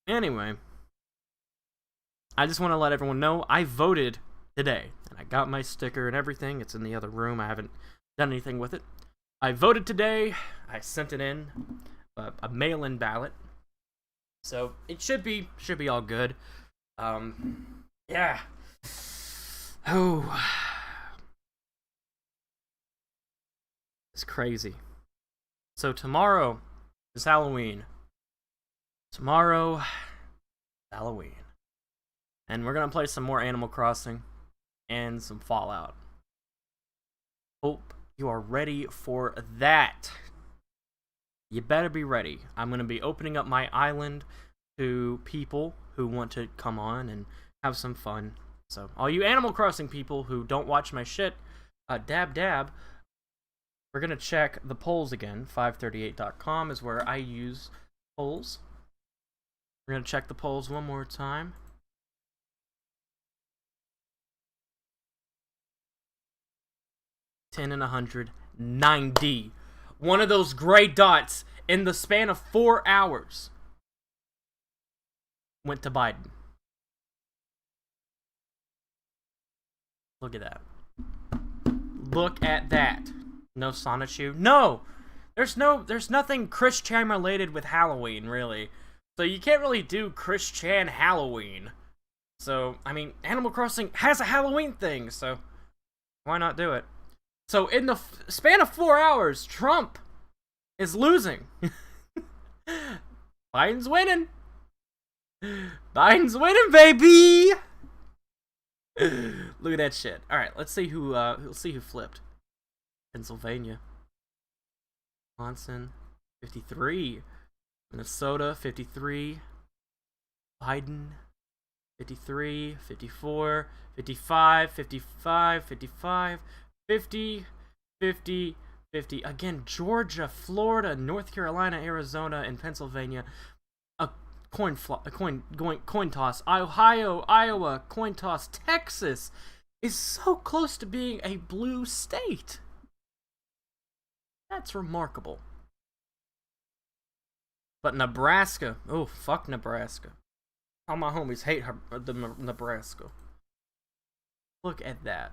Speaker 1: Anyway. I just want to let everyone know I voted today. And I got my sticker and everything. It's in the other room. I haven't done anything with it. I voted today. I sent it in. A mail-in ballot. So it should be all good. Yeah. Oh. It's crazy. So tomorrow is Halloween. Tomorrow, Halloween. And we're gonna play some more Animal Crossing and some Fallout. Hope you are ready for that. You better be ready. I'm gonna be opening up my island to people who want to come on and have some fun. So, all you Animal Crossing people who don't watch my shit, dab dab, we're gonna check the polls again. 538.com is where I use polls. We're gonna check the polls one more time. $10 and 100, 90. One of those gray dots in the span of 4 hours went to Biden. Look at that. Look at that. No Sonichu. No! There's nothing Chris Chan related with Halloween, really. So you can't really do Chris Chan Halloween. So, I mean, Animal Crossing has a Halloween thing, so why not do it? So in the span of 4 hours, Trump is losing. Biden's winning. Biden's winning, baby. Look at that shit. All right, let's see who flipped. Pennsylvania, Wisconsin, 53. Minnesota, 53. Biden, 53, 54, 55, 55, 55, 50, 50, 50. Again, Georgia, Florida, North Carolina, Arizona, and Pennsylvania. A coin toss. Ohio, Iowa, coin toss. Texas is so close to being a blue state. That's remarkable. But Nebraska, oh, fuck Nebraska. All my homies hate Nebraska. Look at that.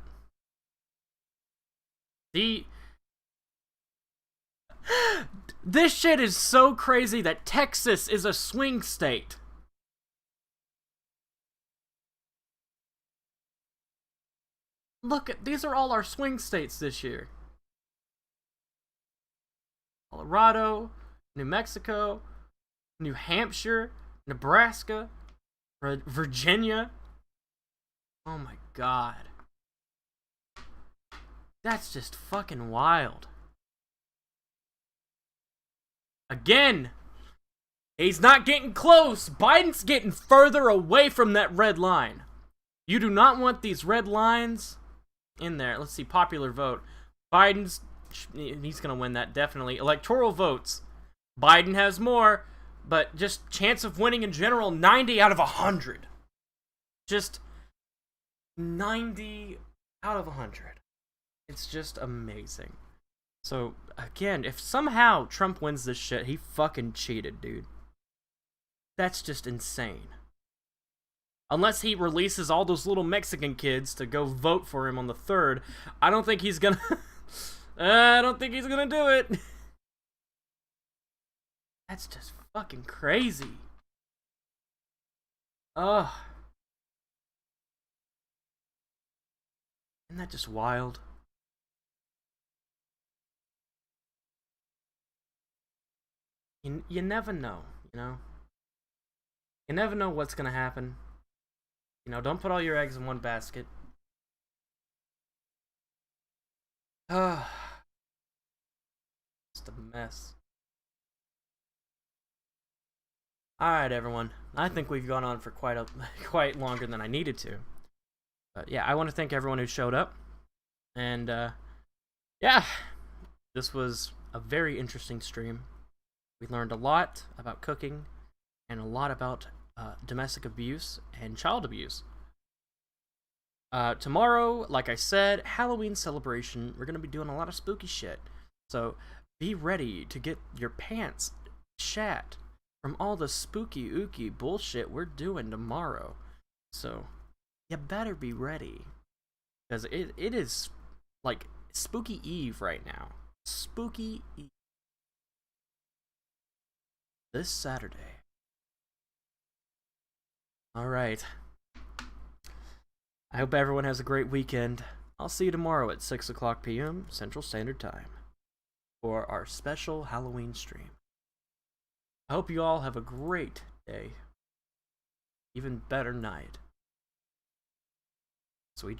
Speaker 1: This shit is so crazy that Texas is a swing state. Look at, these are all our swing states this year. Colorado, New Mexico, New Hampshire, Nebraska, Virginia. Oh my god. That's just fucking wild. Again, he's not getting close. Biden's getting further away from that red line. You do not want these red lines in there. Let's see, popular vote. He's gonna win that, definitely. Electoral votes. Biden has more, but just chance of winning in general, 90 out of 100. Just 90 out of 100. It's just amazing. So, again, if somehow Trump wins this shit, he fucking cheated, dude. That's just insane. Unless he releases all those little Mexican kids to go vote for him on the 3rd, I don't think he's gonna... I don't think he's gonna do it. That's just fucking crazy. Ugh. Isn't that just wild? You never know, you know? You never know what's gonna happen. You know, don't put all your eggs in one basket. Ugh. Just a mess. Alright, everyone. I think we've gone on for quite longer than I needed to. But yeah, I want to thank everyone who showed up. And, yeah. This was a very interesting stream. We learned a lot about cooking and a lot about domestic abuse and child abuse. Tomorrow, like I said, Halloween celebration. We're going to be doing a lot of spooky shit. So be ready to get your pants shat from all the spooky ooky bullshit we're doing tomorrow. So you better be ready. Because it is like Spooky Eve right now. Spooky Eve. This Saturday. Alright. I hope everyone has a great weekend. I'll see you tomorrow at 6 o'clock p.m. Central Standard Time. for our special Halloween stream. I hope you all have a great day, even better night.